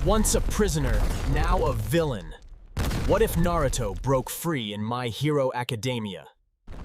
Once a prisoner, now a villain. What if Naruto broke free in My Hero Academia?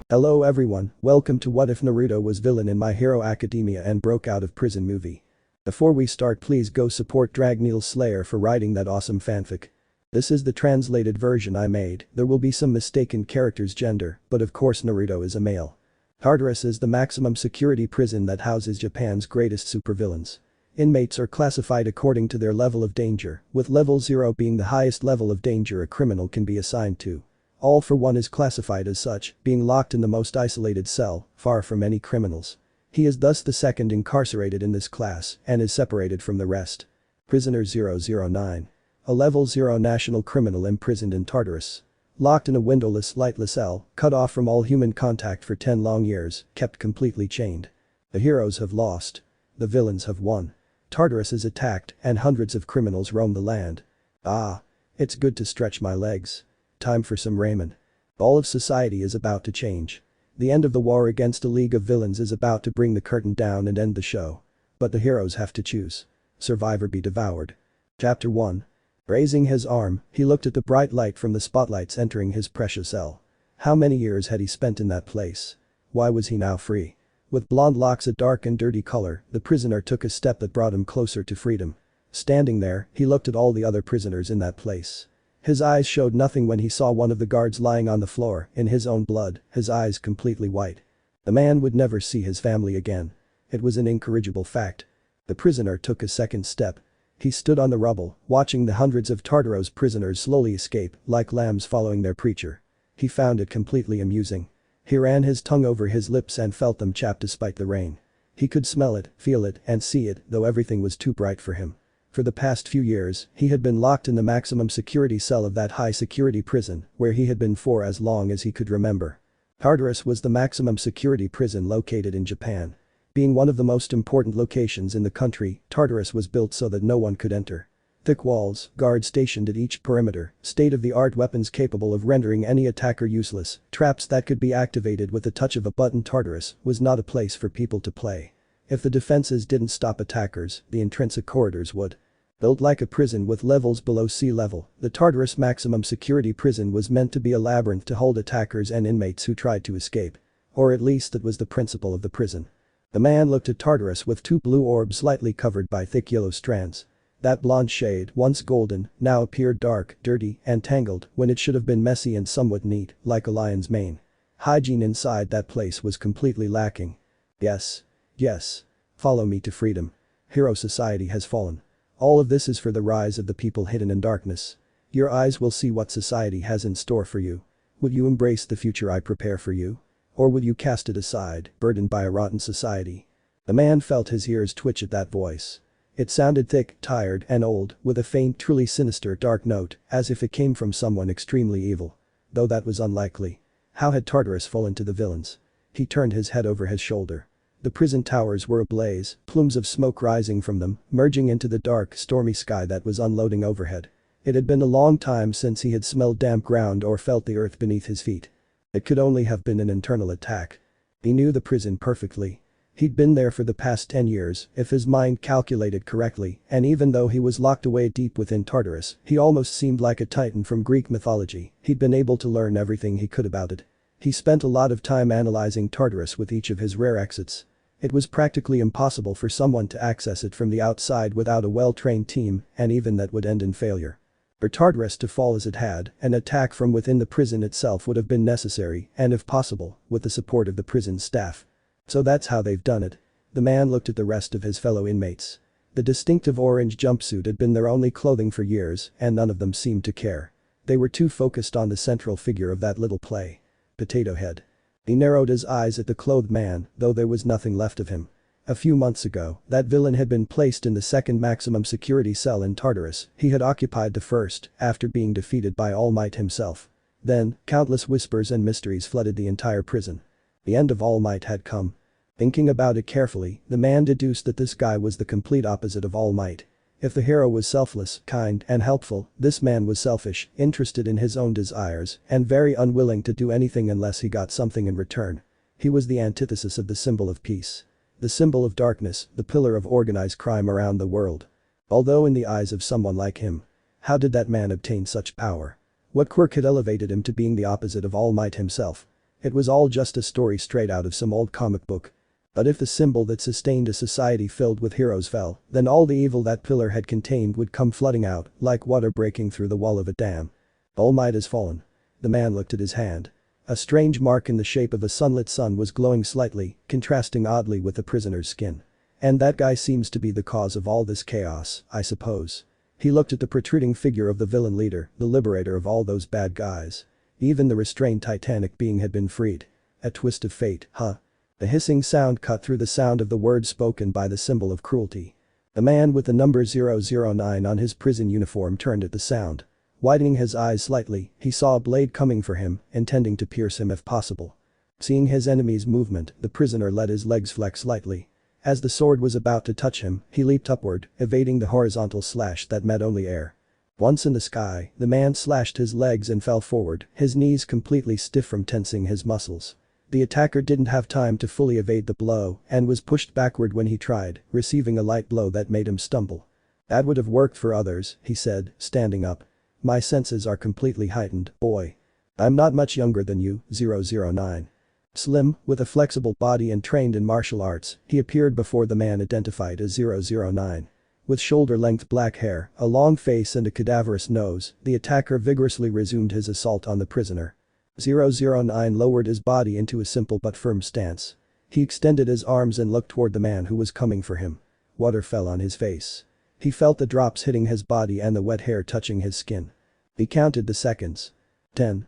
Hello everyone, welcome to What If Naruto Was Villain in My Hero Academia and Broke Out of Prison movie. Before we start, please go support Dragneel Slayer for writing that awesome fanfic. This is the translated version I made. There will be some mistaken character's gender, but of course Naruto is a male. Tártaro is the maximum security prison that houses Japan's greatest supervillains. Inmates are classified according to their level of danger, with level 0 being the highest level of danger a criminal can be assigned to. All for One is classified as such, being locked in the most isolated cell, far from any criminals. He is thus the second incarcerated in this class and is separated from the rest. Prisoner 009. A level 0 national criminal imprisoned in Tártaro. Locked in a windowless, lightless cell, cut off from all human contact for 10 long years, kept completely chained. The heroes have lost. The villains have won. Tártaro is attacked and hundreds of criminals roam the land. Ah. It's good to stretch my legs. Time for some ramen. All of society is about to change. The end of the war against a league of villains is about to bring the curtain down and end the show. But the heroes have to choose. Survive or be devoured. Chapter 1. Raising his arm, he looked at the bright light from the spotlights entering his precious cell. How many years had he spent in that place? Why was he now free? With blonde locks a dark and dirty color, the prisoner took a step that brought him closer to freedom. Standing there, he looked at all the other prisoners in that place. His eyes showed nothing when he saw one of the guards lying on the floor, in his own blood, his eyes completely white. The man would never see his family again. It was an incorrigible fact. The prisoner took a second step. He stood on the rubble, watching the hundreds of Tártaro's prisoners slowly escape, like lambs following their preacher. He found it completely amusing. He ran his tongue over his lips and felt them chap despite the rain. He could smell it, feel it, and see it, though everything was too bright for him. For the past few years, he had been locked in the maximum security cell of that high-security prison, where he had been for as long as he could remember. Tártaro was the maximum security prison located in Japan. Being one of the most important locations in the country, Tártaro was built so that no one could enter. Thick walls, guards stationed at each perimeter, state-of-the-art weapons capable of rendering any attacker useless, traps that could be activated with the touch of a button. Tártaro was not a place for people to play. If the defenses didn't stop attackers, the intrinsic corridors would. Built like a prison with levels below sea level, the Tártaro maximum security prison was meant to be a labyrinth to hold attackers and inmates who tried to escape. Or at least that was the principle of the prison. The man looked at Tártaro with two blue orbs slightly covered by thick yellow strands. That blonde shade, once golden, now appeared dark, dirty, and tangled when it should have been messy and somewhat neat, like a lion's mane. Hygiene inside that place was completely lacking. Yes. Yes. Follow me to freedom. Hero society has fallen. All of this is for the rise of the people hidden in darkness. Your eyes will see what society has in store for you. Will you embrace the future I prepare for you? Or will you cast it aside, burdened by a rotten society? The man felt his ears twitch at that voice. It sounded thick, tired, and old, with a faint, truly sinister dark note, as if it came from someone extremely evil. Though that was unlikely. How had Tártaro fallen to the villains? He turned his head over his shoulder. The prison towers were ablaze, plumes of smoke rising from them, merging into the dark, stormy sky that was unloading overhead. It had been a long time since he had smelled damp ground or felt the earth beneath his feet. It could only have been an internal attack. He knew the prison perfectly. He'd been there for the past 10 years, if his mind calculated correctly, and even though he was locked away deep within Tártaro, he almost seemed like a titan from Greek mythology. He'd been able to learn everything he could about it. He spent a lot of time analyzing Tártaro with each of his rare exits. It was practically impossible for someone to access it from the outside without a well-trained team, and even that would end in failure. For Tártaro to fall as it had, an attack from within the prison itself would have been necessary, and if possible, with the support of the prison staff. So that's how they've done it. The man looked at the rest of his fellow inmates. The distinctive orange jumpsuit had been their only clothing for years, and none of them seemed to care. They were too focused on the central figure of that little play. Potato Head. He narrowed his eyes at the clothed man, though there was nothing left of him. A few months ago, that villain had been placed in the second maximum security cell in Tártaro. He had occupied the first, after being defeated by All Might himself. Then, countless whispers and mysteries flooded the entire prison. The end of All Might had come. Thinking about it carefully, the man deduced that this guy was the complete opposite of All Might. If the hero was selfless, kind, and helpful, this man was selfish, interested in his own desires, and very unwilling to do anything unless he got something in return. He was the antithesis of the symbol of peace. The symbol of darkness, the pillar of organized crime around the world. Although in the eyes of someone like him, how did that man obtain such power? What quirk had elevated him to being the opposite of All Might himself? It was all just a story straight out of some old comic book. But if the symbol that sustained a society filled with heroes fell, then all the evil that pillar had contained would come flooding out, like water breaking through the wall of a dam. All Might has fallen. The man looked at his hand. A strange mark in the shape of a sunlit sun was glowing slightly, contrasting oddly with the prisoner's skin. And that guy seems to be the cause of all this chaos, I suppose. He looked at the protruding figure of the villain leader, the liberator of all those bad guys. Even the restrained titanic being had been freed. A twist of fate, huh? The hissing sound cut through the sound of the words spoken by the symbol of cruelty. The man with the number 009 on his prison uniform turned at the sound. Widening his eyes slightly, he saw a blade coming for him, intending to pierce him if possible. Seeing his enemy's movement, the prisoner let his legs flex slightly. As the sword was about to touch him, he leaped upward, evading the horizontal slash that met only air. Once in the sky, the man slashed his legs and fell forward, his knees completely stiff from tensing his muscles. The attacker didn't have time to fully evade the blow and was pushed backward when he tried, receiving a light blow that made him stumble. That would have worked for others, he said, standing up. My senses are completely heightened, boy. I'm not much younger than you, 009. Slim, with a flexible body and trained in martial arts, he appeared before the man identified as 009. With shoulder-length black hair, a long face and a cadaverous nose, the attacker vigorously resumed his assault on the prisoner. 009 lowered his body into a simple but firm stance. He extended his arms and looked toward the man who was coming for him. Water fell on his face. He felt the drops hitting his body and the wet hair touching his skin. He counted the seconds. 10.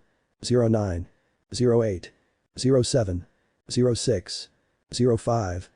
09. 08. 07. 06. 05.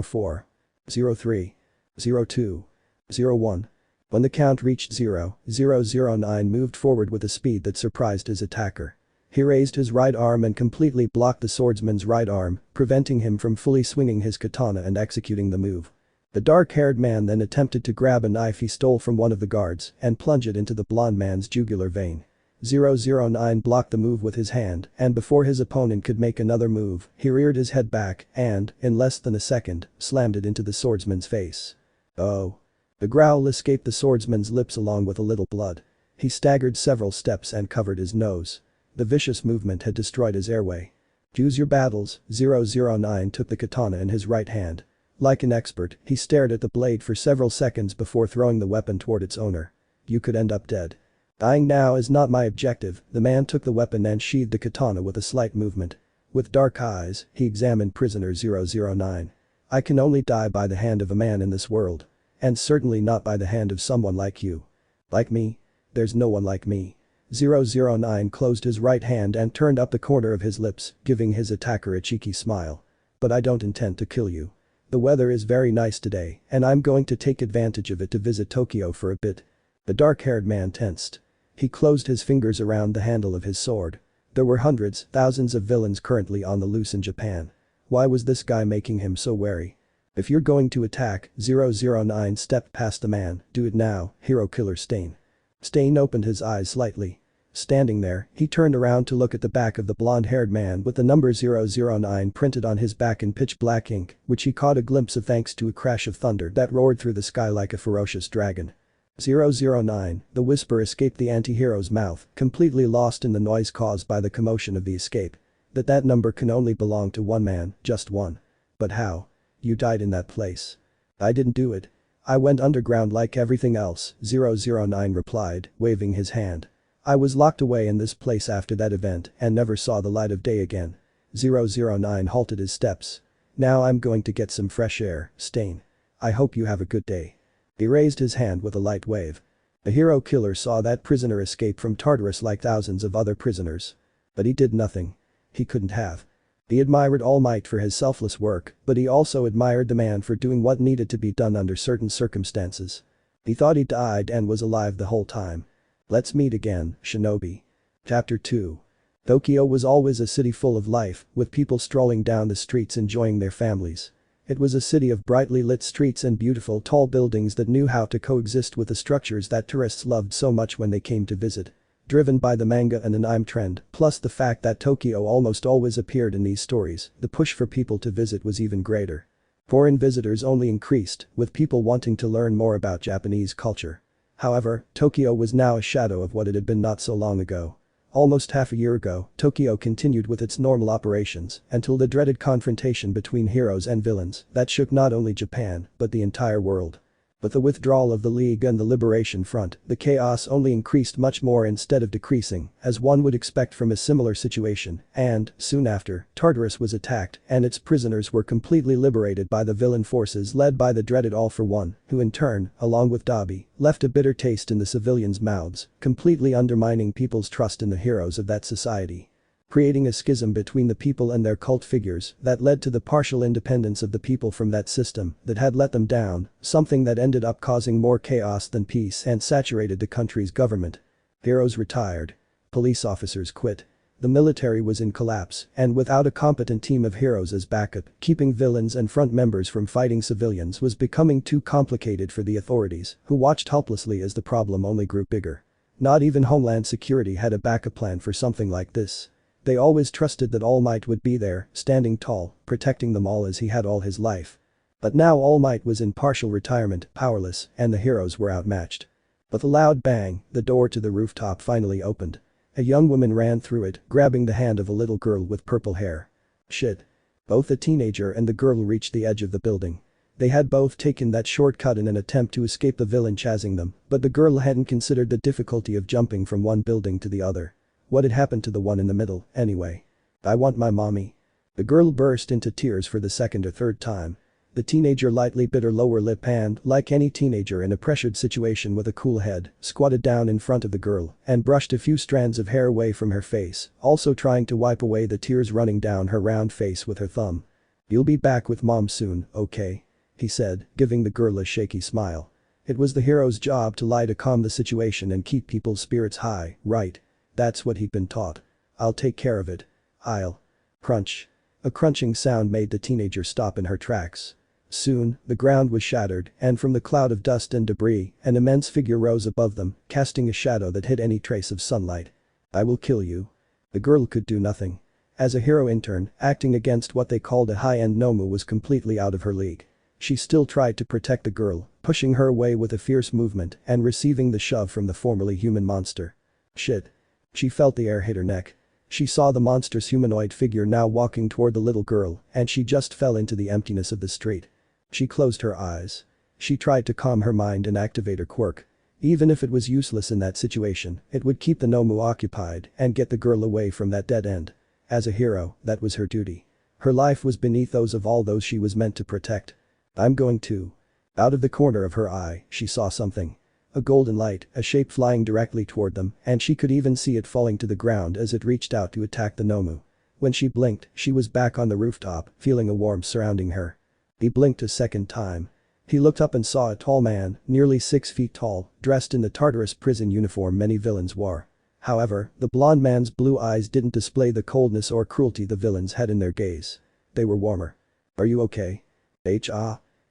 04. 03. 02. 01. When the count reached 0, 009 moved forward with a speed that surprised his attacker. He raised his right arm and completely blocked the swordsman's right arm, preventing him from fully swinging his katana and executing the move. The dark-haired man then attempted to grab a knife he stole from one of the guards and plunge it into the blonde man's jugular vein. 009 blocked the move with his hand, and before his opponent could make another move, he reared his head back and, in less than a second, slammed it into the swordsman's face. Oh. The growl escaped the swordsman's lips along with a little blood. He staggered several steps and covered his nose. The vicious movement had destroyed his airway. Choose your battles, 009 took the katana in his right hand. Like an expert, he stared at the blade for several seconds before throwing the weapon toward its owner. You could end up dead. Dying now is not my objective, the man took the weapon and sheathed the katana with a slight movement. With dark eyes, he examined prisoner 009. I can only die by the hand of a man in this world. And certainly not by the hand of someone like you. Like me? There's no one like me. 009 closed his right hand and turned up the corner of his lips, giving his attacker a cheeky smile. But I don't intend to kill you. The weather is very nice today, and I'm going to take advantage of it to visit Tokyo for a bit. The dark-haired man tensed. He closed his fingers around the handle of his sword. There were hundreds, thousands of villains currently on the loose in Japan. Why was this guy making him so wary? If you're going to attack, 009 stepped past the man, do it now, hero killer Stain. Stain opened his eyes slightly. Standing there, he turned around to look at the back of the blonde-haired man with the number 009 printed on his back in pitch black ink, which he caught a glimpse of thanks to a crash of thunder that roared through the sky like a ferocious dragon. 009, the whisper escaped the anti-hero's mouth, completely lost in the noise caused by the commotion of the escape. That number can only belong to one man, just one. But how? You died in that place. I didn't do it. I went underground like everything else, 009 replied, waving his hand. I was locked away in this place after that event and never saw the light of day again. 009 halted his steps. Now I'm going to get some fresh air, Stain. I hope you have a good day. He raised his hand with a light wave. The hero killer saw that prisoner escape from Tartarus like thousands of other prisoners. But he did nothing. He couldn't have. He admired All Might for his selfless work, but he also admired the man for doing what needed to be done under certain circumstances. He thought he died and was alive the whole time. Let's meet again, Shinobi. Chapter 2. Tokyo was always a city full of life, with people strolling down the streets enjoying their families. It was a city of brightly lit streets and beautiful tall buildings that knew how to coexist with the structures that tourists loved so much when they came to visit. Driven by the manga and anime trend, plus the fact that Tokyo almost always appeared in these stories, the push for people to visit was even greater. Foreign visitors only increased, with people wanting to learn more about Japanese culture. However, Tokyo was now a shadow of what it had been not so long ago. Almost half a year ago, Tokyo continued with its normal operations until the dreaded confrontation between heroes and villains that shook not only Japan, but the entire world. With the withdrawal of the League and the Liberation Front, the chaos only increased much more instead of decreasing, as one would expect from a similar situation, and, soon after, Tartarus was attacked and its prisoners were completely liberated by the villain forces led by the dreaded All for One, who in turn, along with Dabi, left a bitter taste in the civilians' mouths, completely undermining people's trust in the heroes of that society. Creating a schism between the people and their cult figures that led to the partial independence of the people from that system that had let them down, something that ended up causing more chaos than peace and saturated the country's government. Heroes retired. Police officers quit. The military was in collapse, and without a competent team of heroes as backup, keeping villains and front members from fighting civilians was becoming too complicated for the authorities, who watched helplessly as the problem only grew bigger. Not even Homeland Security had a backup plan for something like this. They always trusted that All Might would be there, standing tall, protecting them all as he had all his life. But now All Might was in partial retirement, powerless, and the heroes were outmatched. With a loud bang, the door to the rooftop finally opened. A young woman ran through it, grabbing the hand of a little girl with purple hair. Shit. Both the teenager and the girl reached the edge of the building. They had both taken that shortcut in an attempt to escape the villain chasing them, but the girl hadn't considered the difficulty of jumping from one building to the other. What had happened to the one in the middle, anyway? I want my mommy. The girl burst into tears for the second or third time. The teenager lightly bit her lower lip and, like any teenager in a pressured situation with a cool head, squatted down in front of the girl and brushed a few strands of hair away from her face, also trying to wipe away the tears running down her round face with her thumb. "You'll be back with mom soon, okay?" he said, giving the girl a shaky smile. It was the hero's job to lie to calm the situation and keep people's spirits high, right? That's what he'd been taught. "I'll take care of it. I'll." Crunch. A crunching sound made the teenager stop in her tracks. Soon, the ground was shattered, and from the cloud of dust and debris, an immense figure rose above them, casting a shadow that hid any trace of sunlight. "I will kill you." The girl could do nothing. As a hero intern, acting against what they called a high-end Nomu was completely out of her league. She still tried to protect the girl, pushing her away with a fierce movement and receiving the shove from the formerly human monster. Shit. She felt the air hit her neck. She saw the monstrous humanoid figure now walking toward the little girl, and she just fell into the emptiness of the street. She closed her eyes. She tried to calm her mind and activate her quirk. Even if it was useless in that situation, it would keep the Nomu occupied and get the girl away from that dead end. As a hero, that was her duty. Her life was beneath those of all those she was meant to protect. "I'm going to." Out of the corner of her eye, she saw something. A golden light, a shape flying directly toward them, and she could even see it falling to the ground as it reached out to attack the Nomu. When she blinked, she was back on the rooftop, feeling a warmth surrounding her. He blinked a second time. He looked up and saw a tall man, nearly 6 feet tall, dressed in the Tartarus prison uniform many villains wore. However, the blond man's blue eyes didn't display the coldness or cruelty the villains had in their gaze. They were warmer. "Are you okay?"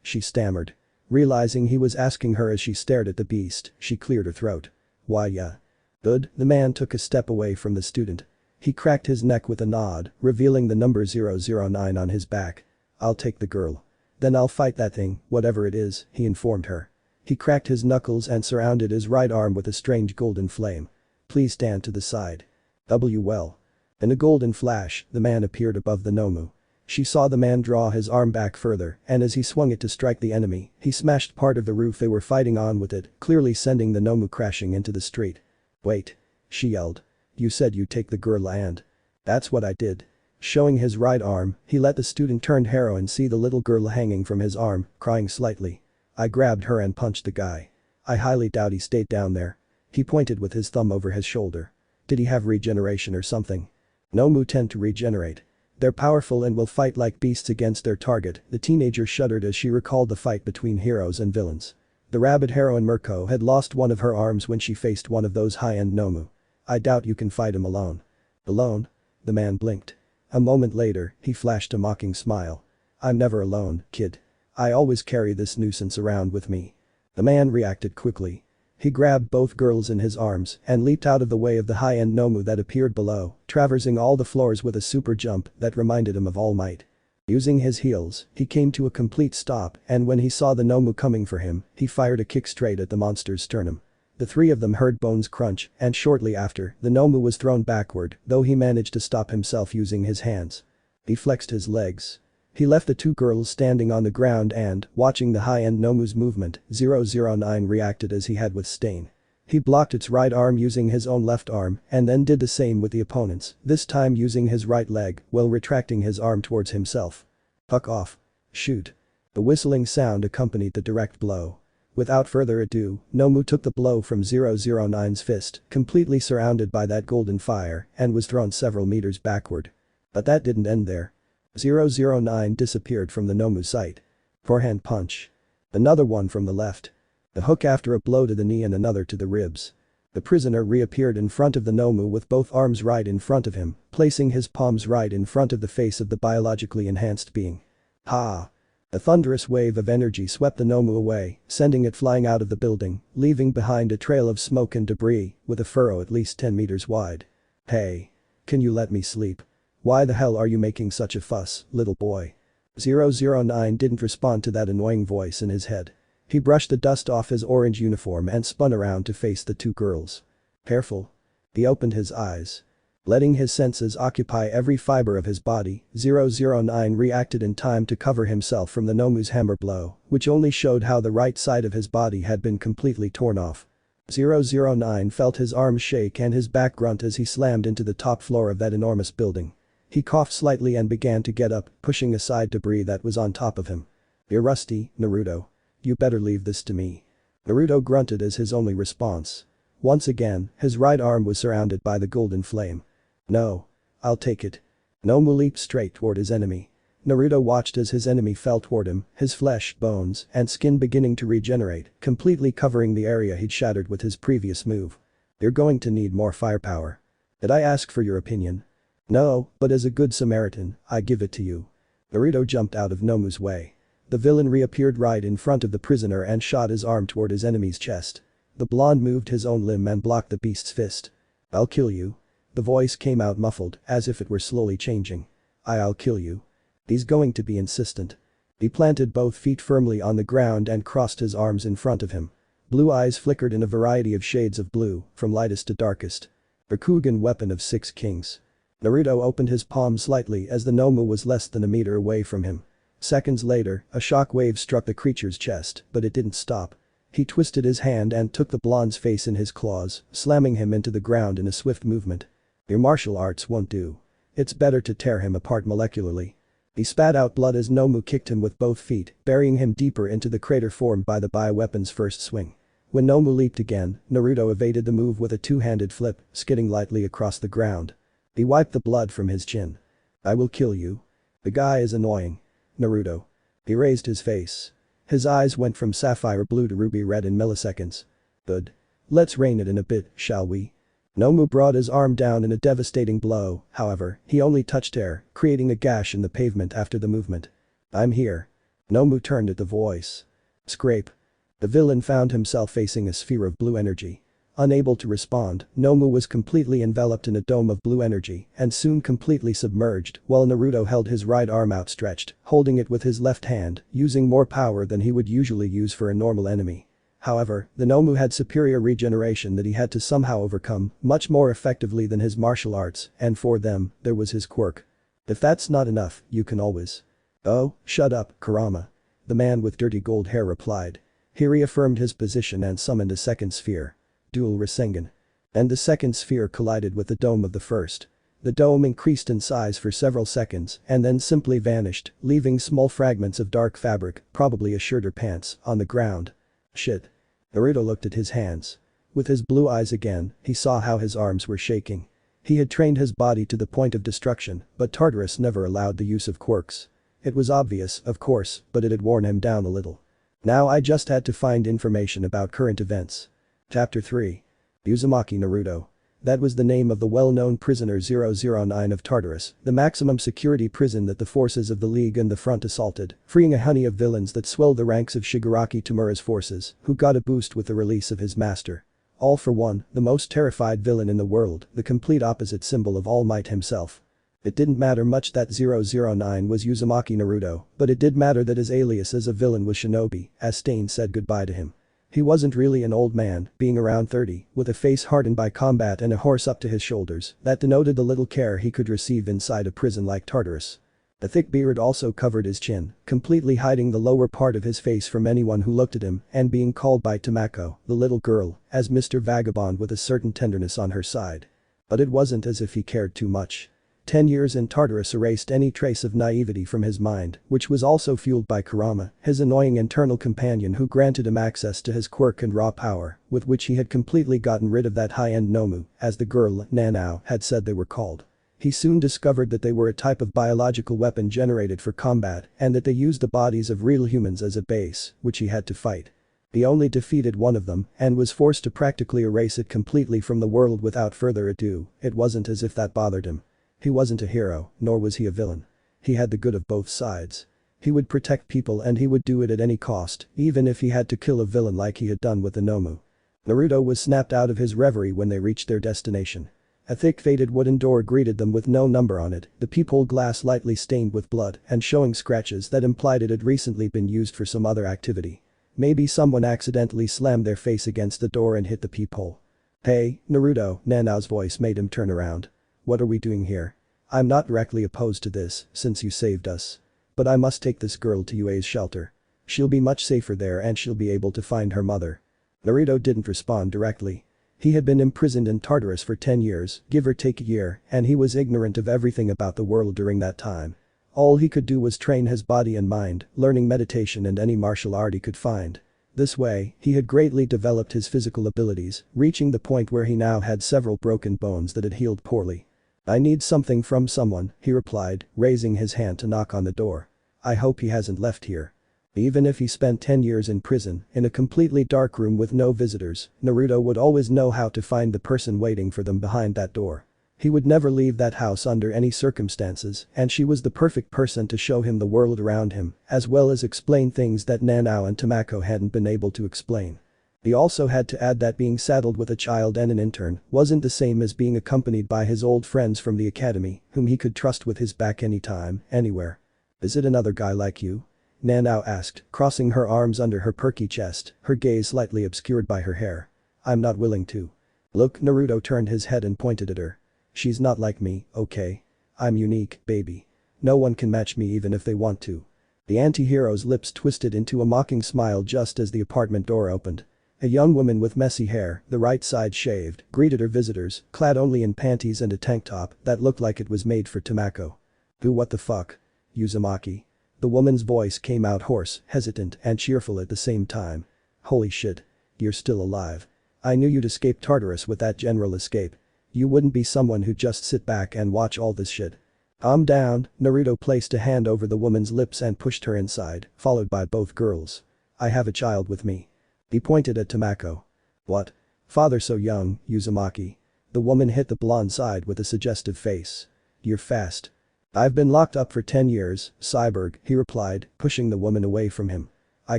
She stammered. Realizing he was asking her as she stared at the beast, she cleared her throat. "Why yeah. Good." The man took a step away from the student. He cracked his neck with a nod, revealing the number 009 on his back. "I'll take the girl. Then I'll fight that thing, whatever it is," he informed her. He cracked his knuckles and surrounded his right arm with a strange golden flame. "Please stand to the side." Well. In a golden flash, the man appeared above the Nomu. She saw the man draw his arm back further, and as he swung it to strike the enemy, he smashed part of the roof they were fighting on with it, clearly sending the Nomu crashing into the street. "Wait." She yelled. "You said you'd take the girl and..." "That's what I did." Showing his right arm, he let the student-turned-hero see the little girl hanging from his arm, crying slightly. "I grabbed her and punched the guy. I highly doubt he stayed down there." He pointed with his thumb over his shoulder. "Did he have regeneration or something?" "Nomu tend to regenerate. They're powerful and will fight like beasts against their target." The teenager shuddered as she recalled the fight between heroes and villains. The rabid heroine Mirko had lost one of her arms when she faced one of those high-end Nomu. "I doubt you can fight him alone." "Alone?" The man blinked. A moment later, he flashed a mocking smile. "I'm never alone, kid. I always carry this nuisance around with me." The man reacted quickly. He grabbed both girls in his arms and leaped out of the way of the high-end Nomu that appeared below, traversing all the floors with a super jump that reminded him of All Might. Using his heels, he came to a complete stop and when he saw the Nomu coming for him, he fired a kick straight at the monster's sternum. The three of them heard bones crunch and shortly after, the Nomu was thrown backward, though he managed to stop himself using his hands. He flexed his legs. He left the two girls standing on the ground and, watching the high-end Nomu's movement, 009 reacted as he had with Stain. He blocked its right arm using his own left arm and then did the same with the opponent's, this time using his right leg while retracting his arm towards himself. Fuck off. Shoot. The whistling sound accompanied the direct blow. Without further ado, Nomu took the blow from 009's fist, completely surrounded by that golden fire, and was thrown several meters backward. But that didn't end there. 009 disappeared from the Nomu's sight. Forehand punch. Another one from the left. A hook after a blow to the knee and another to the ribs. The prisoner reappeared in front of the Nomu with both arms right in front of him, placing his palms right in front of the face of the biologically enhanced being. Ha! A thunderous wave of energy swept the Nomu away, sending it flying out of the building, leaving behind a trail of smoke and debris, with a furrow at least 10 meters wide. Hey! Can you let me sleep? Why the hell are you making such a fuss, little boy? 009 didn't respond to that annoying voice in his head. He brushed the dust off his orange uniform and spun around to face the two girls. Careful. He opened his eyes. Letting his senses occupy every fiber of his body, 009 reacted in time to cover himself from the Nomu's hammer blow, which only showed how the right side of his body had been completely torn off. 009 felt his arms shake and his back grunt as he slammed into the top floor of that enormous building. He coughed slightly and began to get up, pushing aside debris that was on top of him. You're rusty, Naruto. You better leave this to me. Naruto grunted as his only response. Once again, his right arm was surrounded by the golden flame. No. I'll take it. Nomu leaped straight toward his enemy. Naruto watched as his enemy fell toward him, his flesh, bones, and skin beginning to regenerate, completely covering the area he'd shattered with his previous move. You're going to need more firepower. Did I ask for your opinion? No, but as a good Samaritan, I give it to you. Naruto jumped out of Nomu's way. The villain reappeared right in front of the prisoner and shot his arm toward his enemy's chest. The blonde moved his own limb and blocked the beast's fist. I'll kill you. The voice came out muffled, as if it were slowly changing. I'll kill you. He's going to be insistent. He planted both feet firmly on the ground and crossed his arms in front of him. Blue eyes flickered in a variety of shades of blue, from lightest to darkest. Rakugan weapon of 6 kings. Naruto opened his palm slightly as the Nomu was less than a meter away from him. Seconds later, a shock wave struck the creature's chest, but it didn't stop. He twisted his hand and took the blonde's face in his claws, slamming him into the ground in a swift movement. Your martial arts won't do. It's better to tear him apart molecularly. He spat out blood as Nomu kicked him with both feet, burying him deeper into the crater formed by the bioweapon's first swing. When Nomu leaped again, Naruto evaded the move with a two-handed flip, skidding lightly across the ground. He wiped the blood from his chin. I will kill you. The guy is annoying. Naruto. He raised his face. His eyes went from sapphire blue to ruby red in milliseconds. Good. Let's rein it in a bit, shall we? Nomu brought his arm down in a devastating blow, however, he only touched air, creating a gash in the pavement after the movement. I'm here. Nomu turned at the voice. Scrape. The villain found himself facing a sphere of blue energy. Unable to respond, Nomu was completely enveloped in a dome of blue energy and soon completely submerged while Naruto held his right arm outstretched, holding it with his left hand, using more power than he would usually use for a normal enemy. However, the Nomu had superior regeneration that he had to somehow overcome, much more effectively than his martial arts, and for them, there was his quirk. If that's not enough, you can always. Oh, shut up, Kurama. The man with dirty gold hair replied. He reaffirmed his position and summoned a second sphere. Dual Rasengan. And the second sphere collided with the dome of the first. The dome increased in size for several seconds and then simply vanished, leaving small fragments of dark fabric, probably a shirt or pants, on the ground. Shit. Naruto looked at his hands. With his blue eyes again, he saw how his arms were shaking. He had trained his body to the point of destruction, but Tartarus never allowed the use of quirks. It was obvious, of course, but it had worn him down a little. Now I just had to find information about current events. Chapter 3. Uzumaki Naruto. That was the name of the well-known prisoner 009 of Tartarus, the maximum security prison that the forces of the League and the Front assaulted, freeing a honey of villains that swelled the ranks of Shigaraki Tamura's forces, who got a boost with the release of his master. All for one, the most terrified villain in the world, the complete opposite symbol of All Might himself. It didn't matter much that 009 was Uzumaki Naruto, but it did matter that his alias as a villain was Shinobi, as Stain said goodbye to him. He wasn't really an old man, being around 30, with a face hardened by combat and a horse up to his shoulders, that denoted the little care he could receive inside a prison like Tartarus. A thick beard also covered his chin, completely hiding the lower part of his face from anyone who looked at him, and being called by Tamako, the little girl, as Mr. Vagabond with a certain tenderness on her side. But it wasn't as if he cared too much. 10 years in Tartarus erased any trace of naivety from his mind, which was also fueled by Kurama, his annoying internal companion who granted him access to his quirk and raw power, with which he had completely gotten rid of that high-end Nomu, as the girl, Nanao, had said they were called. He soon discovered that they were a type of biological weapon generated for combat and that they used the bodies of real humans as a base, which he had to fight. He only defeated one of them and was forced to practically erase it completely from the world without further ado. It wasn't as if that bothered him. He wasn't a hero, nor was he a villain. He had the good of both sides. He would protect people and he would do it at any cost, even if he had to kill a villain like he had done with the Nomu. Naruto was snapped out of his reverie when they reached their destination. A thick faded wooden door greeted them with no number on it, the peephole glass lightly stained with blood and showing scratches that implied it had recently been used for some other activity. Maybe someone accidentally slammed their face against the door and hit the peephole. "Hey, Naruto," Nanao's voice made him turn around. "What are we doing here? I'm not directly opposed to this, since you saved us. But I must take this girl to Yue's shelter. She'll be much safer there and she'll be able to find her mother." Naruto didn't respond directly. He had been imprisoned in Tartarus for 10 years, give or take a year, and he was ignorant of everything about the world during that time. All he could do was train his body and mind, learning meditation and any martial art he could find. This way, he had greatly developed his physical abilities, reaching the point where he now had several broken bones that had healed poorly. "I need something from someone," he replied, raising his hand to knock on the door. "I hope he hasn't left here." Even if he spent 10 years in prison, in a completely dark room with no visitors, Naruto would always know how to find the person waiting for them behind that door. He would never leave that house under any circumstances, and she was the perfect person to show him the world around him, as well as explain things that Nanao and Tamako hadn't been able to explain. He also had to add that being saddled with a child and an intern wasn't the same as being accompanied by his old friends from the academy, whom he could trust with his back anytime, anywhere. "Is it another guy like you?" Nanao asked, crossing her arms under her perky chest, her gaze slightly obscured by her hair. "I'm not willing to." "Look," Naruto turned his head and pointed at her. "She's not like me, okay? I'm unique, baby. No one can match me even if they want to." The anti-hero's lips twisted into a mocking smile just as the apartment door opened. A young woman with messy hair, the right side shaved, greeted her visitors, clad only in panties and a tank top that looked like it was made for Tamako. "Who what the fuck? Uzumaki?" The woman's voice came out hoarse, hesitant, and cheerful at the same time. "Holy shit. You're still alive. I knew you'd escape Tartarus with that general escape. You wouldn't be someone who'd just sit back and watch all this shit." "Calm down." Naruto placed a hand over the woman's lips and pushed her inside, followed by both girls. "I have a child with me." He pointed at Tamako. "What? Father so young, Uzumaki?" The woman hit the blonde side with a suggestive face. "You're fast." "I've been locked up for 10 years, Cyborg," he replied, pushing the woman away from him. "I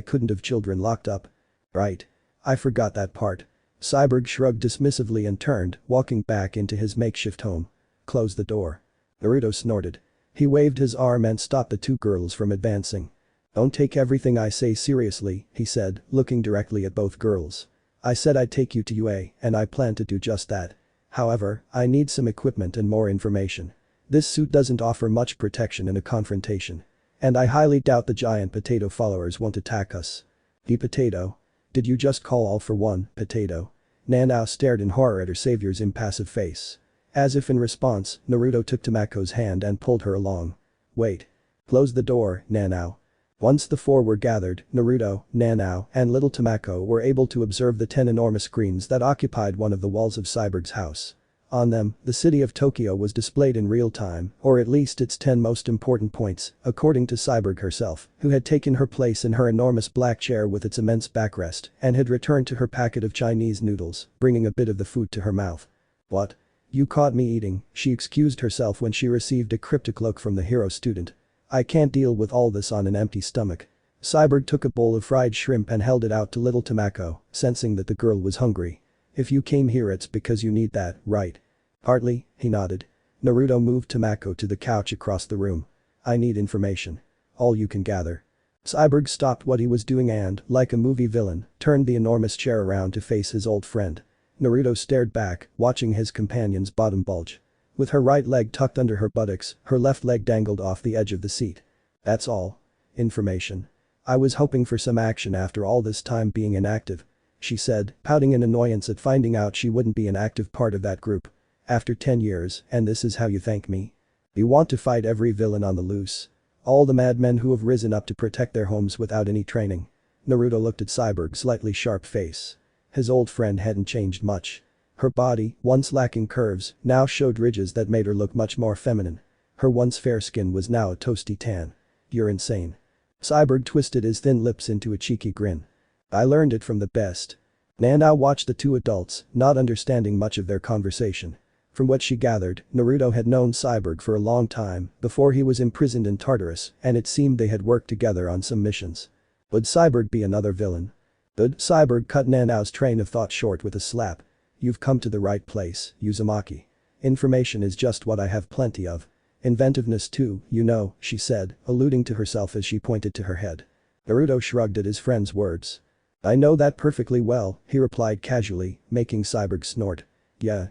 couldn't have children locked up." "Right. I forgot that part." Cyborg shrugged dismissively and turned, walking back into his makeshift home. "Close the door." Naruto snorted. He waved his arm and stopped the two girls from advancing. "Don't take everything I say seriously," he said, looking directly at both girls. "I said I'd take you to UA, and I plan to do just that. However, I need some equipment and more information. This suit doesn't offer much protection in a confrontation. And I highly doubt the giant potato followers won't attack us." "The potato? Did you just call all for one, potato?" Nanao stared in horror at her savior's impassive face. As if in response, Naruto took Tamako's hand and pulled her along. "Wait. Close the door, Nanao." Once the four were gathered, Naruto, Nanao, and little Tamako were able to observe the 10 enormous screens that occupied one of the walls of Cyborg's house. On them, the city of Tokyo was displayed in real time, or at least its 10 most important points, according to Cyborg herself, who had taken her place in her enormous black chair with its immense backrest and had returned to her packet of Chinese noodles, bringing a bit of the food to her mouth. "What? You caught me eating," she excused herself when she received a cryptic look from the hero student. "I can't deal with all this on an empty stomach." Cyborg took a bowl of fried shrimp and held it out to little Tamako, sensing that the girl was hungry. "If you came here it's because you need that, right?" "Partly," he nodded. Naruto moved Tamako to the couch across the room. I need information. All you can gather. Cyborg stopped what he was doing and, like a movie villain, turned the enormous chair around to face his old friend. Naruto stared back, watching his companion's bottom bulge. With her right leg tucked under her buttocks, her left leg dangled off the edge of the seat. That's all. Information. I was hoping for some action after all this time being inactive, she said, pouting in annoyance at finding out she wouldn't be an active part of that group. After 10 years, and this is how you thank me? You want to fight every villain on the loose. All the madmen who have risen up to protect their homes without any training. Naruto looked at Cyborg's slightly sharp face. His old friend hadn't changed much. Her body, once lacking curves, now showed ridges that made her look much more feminine. Her once fair skin was now a toasty tan. You're insane. Cyborg twisted his thin lips into a cheeky grin. I learned it from the best. Nanao watched the two adults, not understanding much of their conversation. From what she gathered, Naruto had known Cyborg for a long time, before he was imprisoned in Tartarus, and it seemed they had worked together on some missions. Would Cyborg be another villain? Cyborg cut Nanao's train of thought short with a slap. You've come to the right place, Uzumaki. Information is just what I have plenty of. Inventiveness too, you know, she said, alluding to herself as she pointed to her head. Naruto shrugged at his friend's words. I know that perfectly well, he replied casually, making Cyborg snort. Yeah.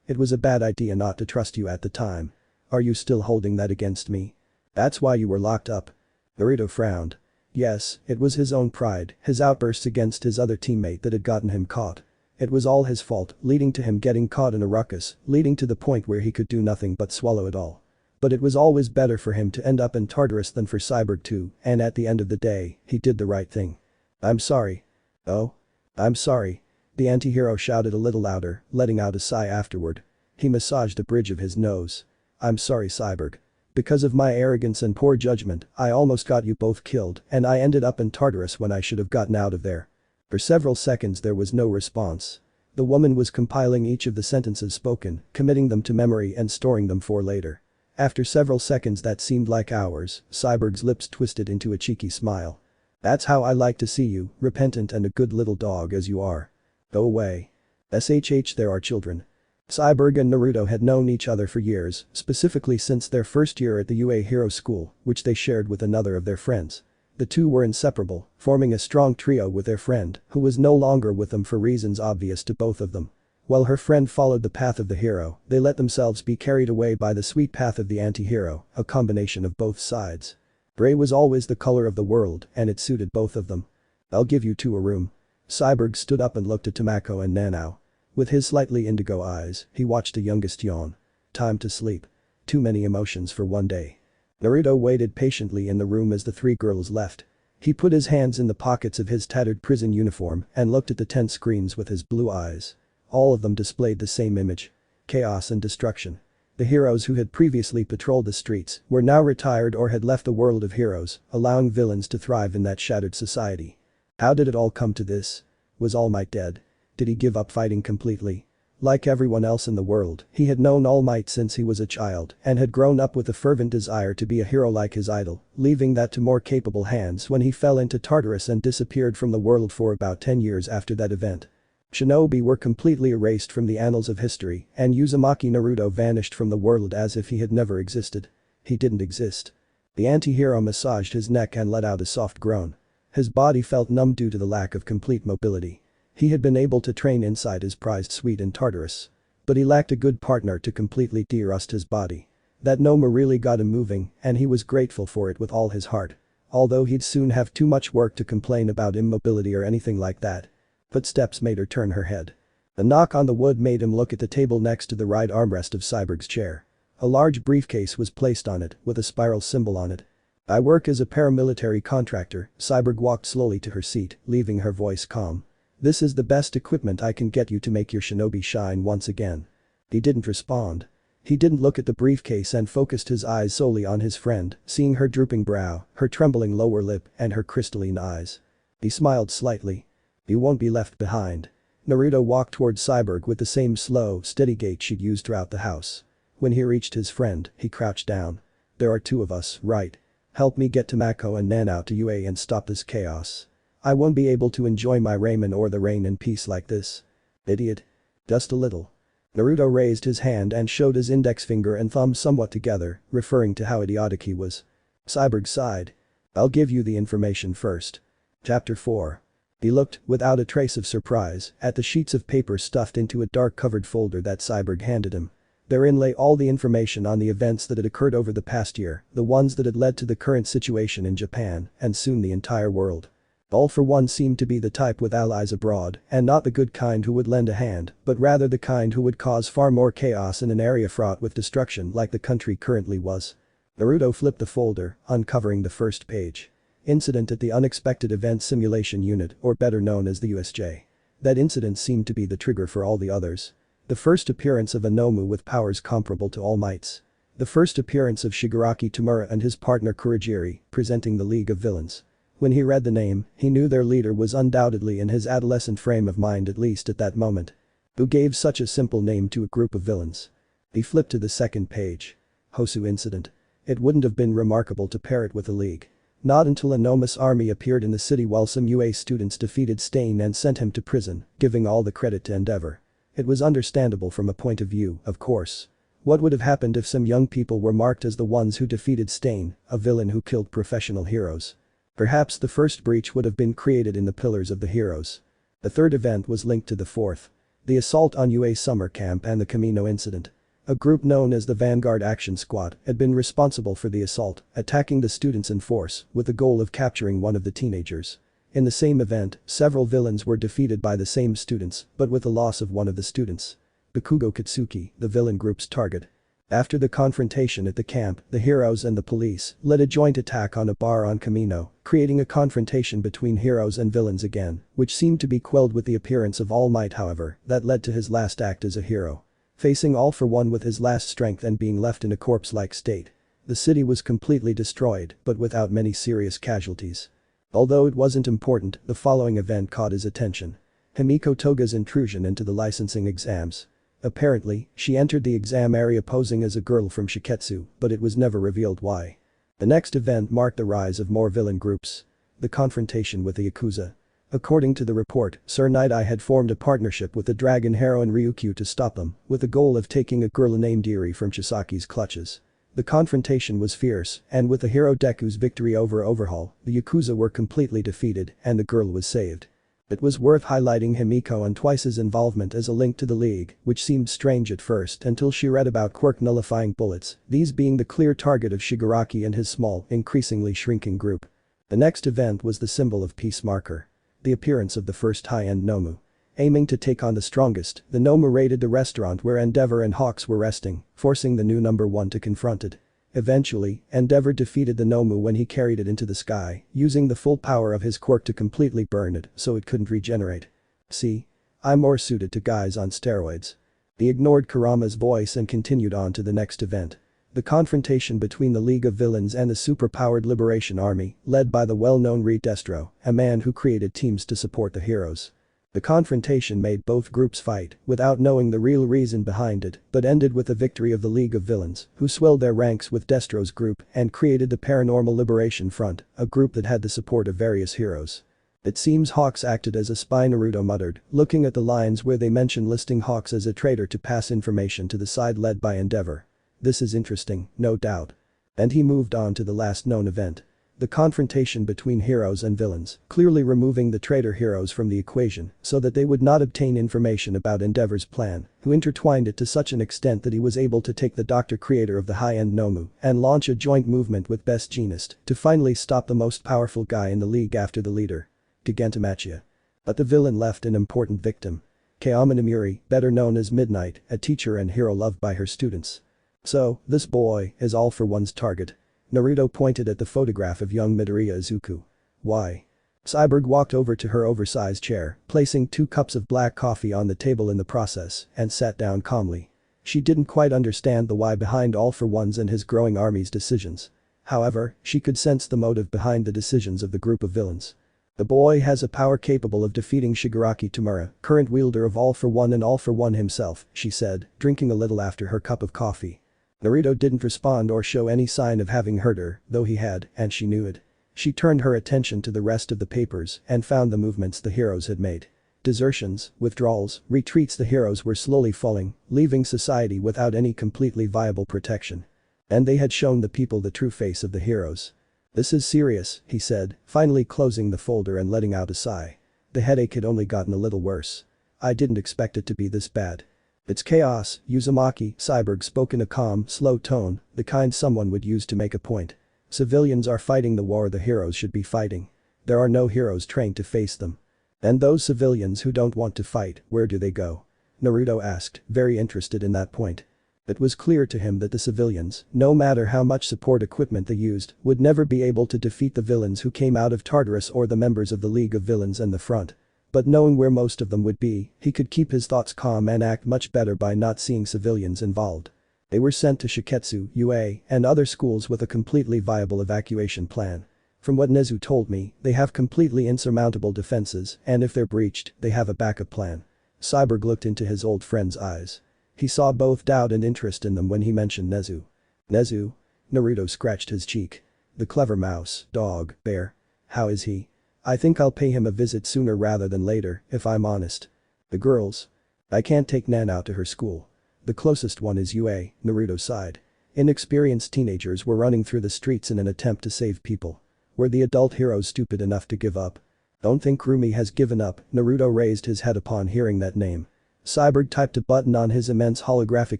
It was a bad idea not to trust you at the time. Are you still holding that against me? That's why you were locked up. Naruto frowned. Yes, it was his own pride, his outbursts against his other teammate that had gotten him caught. It was all his fault, leading to him getting caught in a ruckus, leading to the point where he could do nothing but swallow it all. But it was always better for him to end up in Tartarus than for Cyborg to, and at the end of the day, he did the right thing. I'm sorry. Oh? I'm sorry. The anti-hero shouted a little louder, letting out a sigh afterward. He massaged the bridge of his nose. I'm sorry, Cyborg. Because of my arrogance and poor judgment, I almost got you both killed, and I ended up in Tartarus when I should have gotten out of there. For several seconds there was no response. The woman was compiling each of the sentences spoken, committing them to memory and storing them for later. After several seconds that seemed like hours, Cyborg's lips twisted into a cheeky smile. That's how I like to see you, repentant and a good little dog as you are. Go away. There are children. Cyborg and Naruto had known each other for years, specifically since their first year at the UA Hero School, which they shared with another of their friends. The two were inseparable, forming a strong trio with their friend, who was no longer with them for reasons obvious to both of them. While her friend followed the path of the hero, they let themselves be carried away by the sweet path of the anti-hero, a combination of both sides. Gray was always the color of the world, and it suited both of them. I'll give you two a room. Cyborg stood up and looked at Tamako and Nanao. With his slightly indigo eyes, he watched the youngest yawn. Time to sleep. Too many emotions for one day. Naruto waited patiently in the room as the three girls left. He put his hands in the pockets of his tattered prison uniform and looked at the 10 screens with his blue eyes. All of them displayed the same image. Chaos and destruction. The heroes who had previously patrolled the streets were now retired or had left the world of heroes, allowing villains to thrive in that shattered society. How did it all come to this? Was All Might dead? Did he give up fighting completely? Like everyone else in the world, he had known All Might since he was a child and had grown up with a fervent desire to be a hero like his idol, leaving that to more capable hands when he fell into Tartarus and disappeared from the world for about 10 years after that event. Shinobi were completely erased from the annals of history, and Uzumaki Naruto vanished from the world as if he had never existed. He didn't exist. The anti-hero massaged his neck and let out a soft groan. His body felt numb due to the lack of complete mobility. He had been able to train inside his prized suite in Tartarus. But he lacked a good partner to completely de-rust his body. That Noma really got him moving, and he was grateful for it with all his heart. Although he'd soon have too much work to complain about immobility or anything like that. Footsteps made her turn her head. The knock on the wood made him look at the table next to the right armrest of Cyborg's chair. A large briefcase was placed on it, with a spiral symbol on it. I work as a paramilitary contractor. Cyborg walked slowly to her seat, leaving her voice calm. This is the best equipment I can get you to make your shinobi shine once again. He didn't respond. He didn't look at the briefcase and focused his eyes solely on his friend, seeing her drooping brow, her trembling lower lip, and her crystalline eyes. He smiled slightly. You won't be left behind. Naruto walked towards Cyborg with the same slow, steady gait she'd used throughout the house. When he reached his friend, he crouched down. There are two of us, right? Help me get Tamako and Nanao to UA and stop this chaos. I won't be able to enjoy my ramen or the rain in peace like this. Idiot. Just a little. Naruto raised his hand and showed his index finger and thumb somewhat together, referring to how idiotic he was. Cyborg sighed. I'll give you the information first. Chapter 4. He looked, without a trace of surprise, at the sheets of paper stuffed into a dark-covered folder that Cyborg handed him. Therein lay all the information on the events that had occurred over the past year, the ones that had led to the current situation in Japan, and soon the entire world. All for One seemed to be the type with allies abroad, and not the good kind who would lend a hand, but rather the kind who would cause far more chaos in an area fraught with destruction like the country currently was. Naruto flipped the folder, uncovering the first page. Incident at the Unexpected Event Simulation Unit, or better known as the USJ. That incident seemed to be the trigger for all the others. The first appearance of a Nomu with powers comparable to All Might's. The first appearance of Shigaraki Tamura and his partner Kurogiri, presenting the League of Villains. When he read the name, he knew their leader was undoubtedly in his adolescent frame of mind, at least at that moment. Who gave such a simple name to a group of villains? He flipped to the second page. Hosu Incident. It wouldn't have been remarkable to pair it with the League. Not until a Nomus army appeared in the city while some UA students defeated Stain and sent him to prison, giving all the credit to Endeavor. It was understandable from a point of view, of course. What would have happened if some young people were marked as the ones who defeated Stain, a villain who killed professional heroes? Perhaps the first breach would have been created in the Pillars of the Heroes. The third event was linked to the fourth. The assault on UA summer camp and the Camino incident. A group known as the Vanguard Action Squad had been responsible for the assault, attacking the students in force with the goal of capturing one of the teenagers. In the same event, several villains were defeated by the same students, but with the loss of one of the students. Bakugo Katsuki, the villain group's target. After the confrontation at the camp, the heroes and the police led a joint attack on a bar on Camino, creating a confrontation between heroes and villains again, which seemed to be quelled with the appearance of All Might, however, that led to his last act as a hero. Facing All for One with his last strength and being left in a corpse-like state. The city was completely destroyed, but without many serious casualties. Although it wasn't important, the following event caught his attention. Himiko Toga's intrusion into the licensing exams. Apparently, she entered the exam area posing as a girl from Shiketsu, but it was never revealed why. The next event marked the rise of more villain groups. The confrontation with the Yakuza. According to the report, Sir Night-Eye had formed a partnership with the dragon heroine Ryukyu to stop them, with the goal of taking a girl named Eri from Chisaki's clutches. The confrontation was fierce, and with the hero Deku's victory over Overhaul, the Yakuza were completely defeated and the girl was saved. It was worth highlighting Himiko and Twice's involvement as a link to the League, which seemed strange at first until she read about quirk-nullifying bullets, these being the clear target of Shigaraki and his small, increasingly shrinking group. The next event was the symbol of peace marker. The appearance of the first high-end Nomu. Aiming to take on the strongest, the Nomu raided the restaurant where Endeavor and Hawks were resting, forcing the new number 1 to confront it. Eventually, Endeavor defeated the Nomu when he carried it into the sky, using the full power of his quirk to completely burn it so it couldn't regenerate. See? I'm more suited to guys on steroids. He ignored Kurama's voice and continued on to the next event. The confrontation between the League of Villains and the super-powered Liberation Army, led by the well-known Destro, a man who created teams to support the heroes. The confrontation made both groups fight, without knowing the real reason behind it, but ended with the victory of the League of Villains, who swelled their ranks with Destro's group and created the Paranormal Liberation Front, a group that had the support of various heroes. It seems Hawks acted as a spy, Naruto muttered, looking at the lines where they mention listing Hawks as a traitor to pass information to the side led by Endeavor. This is interesting, no doubt. And he moved on to the last known event. The confrontation between heroes and villains, clearly removing the traitor heroes from the equation so that they would not obtain information about Endeavor's plan, who intertwined it to such an extent that he was able to take the doctor creator of the high-end Nomu and launch a joint movement with Best Jeanist to finally stop the most powerful guy in the league after the leader. Gigantomachia. But the villain left an important victim. Kayama Nomuri, better known as Midnight, a teacher and hero loved by her students. So, this boy is All for One's target. Naruto pointed at the photograph of young Midoriya Izuku. Why? Cyborg walked over to her oversized chair, placing 2 cups of black coffee on the table in the process, and sat down calmly. She didn't quite understand the why behind All for One's and his growing army's decisions. However, she could sense the motive behind the decisions of the group of villains. The boy has a power capable of defeating Shigaraki Tamura, current wielder of All for One and All for One himself, she said, drinking a little after her cup of coffee. Naruto didn't respond or show any sign of having heard her, though he had, and she knew it. She turned her attention to the rest of the papers and found the movements the heroes had made. Desertions, withdrawals, retreats. The heroes were slowly falling, leaving society without any completely viable protection. And they had shown the people the true face of the heroes. "This is serious," he said, finally closing the folder and letting out a sigh. The headache had only gotten a little worse. "I didn't expect it to be this bad." "It's chaos," Uzumaki, Cyborg spoke in a calm, slow tone, the kind someone would use to make a point. "Civilians are fighting the war the heroes should be fighting. There are no heroes trained to face them." "And those civilians who don't want to fight, where do they go?" Naruto asked, very interested in that point. It was clear to him that the civilians, no matter how much support equipment they used, would never be able to defeat the villains who came out of Tartarus or the members of the League of Villains and the Front. But knowing where most of them would be, he could keep his thoughts calm and act much better by not seeing civilians involved. They were sent to Shiketsu, UA, and other schools with a completely viable evacuation plan. From what Nezu told me, they have completely insurmountable defenses, and if they're breached, they have a backup plan. Cyborg looked into his old friend's eyes. He saw both doubt and interest in them when he mentioned Nezu. "Nezu?" Naruto scratched his cheek. "The clever mouse, dog, bear. How is he? I think I'll pay him a visit sooner rather than later, if I'm honest." "The girls? I can't take Nan out to her school. The closest one is UA," Naruto sighed. Inexperienced teenagers were running through the streets in an attempt to save people. Were the adult heroes stupid enough to give up? "Don't think Rumi has given up," Naruto raised his head upon hearing that name. Cyborg typed a button on his immense holographic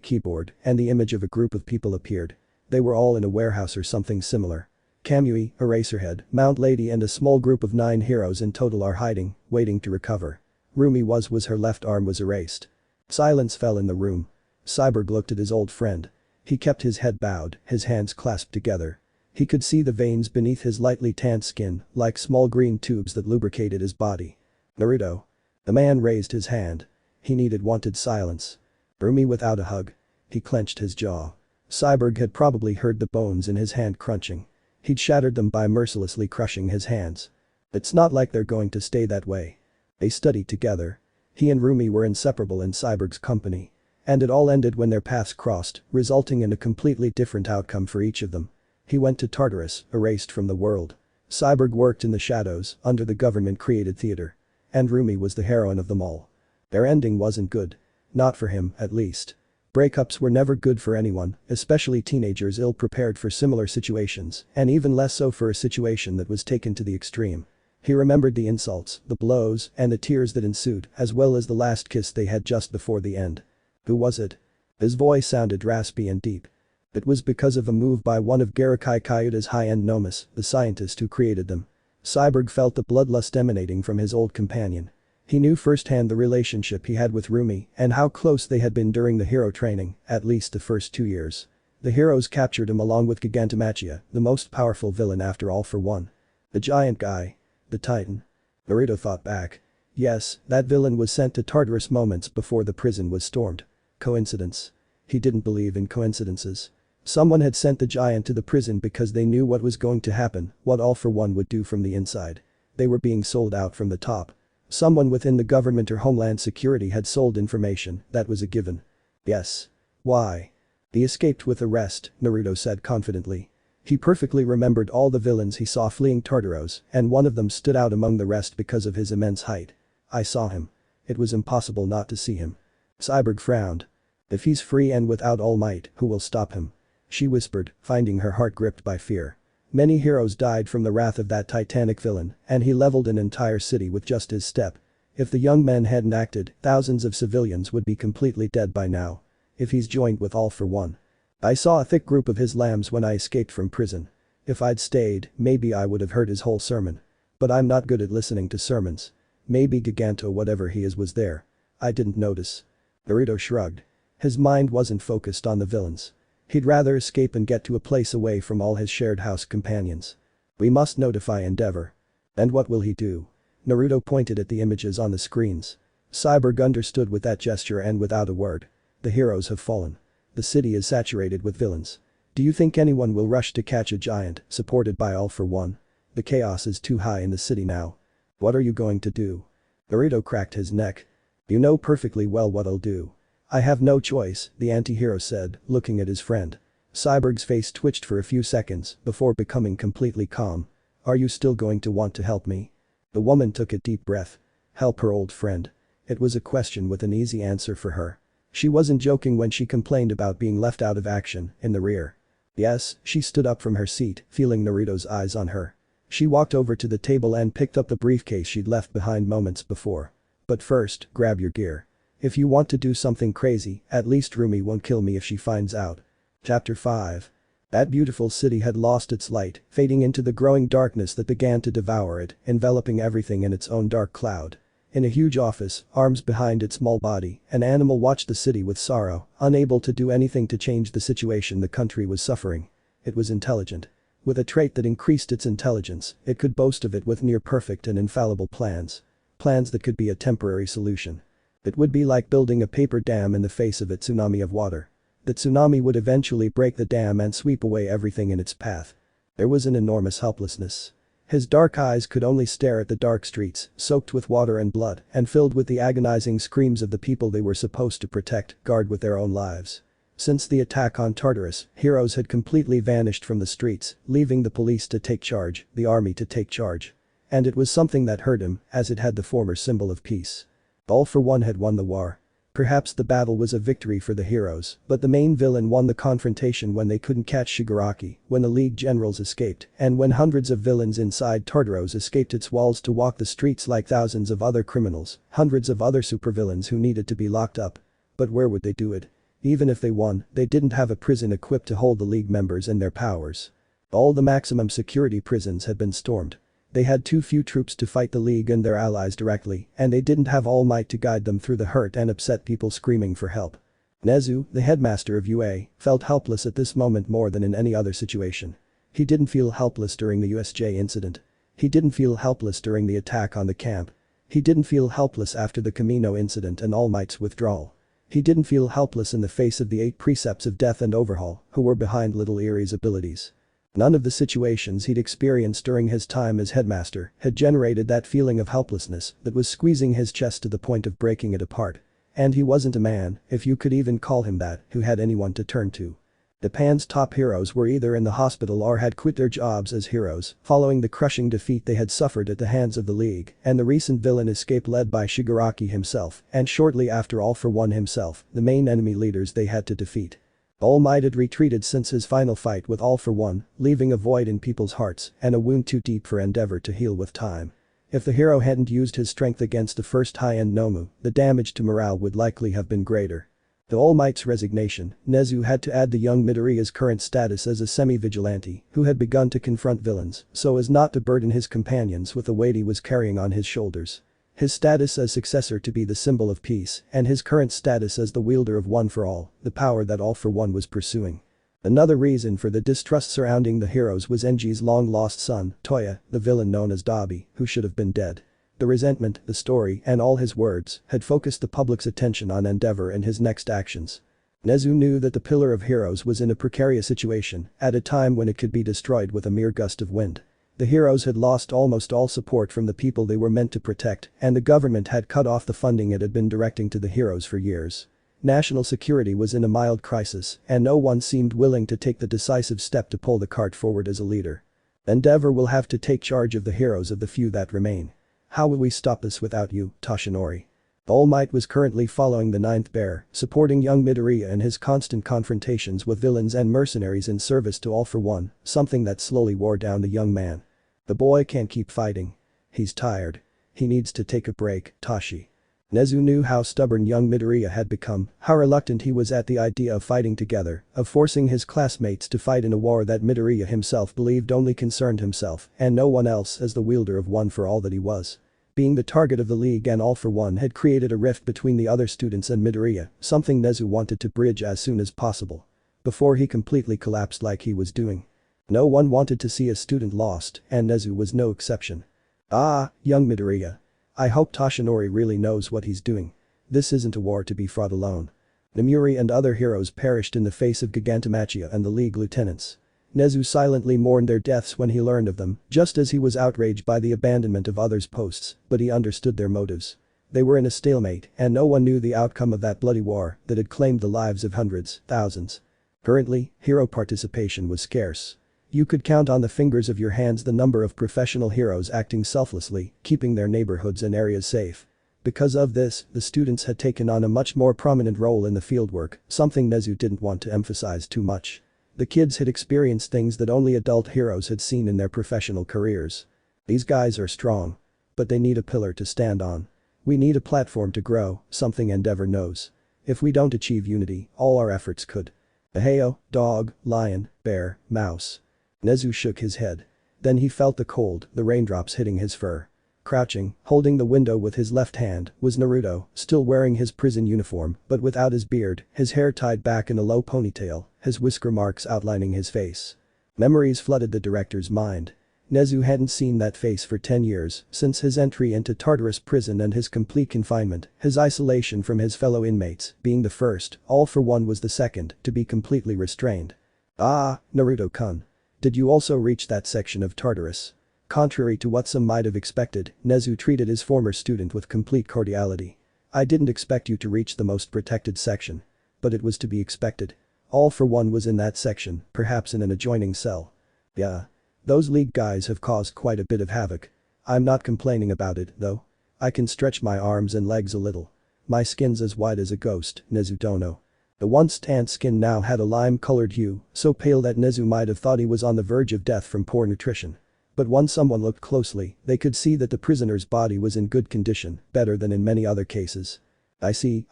keyboard and the image of a group of people appeared. They were all in a warehouse or something similar. Kamui, Eraserhead, Mount Lady and a small group of 9 heroes in total are hiding, waiting to recover. Rumi was her left arm was erased. Silence fell in the room. Cyborg looked at his old friend. He kept his head bowed, his hands clasped together. He could see the veins beneath his lightly tanned skin, like small green tubes that lubricated his body. "Naruto." The man raised his hand. He wanted silence. Rumi without a hug. He clenched his jaw. Cyborg had probably heard the bones in his hand crunching. He'd shattered them by mercilessly crushing his hands. It's not like they're going to stay that way. They studied together. He and Rumi were inseparable in Cyborg's company. And it all ended when their paths crossed, resulting in a completely different outcome for each of them. He went to Tartarus, erased from the world. Cyborg worked in the shadows, under the government-created theater. And Rumi was the heroine of them all. Their ending wasn't good. Not for him, at least. Breakups were never good for anyone, especially teenagers ill-prepared for similar situations, and even less so for a situation that was taken to the extreme. He remembered the insults, the blows, and the tears that ensued, as well as the last kiss they had just before the end. Who was it? His voice sounded raspy and deep. It was because of a move by one of Garakai Kyuta's high-end nomes, the scientist who created them. Cyborg felt the bloodlust emanating from his old companion. He knew firsthand the relationship he had with Rumi and how close they had been during the hero training, at least the first 2 years. The heroes captured him along with Gigantomachia, the most powerful villain after All for One. The giant guy. The Titan. Naruto thought back. Yes, that villain was sent to Tartarus moments before the prison was stormed. Coincidence? He didn't believe in coincidences. Someone had sent the giant to the prison because they knew what was going to happen, what All for One would do from the inside. They were being sold out from the top. Someone within the government or Homeland Security had sold information, that was a given. Yes. Why? He escaped with arrest, Naruto said confidently. He perfectly remembered all the villains he saw fleeing Tartaros, and one of them stood out among the rest because of his immense height. I saw him. It was impossible not to see him. Cyborg frowned. If he's free and without All Might, who will stop him? She whispered, finding her heart gripped by fear. Many heroes died from the wrath of that titanic villain, and he leveled an entire city with just his step. If the young men hadn't acted, thousands of civilians would be completely dead by now. If he's joined with All for One. I saw a thick group of his lambs when I escaped from prison. If I'd stayed, maybe I would have heard his whole sermon. But I'm not good at listening to sermons. Maybe Giganto whatever he is was there. I didn't notice. Naruto shrugged. His mind wasn't focused on the villains. He'd rather escape and get to a place away from all his shared house companions. We must notify Endeavor. And what will he do? Naruto pointed at the images on the screens. Cyborg understood with that gesture and without a word. The heroes have fallen. The city is saturated with villains. Do you think anyone will rush to catch a giant, supported by All for One? The chaos is too high in the city now. What are you going to do? Naruto cracked his neck. You know perfectly well what I'll do. I have no choice, the anti-hero said, looking at his friend. Cyborg's face twitched for a few seconds before becoming completely calm. Are you still going to want to help me? The woman took a deep breath. Help her old friend. It was a question with an easy answer for her. She wasn't joking when she complained about being left out of action in the rear. Yes, she stood up from her seat, feeling Naruto's eyes on her. She walked over to the table and picked up the briefcase she'd left behind moments before. But first, grab your gear. If you want to do something crazy, at least Rumi won't kill me if she finds out. Chapter 5. That beautiful city had lost its light, fading into the growing darkness that began to devour it, enveloping everything in its own dark cloud. In a huge office, arms behind its small body, an animal watched the city with sorrow, unable to do anything to change the situation the country was suffering. It was intelligent. With a trait that increased its intelligence, it could boast of it with near-perfect and infallible plans. Plans that could be a temporary solution. It would be like building a paper dam in the face of a tsunami of water. The tsunami would eventually break the dam and sweep away everything in its path. There was an enormous helplessness. His dark eyes could only stare at the dark streets, soaked with water and blood, and filled with the agonizing screams of the people they were supposed to protect, guard with their own lives. Since the attack on Tartarus, heroes had completely vanished from the streets, leaving the police to take charge, the army to take charge. And it was something that hurt him, as it had the former symbol of peace. All for One had won the war. Perhaps the battle was a victory for the heroes, but the main villain won the confrontation when they couldn't catch Shigaraki, when the League generals escaped, and when hundreds of villains inside Tartaros escaped its walls to walk the streets like thousands of other criminals, hundreds of other supervillains who needed to be locked up. But where would they do it? Even if they won, they didn't have a prison equipped to hold the League members and their powers. All the maximum security prisons had been stormed. They had too few troops to fight the League and their allies directly, and they didn't have All Might to guide them through the hurt and upset people screaming for help. Nezu, the headmaster of UA, felt helpless at this moment more than in any other situation. He didn't feel helpless during the USJ incident. He didn't feel helpless during the attack on the camp. He didn't feel helpless after the Camino incident and All Might's withdrawal. He didn't feel helpless in the face of the 8 precepts of death and overhaul, who were behind Little Erie's abilities. None of the situations he'd experienced during his time as headmaster had generated that feeling of helplessness that was squeezing his chest to the point of breaking it apart. And he wasn't a man, if you could even call him that, who had anyone to turn to. Japan's top heroes were either in the hospital or had quit their jobs as heroes, following the crushing defeat they had suffered at the hands of the League and the recent villain escape led by Shigaraki himself, and shortly after All for One himself, the main enemy leaders they had to defeat. All Might had retreated since his final fight with All for One, leaving a void in people's hearts and a wound too deep for Endeavor to heal with time. If the hero hadn't used his strength against the first high-end Nomu, the damage to morale would likely have been greater. To All Might's resignation, Nezu had to add the young Midoriya's current status as a semi-vigilante who had begun to confront villains so as not to burden his companions with the weight he was carrying on his shoulders. His status as successor to be the symbol of peace, and his current status as the wielder of One for All, the power that All for One was pursuing. Another reason for the distrust surrounding the heroes was Enji's long-lost son, Toya, the villain known as Dabi, who should have been dead. The resentment, the story, and all his words had focused the public's attention on Endeavor and his next actions. Nezu knew that the Pillar of Heroes was in a precarious situation, at a time when it could be destroyed with a mere gust of wind. The heroes had lost almost all support from the people they were meant to protect, and the government had cut off the funding it had been directing to the heroes for years. National security was in a mild crisis, and no one seemed willing to take the decisive step to pull the cart forward as a leader. Endeavor will have to take charge of the heroes of the few that remain. How will we stop this without you, Toshinori? All Might was currently following the Ninth Bear, supporting young Midoriya in his constant confrontations with villains and mercenaries in service to All for One, something that slowly wore down the young man. The boy can't keep fighting. He's tired. He needs to take a break, Tashi. Nezu knew how stubborn young Midoriya had become, how reluctant he was at the idea of fighting together, of forcing his classmates to fight in a war that Midoriya himself believed only concerned himself and no one else as the wielder of One for All that he was. Being the target of the League and All for One had created a rift between the other students and Midoriya, something Nezu wanted to bridge as soon as possible. Before he completely collapsed like he was doing. No one wanted to see a student lost, and Nezu was no exception. Ah, young Midoriya. I hope Toshinori really knows what he's doing. This isn't a war to be fought alone. Namuri and other heroes perished in the face of Gigantomachia and the League lieutenants. Nezu silently mourned their deaths when he learned of them, just as he was outraged by the abandonment of others' posts, but he understood their motives. They were in a stalemate, and no one knew the outcome of that bloody war that had claimed the lives of hundreds, thousands. Currently, hero participation was scarce. You could count on the fingers of your hands the number of professional heroes acting selflessly, keeping their neighborhoods and areas safe. Because of this, the students had taken on a much more prominent role in the fieldwork, something Nezu didn't want to emphasize too much. The kids had experienced things that only adult heroes had seen in their professional careers. These guys are strong. But they need a pillar to stand on. We need a platform to grow, something Endeavor knows. If we don't achieve unity, all our efforts could. Aheo, dog, lion, bear, mouse. Nezu shook his head. Then he felt the cold, the raindrops hitting his fur. Crouching, holding the window with his left hand, was Naruto, still wearing his prison uniform, but without his beard, his hair tied back in a low ponytail, his whisker marks outlining his face. Memories flooded the director's mind. Nezu hadn't seen that face for 10 years, since his entry into Tartarus prison and his complete confinement, his isolation from his fellow inmates, being the first, All for One was the second, to be completely restrained. Ah, Naruto-kun. Did you also reach that section of Tartarus? Contrary to what some might have expected, Nezu treated his former student with complete cordiality. I didn't expect you to reach the most protected section. But it was to be expected. All for One was in that section, perhaps in an adjoining cell. Yeah. Those league guys have caused quite a bit of havoc. I'm not complaining about it, though. I can stretch my arms and legs a little. My skin's as white as a ghost, Nezu Dono. The once tanned skin now had a lime-colored hue, so pale that Nezu might have thought he was on the verge of death from poor nutrition. But once someone looked closely, they could see that the prisoner's body was in good condition, better than in many other cases. I see.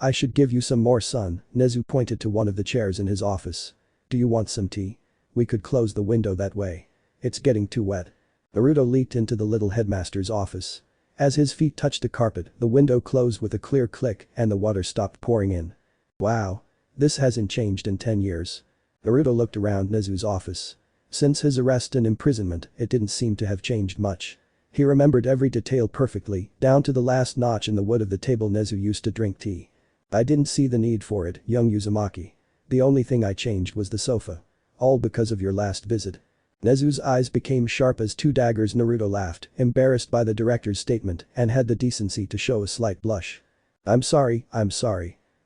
I should give you some more sun, Nezu pointed to one of the chairs in his office. Do you want some tea? We could close the window that way. It's getting too wet. Naruto leaped into the little headmaster's office. As his feet touched the carpet, the window closed with a clear click and the water stopped pouring in. Wow. This hasn't changed in 10 years. Naruto looked around Nezu's office. Since his arrest and imprisonment, it didn't seem to have changed much. He remembered every detail perfectly, down to the last notch in the wood of the table Nezu used to drink tea. I didn't see the need for it, young Uzumaki. The only thing I changed was the sofa. All because of your last visit. Nezu's eyes became sharp as two daggers. Naruto laughed, embarrassed by the director's statement, and had the decency to show a slight blush. I'm sorry.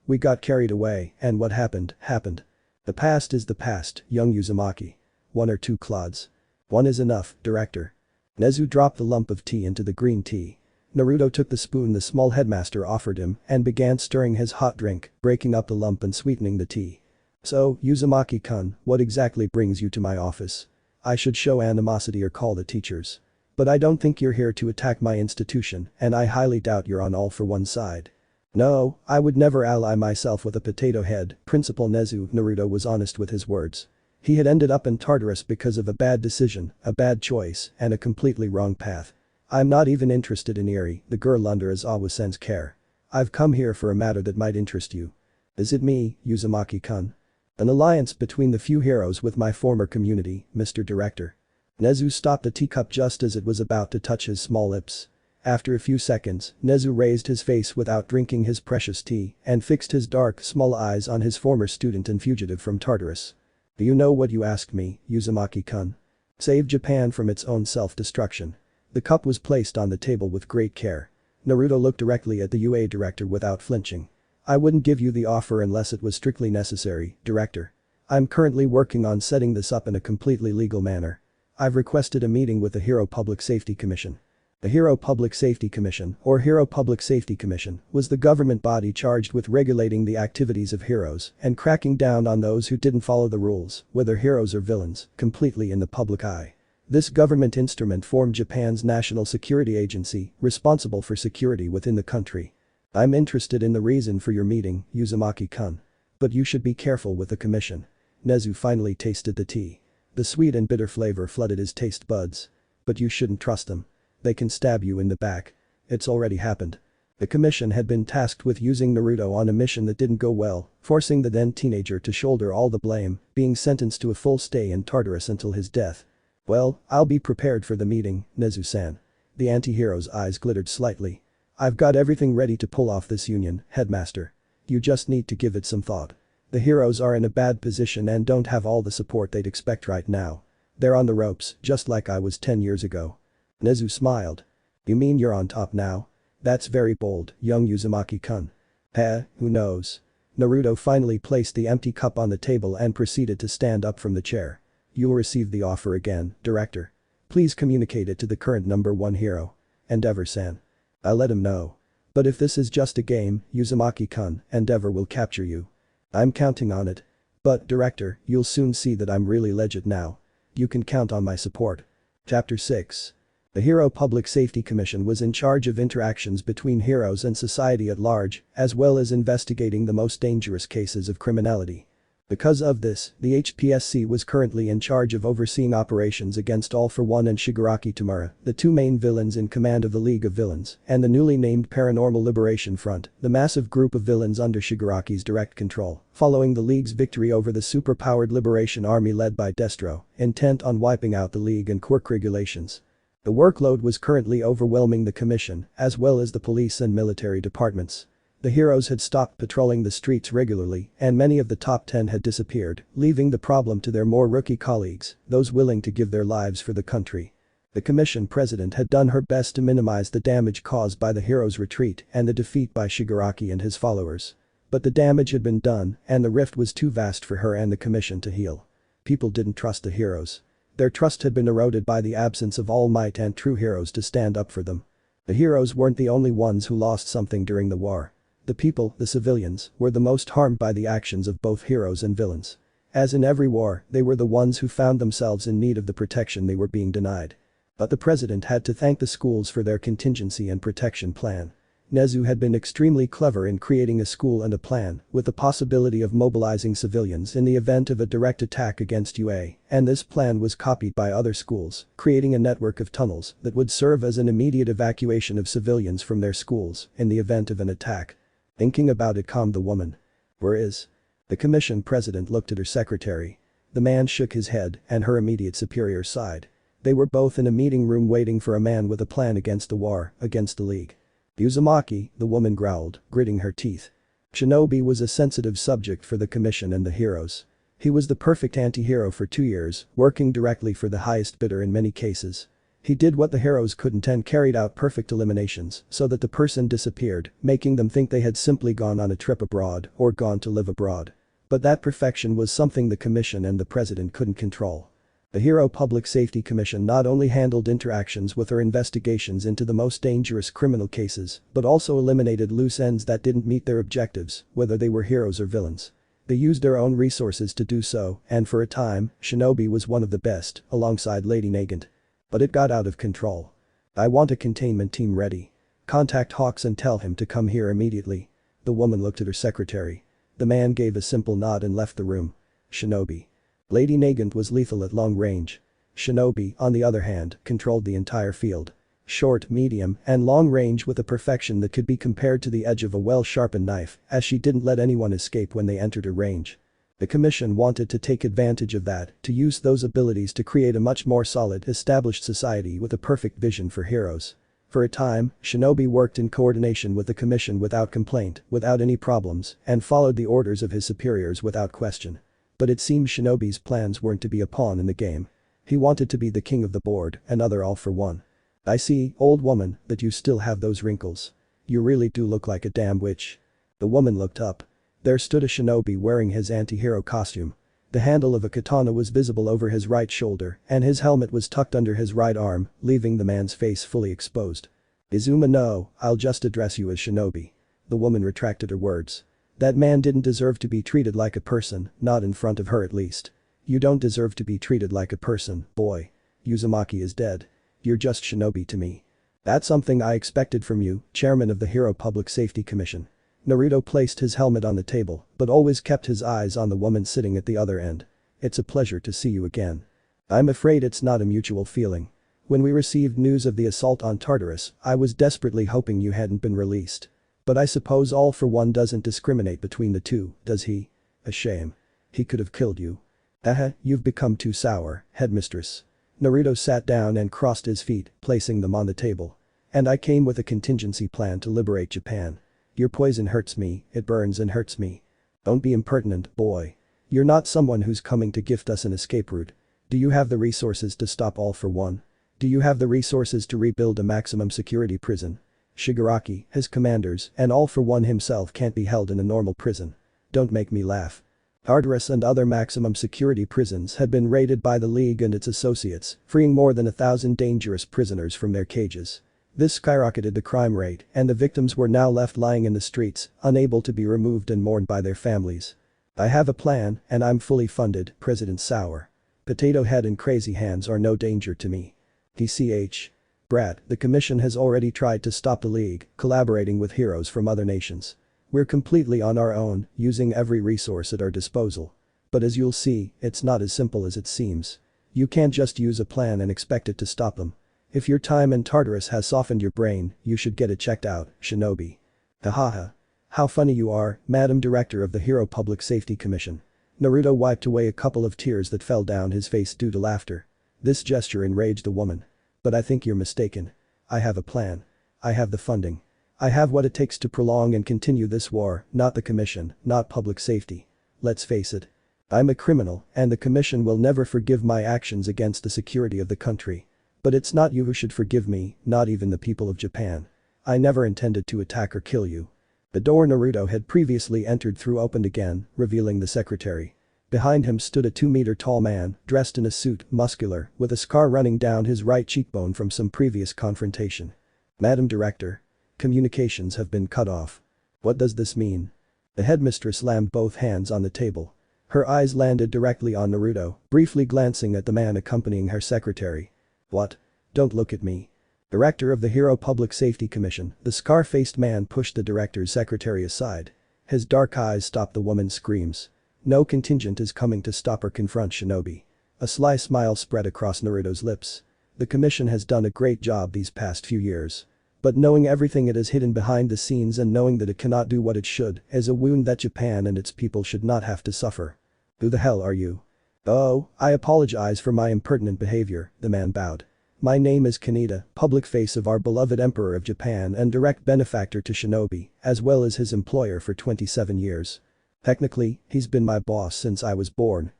We got carried away, and what happened, happened. The past is the past, young Uzumaki. 1 or 2 clods. 1 is enough, director. Nezu dropped the lump of tea into the green tea. Naruto took the spoon the small headmaster offered him and began stirring his hot drink, breaking up the lump and sweetening the tea. So, Uzumaki-kun, what exactly brings you to my office? I should show animosity or call the teachers. But I don't think you're here to attack my institution, and I highly doubt you're on All for One side. No, I would never ally myself with a potato head, Principal Nezu. Naruto was honest with his words. He had ended up in Tartarus because of a bad decision, a bad choice, and a completely wrong path. I'm not even interested in Eri, the girl under Aizawa-sen's care. I've come here for a matter that might interest you. Is it me, Uzumaki-kun? An alliance between the few heroes with my former community, Mr. Director. Nezu stopped the teacup just as it was about to touch his small lips. After a few seconds, Nezu raised his face without drinking his precious tea and fixed his dark, small eyes on his former student and fugitive from Tartarus. Do you know what you asked me, Uzumaki-kun? Save Japan from its own self-destruction. The cup was placed on the table with great care. Naruto looked directly at the UA director without flinching. I wouldn't give you the offer unless it was strictly necessary, Director. I'm currently working on setting this up in a completely legal manner. I've requested a meeting with the Hero Public Safety Commission. The Hero Public Safety Commission, or Hero Public Safety Commission, was the government body charged with regulating the activities of heroes and cracking down on those who didn't follow the rules, whether heroes or villains, completely in the public eye. This government instrument formed Japan's national security agency, responsible for security within the country. I'm interested in the reason for your meeting, Uzumaki-kun. But you should be careful with the commission. Nezu finally tasted the tea. The sweet and bitter flavor flooded his taste buds. But you shouldn't trust them. They can stab you in the back. It's already happened. The commission had been tasked with using Naruto on a mission that didn't go well, forcing the then teenager to shoulder all the blame, being sentenced to a full stay in Tartarus until his death. Well, I'll be prepared for the meeting, Nezu-san. The anti-hero's eyes glittered slightly. I've got everything ready to pull off this union, Headmaster. You just need to give it some thought. The heroes are in a bad position and don't have all the support they'd expect right now. They're on the ropes, just like I was 10 years ago. Nezu smiled. You mean you're on top now? That's very bold, young Uzumaki-kun. Who knows? Naruto finally placed the empty cup on the table and proceeded to stand up from the chair. You'll receive the offer again, Director. Please communicate it to the current #1 hero. Endeavor-san. I let him know. But if this is just a game, Uzumaki-kun, Endeavor will capture you. I'm counting on it. But, director, you'll soon see that I'm really legit now. You can count on my support. Chapter 6. The Hero Public Safety Commission was in charge of interactions between heroes and society at large, as well as investigating the most dangerous cases of criminality. Because of this, the HPSC was currently in charge of overseeing operations against All for One and Shigaraki Tamura, the two main villains in command of the League of Villains, and the newly named Paranormal Liberation Front, the massive group of villains under Shigaraki's direct control, following the League's victory over the super-powered Liberation Army led by Destro, intent on wiping out the League and quirk regulations. The workload was currently overwhelming the Commission, as well as the police and military departments. The heroes had stopped patrolling the streets regularly, and many of the top 10 had disappeared, leaving the problem to their more rookie colleagues, those willing to give their lives for the country. The Commission president had done her best to minimize the damage caused by the heroes' retreat and the defeat by Shigaraki and his followers. But the damage had been done, and the rift was too vast for her and the Commission to heal. People didn't trust the heroes. Their trust had been eroded by the absence of all might and true heroes to stand up for them. The heroes weren't the only ones who lost something during the war. The people, the civilians, were the most harmed by the actions of both heroes and villains. As in every war, they were the ones who found themselves in need of the protection they were being denied. But the president had to thank the schools for their contingency and protection plan. Nezu had been extremely clever in creating a school and a plan, with the possibility of mobilizing civilians in the event of a direct attack against UA, and this plan was copied by other schools, creating a network of tunnels that would serve as an immediate evacuation of civilians from their schools in the event of an attack. Thinking about it calmed the woman. Where is? The commission president looked at her secretary. The man shook his head and her immediate superior sighed. They were both in a meeting room waiting for a man with a plan against the war, against the League. Uzumaki, the woman growled, gritting her teeth. Shinobi was a sensitive subject for the commission and the heroes. He was the perfect anti-hero for 2 years, working directly for the highest bidder in many cases. He did what the heroes couldn't and carried out perfect eliminations so that the person disappeared, making them think they had simply gone on a trip abroad or gone to live abroad. But that perfection was something the commission and the president couldn't control. The Hero Public Safety Commission not only handled interactions with or investigations into the most dangerous criminal cases, but also eliminated loose ends that didn't meet their objectives, whether they were heroes or villains. They used their own resources to do so, and for a time, Shinobi was one of the best, alongside Lady Nagant. But it got out of control. I want a containment team ready. Contact Hawks and tell him to come here immediately. The woman looked at her secretary. The man gave a simple nod and left the room. Shinobi. Lady Nagant was lethal at long range. Shinobi, on the other hand, controlled the entire field. Short, medium, and long range with a perfection that could be compared to the edge of a well-sharpened knife, as she didn't let anyone escape when they entered her range. The commission wanted to take advantage of that, to use those abilities to create a much more solid, established society with a perfect vision for heroes. For a time, Shinobi worked in coordination with the commission without complaint, without any problems, and followed the orders of his superiors without question. But it seemed Shinobi's plans weren't to be a pawn in the game. He wanted to be the king of the board, another all for one. I see, old woman, that you still have those wrinkles. You really do look like a damn witch. The woman looked up. There stood a shinobi wearing his anti-hero costume. The handle of a katana was visible over his right shoulder, and his helmet was tucked under his right arm, leaving the man's face fully exposed. Izuma, no, I'll just address you as shinobi. The woman retracted her words. That man didn't deserve to be treated like a person, not in front of her at least. You don't deserve to be treated like a person, boy. Uzumaki is dead. You're just shinobi to me. That's something I expected from you, chairman of the Hero Public Safety Commission. Naruto placed his helmet on the table, but always kept his eyes on the woman sitting at the other end. It's a pleasure to see you again. I'm afraid it's not a mutual feeling. When we received news of the assault on Tartarus, I was desperately hoping you hadn't been released. But I suppose All for One doesn't discriminate between the two, does he? A shame. He could have killed you. You've become too sour, headmistress. Naruto sat down and crossed his feet, placing them on the table. And I came with a contingency plan to liberate Japan. Your poison hurts me, it burns and hurts me. Don't be impertinent, boy. You're not someone who's coming to gift us an escape route. Do you have the resources to stop All for One? Do you have the resources to rebuild a maximum security prison? Shigaraki, his commanders, and All for One himself can't be held in a normal prison. Don't make me laugh. Tartarus and other maximum security prisons had been raided by the League and its associates, freeing more than 1,000 dangerous prisoners from their cages. This skyrocketed the crime rate, and the victims were now left lying in the streets, unable to be removed and mourned by their families. I have a plan, and I'm fully funded, President Sour. Potato Head and Crazy Hands are no danger to me. TCH. Brat, the commission has already tried to stop the league, collaborating with heroes from other nations. We're completely on our own, using every resource at our disposal. But as you'll see, it's not as simple as it seems. You can't just use a plan and expect it to stop them. If your time in Tartarus has softened your brain, you should get it checked out, Shinobi. Hahaha. How funny you are, Madam Director of the Hero Public Safety Commission. Naruto wiped away a couple of tears that fell down his face due to laughter. This gesture enraged the woman. But I think you're mistaken. I have a plan. I have the funding. I have what it takes to prolong and continue this war, not the commission, not public safety. Let's face it. I'm a criminal, and the commission will never forgive my actions against the security of the country. But it's not you who should forgive me, not even the people of Japan. I never intended to attack or kill you. The door Naruto had previously entered through opened again, revealing the secretary. Behind him stood a 2-meter-tall man, dressed in a suit, muscular, with a scar running down his right cheekbone from some previous confrontation. Madam Director. Communications have been cut off. What does this mean? The headmistress slammed both hands on the table. Her eyes landed directly on Naruto, briefly glancing at the man accompanying her secretary. What? Don't look at me. Director of the Hero Public Safety Commission, the scar-faced man pushed the director's secretary aside. His dark eyes stopped the woman's screams. No contingent is coming to stop or confront Shinobi. A sly smile spread across Naruto's lips. The commission has done a great job these past few years. But knowing everything it has hidden behind the scenes and knowing that it cannot do what it should is a wound that Japan and its people should not have to suffer. Who the hell are you? Oh, I apologize for my impertinent behavior, the man bowed. My name is Kaneda, public face of our beloved Emperor of Japan and direct benefactor to Shinobi, as well as his employer for 27 years. Technically, he's been my boss since I was born.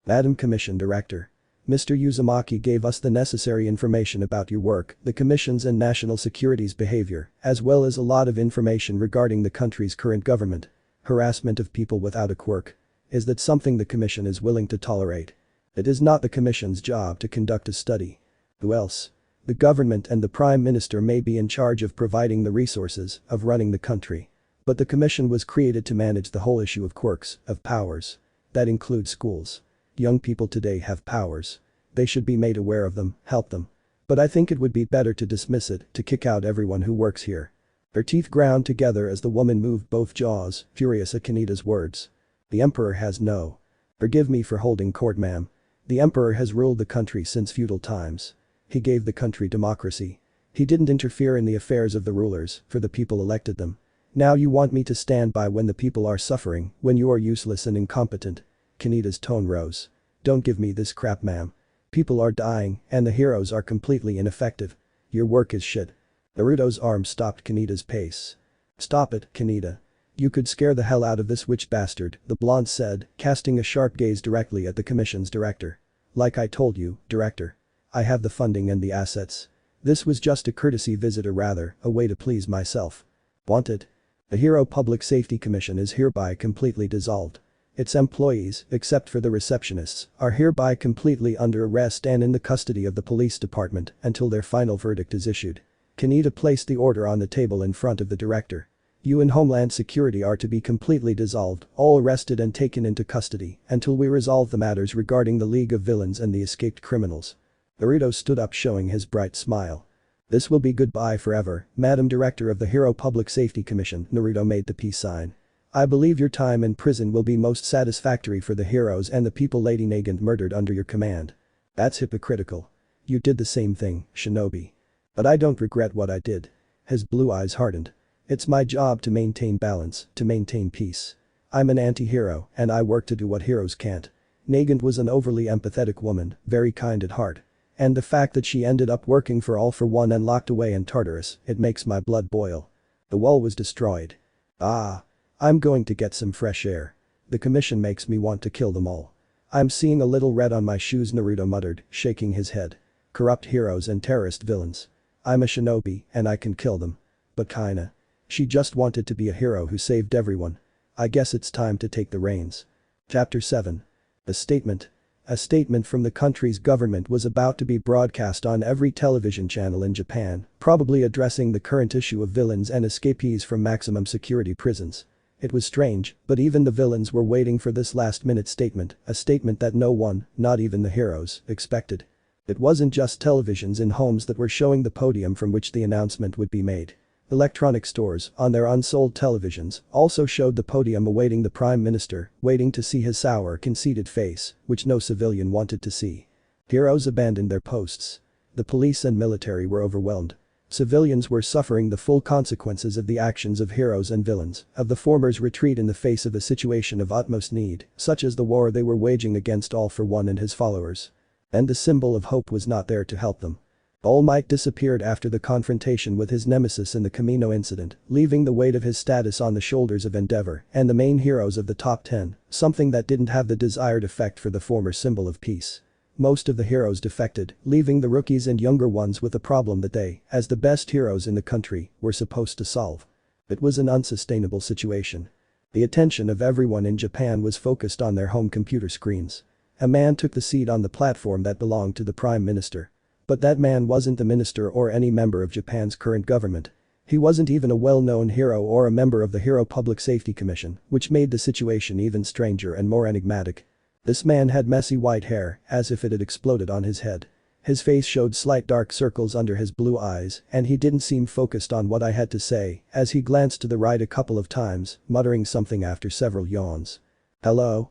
Madam Commission Director. Mr. Uzumaki gave us the necessary information about your work, the Commission's and national security's behavior, as well as a lot of information regarding the country's current government. Harassment of people without a quirk. Is that something the Commission is willing to tolerate? It is not the Commission's job to conduct a study. Who else? The government and the Prime Minister may be in charge of providing the resources, of running the country. But the Commission was created to manage the whole issue of quirks, of powers. That includes schools. Young people today have powers. They should be made aware of them, help them. But I think it would be better to dismiss it, to kick out everyone who works here. Her teeth ground together as the woman moved both jaws, furious at Kaneda's words. The Emperor has no. Forgive me for holding court, ma'am. The Emperor has ruled the country since feudal times. He gave the country democracy. He didn't interfere in the affairs of the rulers, for the people elected them. Now you want me to stand by when the people are suffering, when you are useless and incompetent. Kaneda's tone rose. Don't give me this crap, ma'am. People are dying, and the heroes are completely ineffective. Your work is shit. Naruto's arm stopped Kaneda's pace. Stop it, Kaneda. You could scare the hell out of this witch bastard, the blonde said, casting a sharp gaze directly at the commission's director. Like I told you, director. I have the funding and the assets. This was just a courtesy visit or rather, a way to please myself. Want it? The Hero Public Safety Commission is hereby completely dissolved. Its employees, except for the receptionists, are hereby completely under arrest and in the custody of the police department until their final verdict is issued. Kaneda placed the order on the table in front of the director. You and Homeland Security are to be completely dissolved, all arrested and taken into custody, until we resolve the matters regarding the League of Villains and the escaped criminals. Naruto stood up showing his bright smile. This will be goodbye forever, Madam Director of the Hero Public Safety Commission, Naruto made the peace sign. I believe your time in prison will be most satisfactory for the heroes and the people Lady Nagant murdered under your command. That's hypocritical. You did the same thing, Shinobi. But I don't regret what I did. His blue eyes hardened. It's my job to maintain balance, to maintain peace. I'm an anti-hero, and I work to do what heroes can't. Nagant was an overly empathetic woman, very kind at heart. And the fact that she ended up working for All for One and locked away in Tartarus, it makes my blood boil. The wall was destroyed. Ah. I'm going to get some fresh air. The commission makes me want to kill them all. I'm seeing a little red on my shoes, Naruto muttered, shaking his head. Corrupt heroes and terrorist villains. I'm a shinobi, and I can kill them. But kinda. She just wanted to be a hero who saved everyone. I guess it's time to take the reins. Chapter 7. A statement. A statement from the country's government was about to be broadcast on every television channel in Japan, probably addressing the current issue of villains and escapees from maximum security prisons. It was strange, but even the villains were waiting for this last-minute statement, a statement that no one, not even the heroes, expected. It wasn't just televisions in homes that were showing the podium from which the announcement would be made. Electronic stores, on their unsold televisions, also showed the podium awaiting the Prime Minister, waiting to see his sour, conceited face, which no civilian wanted to see. Heroes abandoned their posts. The police and military were overwhelmed. Civilians were suffering the full consequences of the actions of heroes and villains, of the former's retreat in the face of a situation of utmost need, such as the war they were waging against All For One and his followers. And the symbol of hope was not there to help them. All Might disappeared after the confrontation with his nemesis in the Camino incident, leaving the weight of his status on the shoulders of Endeavor and the main heroes of the top 10, something that didn't have the desired effect for the former symbol of peace. Most of the heroes defected, leaving the rookies and younger ones with a problem that they, as the best heroes in the country, were supposed to solve. It was an unsustainable situation. The attention of everyone in Japan was focused on their home computer screens. A man took the seat on the platform that belonged to the Prime Minister. But that man wasn't the minister or any member of Japan's current government. He wasn't even a well-known hero or a member of the Hero Public Safety Commission, which made the situation even stranger and more enigmatic. This man had messy white hair, as if it had exploded on his head. His face showed slight dark circles under his blue eyes, and he didn't seem focused on what I had to say, as he glanced to the right a couple of times, muttering something after several yawns. Hello.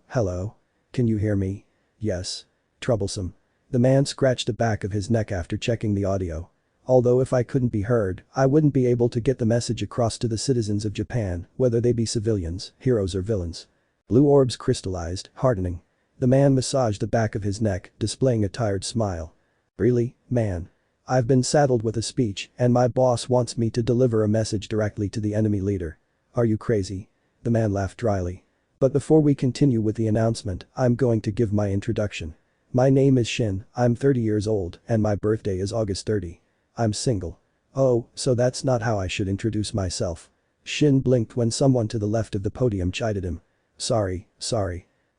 Can you hear me? Yes. Troublesome. The man scratched the back of his neck after checking the audio. Although if I couldn't be heard, I wouldn't be able to get the message across to the citizens of Japan, whether they be civilians, heroes or villains. Blue orbs crystallized, hardening. The man massaged the back of his neck, displaying a tired smile. Really, man? I've been saddled with a speech, and my boss wants me to deliver a message directly to the enemy leader. Are you crazy? The man laughed dryly. But before we continue with the announcement, I'm going to give my introduction. My name is Shin, I'm 30 years old, and my birthday is August 30. I'm single. Oh, so that's not how I should introduce myself. Shin blinked when someone to the left of the podium chided him. Sorry.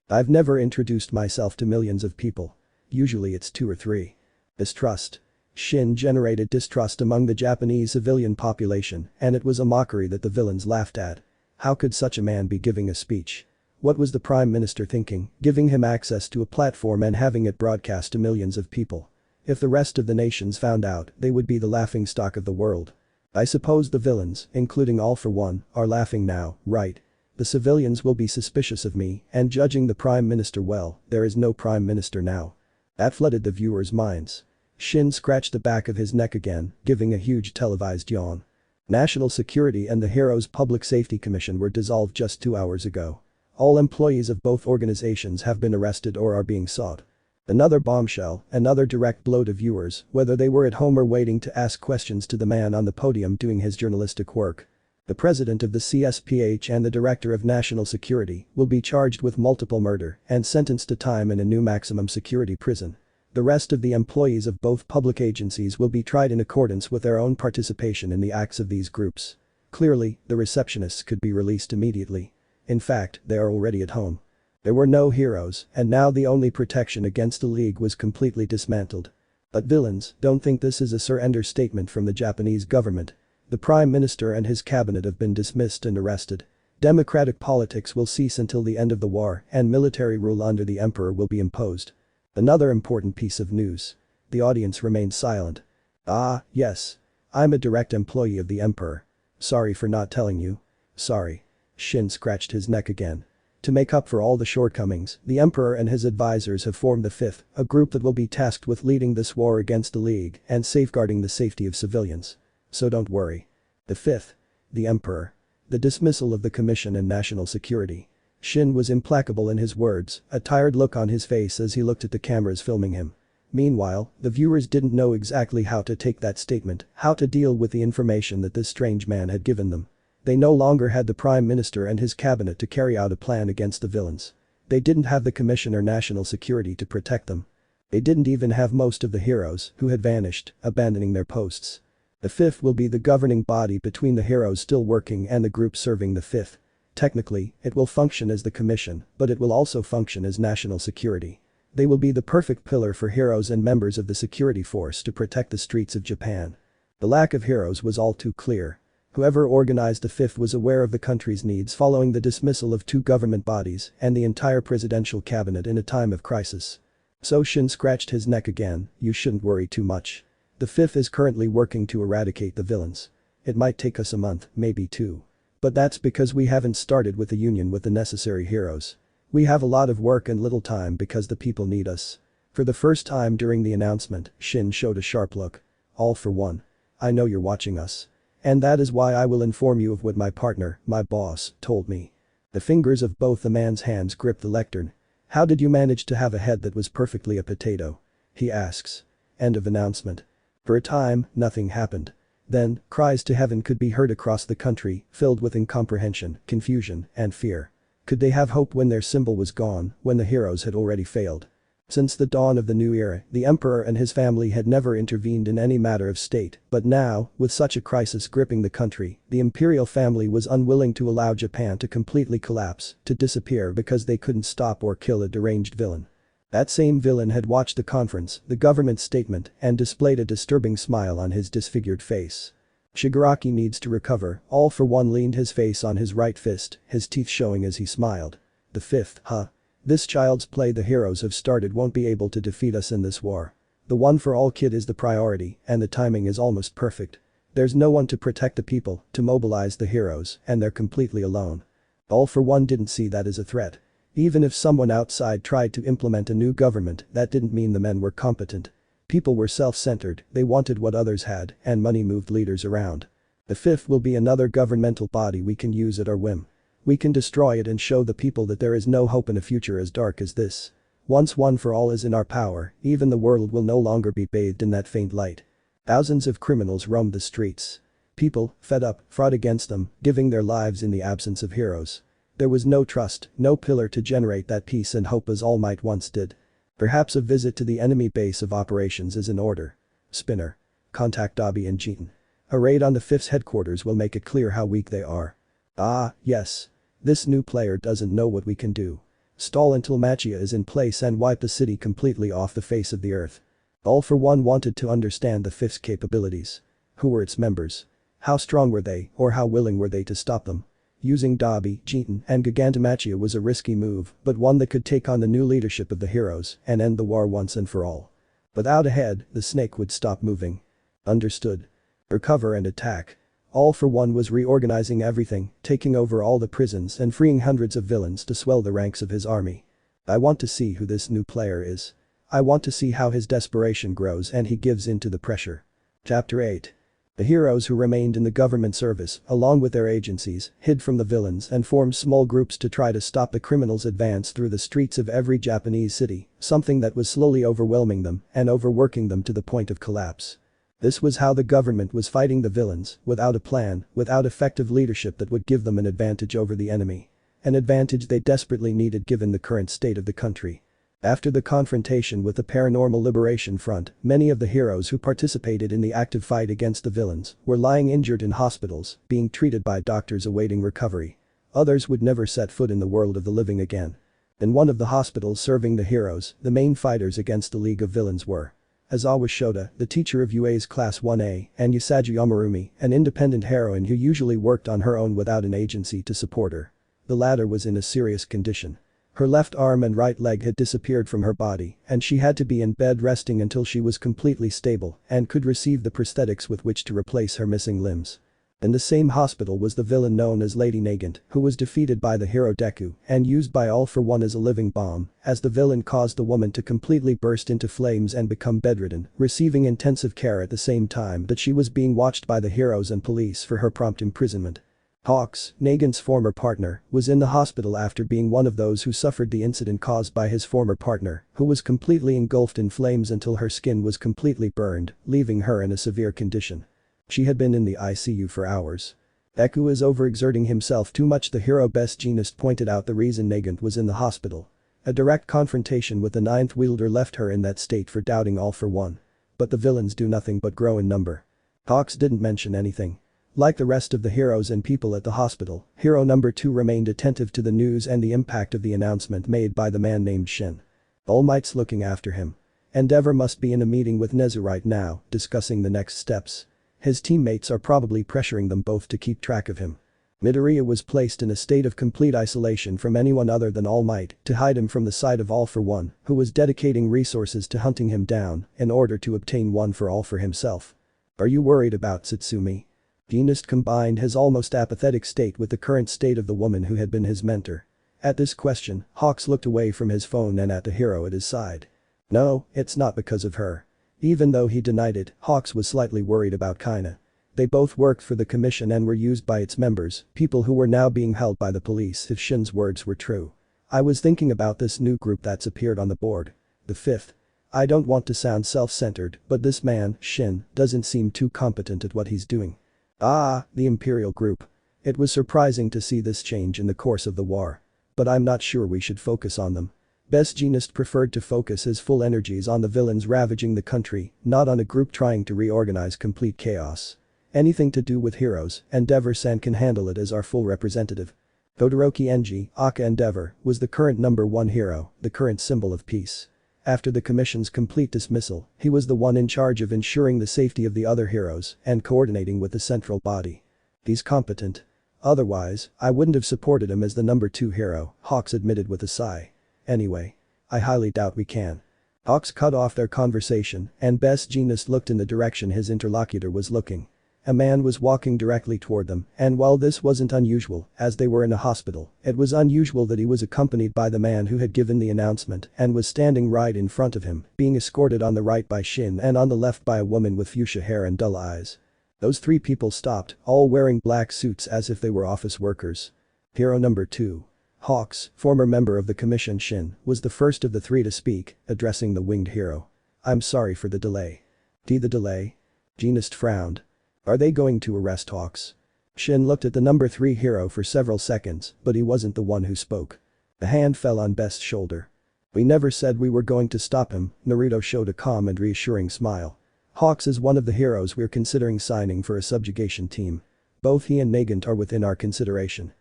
I've never introduced myself to millions of people. Usually it's 2 or 3. Distrust. Shin generated distrust among the Japanese civilian population, and it was a mockery that the villains laughed at. How could such a man be giving a speech? What was the Prime Minister thinking, giving him access to a platform and having it broadcast to millions of people? If the rest of the nations found out, they would be the laughingstock of the world. I suppose the villains, including All For One, are laughing now, right? The civilians will be suspicious of me, and judging the Prime Minister well, there is no Prime Minister now. That flooded the viewers' minds. Shin scratched the back of his neck again, giving a huge televised yawn. National Security and the Heroes Public Safety Commission were dissolved just 2 hours ago. All employees of both organizations have been arrested or are being sought. Another bombshell, another direct blow to viewers, whether they were at home or waiting to ask questions to the man on the podium doing his journalistic work. The president of the CSPH and the director of national security will be charged with multiple murder and sentenced to time in a new maximum security prison. The rest of the employees of both public agencies will be tried in accordance with their own participation in the acts of these groups. Clearly, the receptionists could be released immediately. In fact, they are already at home. There were no heroes, and now the only protection against the League was completely dismantled. But villains, don't think this is a surrender statement from the Japanese government. The Prime Minister and his cabinet have been dismissed and arrested. Democratic politics will cease until the end of the war, and military rule under the emperor will be imposed. Another important piece of news. The audience remained silent. Ah, yes. I'm a direct employee of the emperor. Sorry for not telling you. Sorry. Shin scratched his neck again. To make up for all the shortcomings, the emperor and his advisors have formed the Fifth, a group that will be tasked with leading this war against the League and safeguarding the safety of civilians. So don't worry. The Fifth. The emperor. The dismissal of the commission and national security. Shin was implacable in his words, a tired look on his face as he looked at the cameras filming him. Meanwhile, the viewers didn't know exactly how to take that statement, how to deal with the information that this strange man had given them. They no longer had the Prime Minister and his cabinet to carry out a plan against the villains. They didn't have the commission or national security to protect them. They didn't even have most of the heroes, who had vanished, abandoning their posts. The Fifth will be the governing body between the heroes still working and the group serving the Fifth. Technically, it will function as the commission, but it will also function as national security. They will be the perfect pillar for heroes and members of the security force to protect the streets of Japan. The lack of heroes was all too clear. Whoever organized the fifth was aware of the country's needs following the dismissal of 2 government bodies and the entire presidential cabinet in a time of crisis. So Shin scratched his neck again. You shouldn't worry too much. The fifth is currently working to eradicate the villains. It might take us a month, maybe 2. But that's because we haven't started with the union with the necessary heroes. We have a lot of work and little time because the people need us. For the first time during the announcement, Shin showed a sharp look. All for one. I know you're watching us. And that is why I will inform you of what my partner, my boss, told me. The fingers of both the man's hands gripped the lectern. How did you manage to have a head that was perfectly a potato? He asks. End of announcement. For a time, nothing happened. Then, cries to heaven could be heard across the country, filled with incomprehension, confusion, and fear. Could they have hope when their symbol was gone, when the heroes had already failed? Since the dawn of the new era, the emperor and his family had never intervened in any matter of state, but now, with such a crisis gripping the country, the imperial family was unwilling to allow Japan to completely collapse, to disappear because they couldn't stop or kill a deranged villain. That same villain had watched the conference, the government statement, and displayed a disturbing smile on his disfigured face. Shigaraki needs to recover. All for one leaned his face on his right fist, his teeth showing as he smiled. The fifth, huh? This child's play the heroes have started won't be able to defeat us in this war. The one for all kid is the priority, and the timing is almost perfect. There's no one to protect the people, to mobilize the heroes, and they're completely alone. All for one didn't see that as a threat. Even if someone outside tried to implement a new government, that didn't mean the men were competent. People were self-centered, they wanted what others had, and money moved leaders around. The fifth will be another governmental body we can use at our whim. We can destroy it and show the people that there is no hope in a future as dark as this. Once one for all is in our power, even the world will no longer be bathed in that faint light. Thousands of criminals roamed the streets. People, fed up, fought against them, giving their lives in the absence of heroes. There was no trust, no pillar to generate that peace and hope as All Might once did. Perhaps a visit to the enemy base of operations is in order. Spinner. Contact Dabi and Jeeton. A raid on the Fifth's headquarters will make it clear how weak they are. Ah, yes. This new player doesn't know what we can do. Stall until Machia is in place and wipe the city completely off the face of the earth. All for one wanted to understand the Fifth's capabilities. Who were its members? How strong were they, or how willing were they to stop them? Using Dabi, Jeeton, and Gigantomachia was a risky move, but one that could take on the new leadership of the heroes and end the war once and for all. Without a head, the snake would stop moving. Understood. Recover and attack. All for one was reorganizing everything, taking over all the prisons and freeing hundreds of villains to swell the ranks of his army. I want to see who this new player is. I want to see how his desperation grows and he gives in to the pressure. Chapter 8. The heroes who remained in the government service, along with their agencies, hid from the villains and formed small groups to try to stop the criminals' advance through the streets of every Japanese city, something that was slowly overwhelming them and overworking them to the point of collapse. This was how the government was fighting the villains, without a plan, without effective leadership that would give them an advantage over the enemy. An advantage they desperately needed given the current state of the country. After the confrontation with the Paranormal Liberation Front, many of the heroes who participated in the active fight against the villains were lying injured in hospitals, being treated by doctors awaiting recovery. Others would never set foot in the world of the living again. In one of the hospitals serving the heroes, the main fighters against the League of Villains were Aizawa Shota, the teacher of UA's Class 1A, and Usagi Yamurumi, an independent heroine who usually worked on her own without an agency to support her. The latter was in a serious condition. Her left arm and right leg had disappeared from her body, and she had to be in bed resting until she was completely stable and could receive the prosthetics with which to replace her missing limbs. In the same hospital was the villain known as Lady Nagant, who was defeated by the hero Deku and used by All for One as a living bomb, as the villain caused the woman to completely burst into flames and become bedridden, receiving intensive care at the same time that she was being watched by the heroes and police for her prompt imprisonment. Hawks, Nagant's former partner, was in the hospital after being one of those who suffered the incident caused by his former partner, who was completely engulfed in flames until her skin was completely burned, leaving her in a severe condition. She had been in the ICU for hours. Deku is overexerting himself too much, the hero best genist pointed out the reason Nagant was in the hospital. A direct confrontation with the ninth wielder left her in that state for doubting All for One. But the villains do nothing but grow in number. Hawks didn't mention anything. Like the rest of the heroes and people at the hospital, hero number 2 remained attentive to the news and the impact of the announcement made by the man named Shin. All Might's looking after him. Endeavor must be in a meeting with Nezu right now, discussing the next steps. His teammates are probably pressuring them both to keep track of him. Midoriya was placed in a state of complete isolation from anyone other than All Might to hide him from the sight of All for One, who was dedicating resources to hunting him down in order to obtain one for all for himself. Are you worried about Tsutsumi? Genist combined his almost apathetic state with the current state of the woman who had been his mentor. At this question, Hawks looked away from his phone and at the hero at his side. No, it's not because of her. Even though he denied it, Hawks was slightly worried about Kaina. They both worked for the commission and were used by its members, people who were now being held by the police if Shin's words were true. I was thinking about this new group that's appeared on the board. The fifth. I don't want to sound self-centered, but this man, Shin, doesn't seem too competent at what he's doing. Ah, the Imperial group. It was surprising to see this change in the course of the war. But I'm not sure we should focus on them. Best Genist preferred to focus his full energies on the villains ravaging the country, not on a group trying to reorganize complete chaos. Anything to do with heroes, Endeavor-san can handle it as our full representative. Todoroki Enji, Aka Endeavor, was the current #1 hero, the current symbol of peace. After the commission's complete dismissal, he was the one in charge of ensuring the safety of the other heroes and coordinating with the central body. He's competent. Otherwise, I wouldn't have supported him as the #2 hero, Hawks admitted with a sigh. Anyway. I highly doubt we can. Hawks cut off their conversation and Best Genist looked in the direction his interlocutor was looking. A man was walking directly toward them, and while this wasn't unusual, as they were in a hospital, it was unusual that he was accompanied by the man who had given the announcement and was standing right in front of him, being escorted on the right by Shin and on the left by a woman with fuchsia hair and dull eyes. Those three people stopped, all wearing black suits as if they were office workers. Hero #2. Hawks, former member of the commission Shin, was the first of the three to speak, addressing the winged hero. I'm sorry for the delay. The delay? Genist frowned. Are they going to arrest Hawks? Shin looked at the #3 hero for several seconds, but he wasn't the one who spoke. A hand fell on Best's shoulder. We never said we were going to stop him, Naruto showed a calm and reassuring smile. Hawks is one of the heroes we're considering signing for a subjugation team. Both he and Nagant are within our consideration.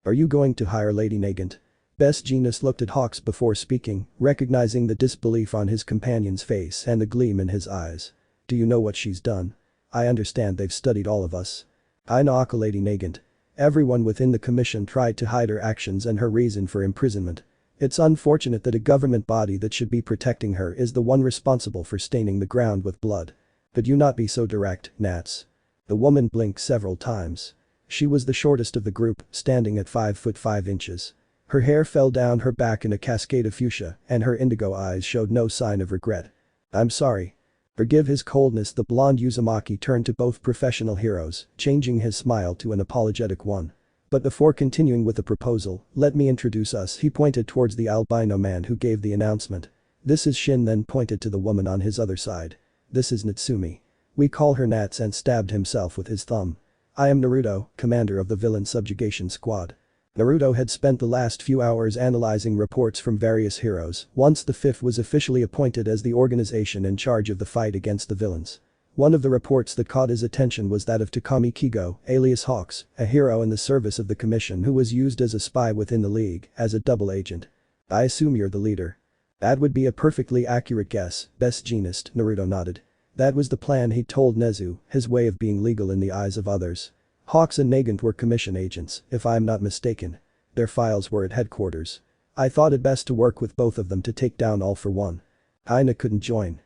Are you going to hire Lady Nagant? Best Genist looked at Hawks before speaking, recognizing the disbelief on his companion's face and the gleam in his eyes. Do you know what she's done? I understand they've studied all of us. I know Lady Nagant. Everyone within the commission tried to hide her actions and her reason for imprisonment. It's unfortunate that a government body that should be protecting her is the one responsible for staining the ground with blood. Could you not be so direct, Nats? The woman blinked several times. She was the shortest of the group, standing at 5 foot 5 inches. Her hair fell down her back in a cascade of fuchsia and her indigo eyes showed no sign of regret. I'm sorry. Forgive his coldness. The blonde Uzumaki turned to both professional heroes, changing his smile to an apologetic one. But before continuing with the proposal, let me introduce us. He pointed towards the albino man who gave the announcement. This is Shin, then pointed to the woman on his other side. This is Natsumi. We call her Nats, and stabbed himself with his thumb. I am Naruto, commander of the villain subjugation squad. Naruto had spent the last few hours analyzing reports from various heroes once the fifth was officially appointed as the organization in charge of the fight against the villains. One of the reports that caught his attention was that of Takami Kigo, alias Hawks, a hero in the service of the commission who was used as a spy within the league as a double agent. I assume you're the leader. That would be a perfectly accurate guess, Best Genist, Naruto nodded. That was the plan he told Nezu, his way of being legal in the eyes of others. Hawks and Nagant were commission agents, if I'm not mistaken. Their files were at headquarters. I thought it best to work with both of them to take down All for One. Aina couldn't join.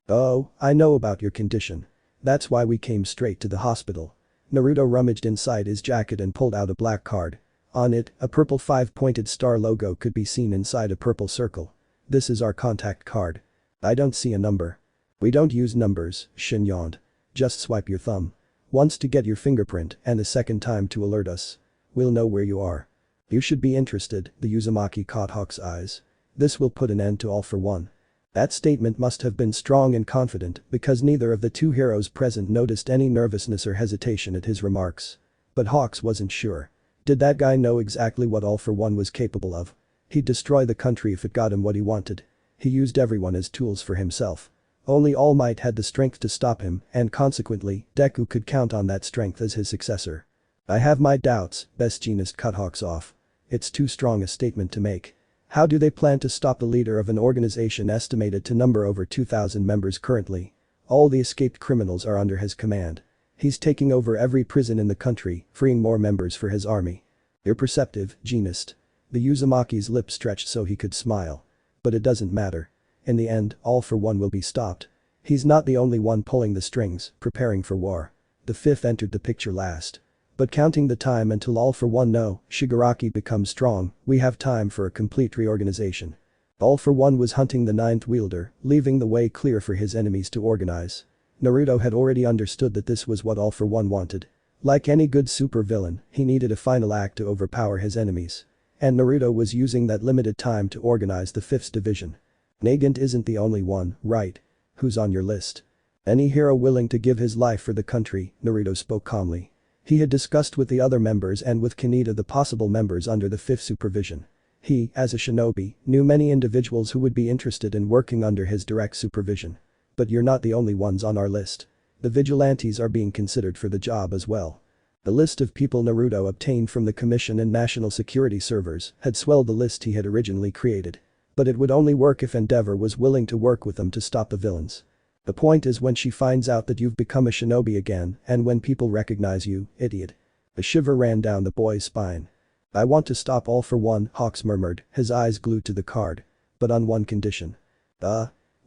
Oh, I know about your condition. That's why we came straight to the hospital. Naruto rummaged inside his jacket and pulled out a black card. On it, a purple 5-pointed star logo could be seen inside a purple circle. This is our contact card. I don't see a number. We don't use numbers, Shin yawned. Just swipe your thumb. Once to get your fingerprint and the second time to alert us. We'll know where you are. You should be interested, the Uzumaki caught Hawk's eyes. This will put an end to All for One. That statement must have been strong and confident because neither of the two heroes present noticed any nervousness or hesitation at his remarks. But Hawks wasn't sure. Did that guy know exactly what All for One was capable of? He'd destroy the country if it got him what he wanted. He used everyone as tools for himself. Only All Might had the strength to stop him, and consequently, Deku could count on that strength as his successor. I have my doubts, Best Genist cut Hawks off. It's too strong a statement to make. How do they plan to stop the leader of an organization estimated to number over 2,000 members currently? All the escaped criminals are under his command. He's taking over every prison in the country, freeing more members for his army. You're perceptive, genist. The Uzumaki's lips stretched so he could smile. But it doesn't matter. In the end, All for One will be stopped. He's not the only one pulling the strings, preparing for war. The fifth entered the picture last. But counting the time until All for One no, Shigaraki becomes strong, we have time for a complete reorganization. All for One was hunting the ninth wielder, leaving the way clear for his enemies to organize. Naruto had already understood that this was what All for One wanted. Like any good supervillain, he needed a final act to overpower his enemies. And Naruto was using that limited time to organize the 5th division. Nagant isn't the only one, right? Who's on your list? Any hero willing to give his life for the country, Naruto spoke calmly. He had discussed with the other members and with Hinata the possible members under the 5th supervision. He, as a shinobi, knew many individuals who would be interested in working under his direct supervision. But you're not the only ones on our list. The vigilantes are being considered for the job as well. The list of people Naruto obtained from the Commission and National Security servers had swelled the list he had originally created. But it would only work if Endeavor was willing to work with them to stop the villains. The point is when she finds out that you've become a shinobi again and when people recognize you, idiot. A shiver ran down the boy's spine. I want to stop All for One, Hawks murmured, his eyes glued to the card. But on one condition.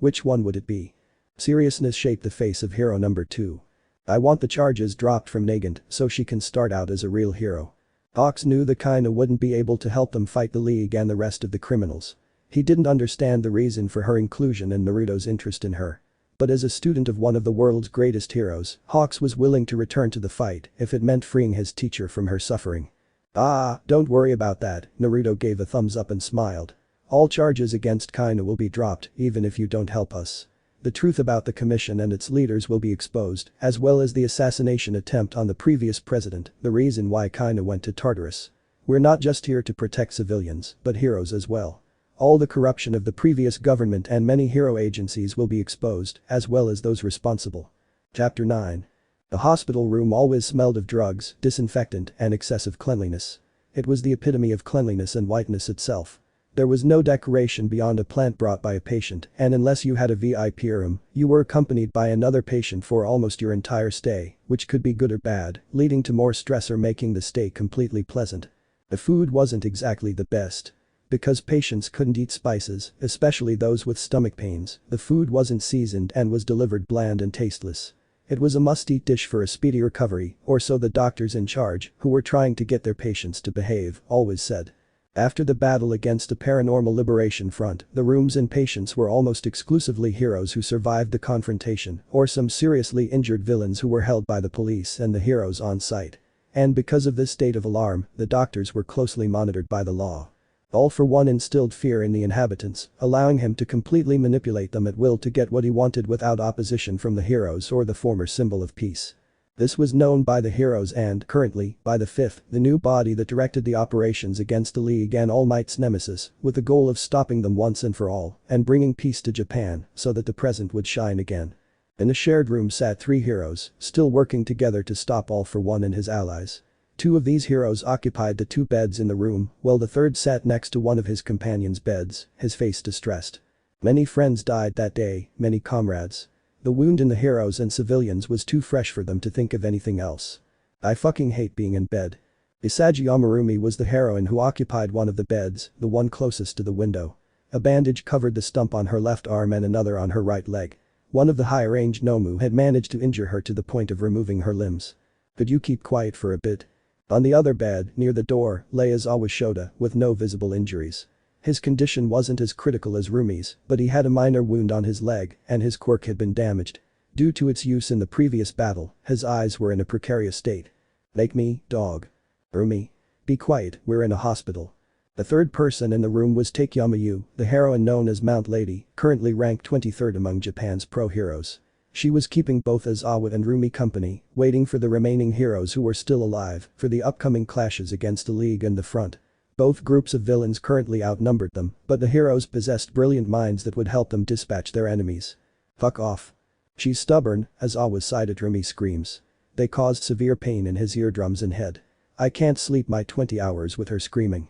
Which one would it be? Seriousness shaped the face of hero number 2. I want the charges dropped from Nagant so she can start out as a real hero. Hawks knew the Kaina wouldn't be able to help them fight the League and the rest of the criminals. He didn't understand the reason for her inclusion and Naruto's interest in her. But as a student of one of the world's greatest heroes, Hawks was willing to return to the fight if it meant freeing his teacher from her suffering. Don't worry about that, Naruto gave a thumbs up and smiled. All charges against Kaina will be dropped even if you don't help us. The truth about the commission and its leaders will be exposed, as well as the assassination attempt on the previous president, the reason why Kaina went to Tartarus. We're not just here to protect civilians, but heroes as well. All the corruption of the previous government and many hero agencies will be exposed, as well as those responsible. Chapter 9. The hospital room always smelled of drugs, disinfectant, and excessive cleanliness. It was the epitome of cleanliness and whiteness itself. There was no decoration beyond a plant brought by a patient, and unless you had a VIP room, you were accompanied by another patient for almost your entire stay, which could be good or bad, leading to more stress or making the stay completely pleasant. The food wasn't exactly the best. Because patients couldn't eat spices, especially those with stomach pains, the food wasn't seasoned and was delivered bland and tasteless. It was a must-eat dish for a speedy recovery, or so the doctors in charge, who were trying to get their patients to behave, always said. After the battle against the Paranormal Liberation Front, the rooms and patients were almost exclusively heroes who survived the confrontation, or some seriously injured villains who were held by the police and the heroes on site. And because of this state of alarm, the doctors were closely monitored by the law. All for One instilled fear in the inhabitants, allowing him to completely manipulate them at will to get what he wanted without opposition from the heroes or the former symbol of peace. This was known by the heroes and, currently, by the 5th, the new body that directed the operations against the League and All Might's nemesis, with the goal of stopping them once and for all, and bringing peace to Japan, so that the present would shine again. In a shared room sat 3 heroes, still working together to stop All for One and his allies. 2 of these heroes occupied the 2 beds in the room, while the third sat next to one of his companions' beds, his face distressed. Many friends died that day, many comrades. The wound in the heroes and civilians was too fresh for them to think of anything else. I fucking hate being in bed. Isagi Amurumi was the heroine who occupied one of the beds, the one closest to the window. A bandage covered the stump on her left arm and another on her right leg. One of the high-range Nomu had managed to injure her to the point of removing her limbs. Could you keep quiet for a bit? On the other bed, near the door, lay Aizawa Shota, with no visible injuries. His condition wasn't as critical as Rumi's, but he had a minor wound on his leg, and his quirk had been damaged. Due to its use in the previous battle, his eyes were in a precarious state. Make me, dog. Rumi. Be quiet, we're in a hospital. The third person in the room was Takeyama Yu, the heroine known as Mount Lady, currently ranked 23rd among Japan's pro heroes. She was keeping both Aizawa and Rumi company, waiting for the remaining heroes who were still alive for the upcoming clashes against the League and the Front. Both groups of villains currently outnumbered them, but the heroes possessed brilliant minds that would help them dispatch their enemies. Fuck off. She's stubborn, Aizawa's side at Rumi's screams. They caused severe pain in his eardrums and head. I can't sleep my 20 hours with her screaming.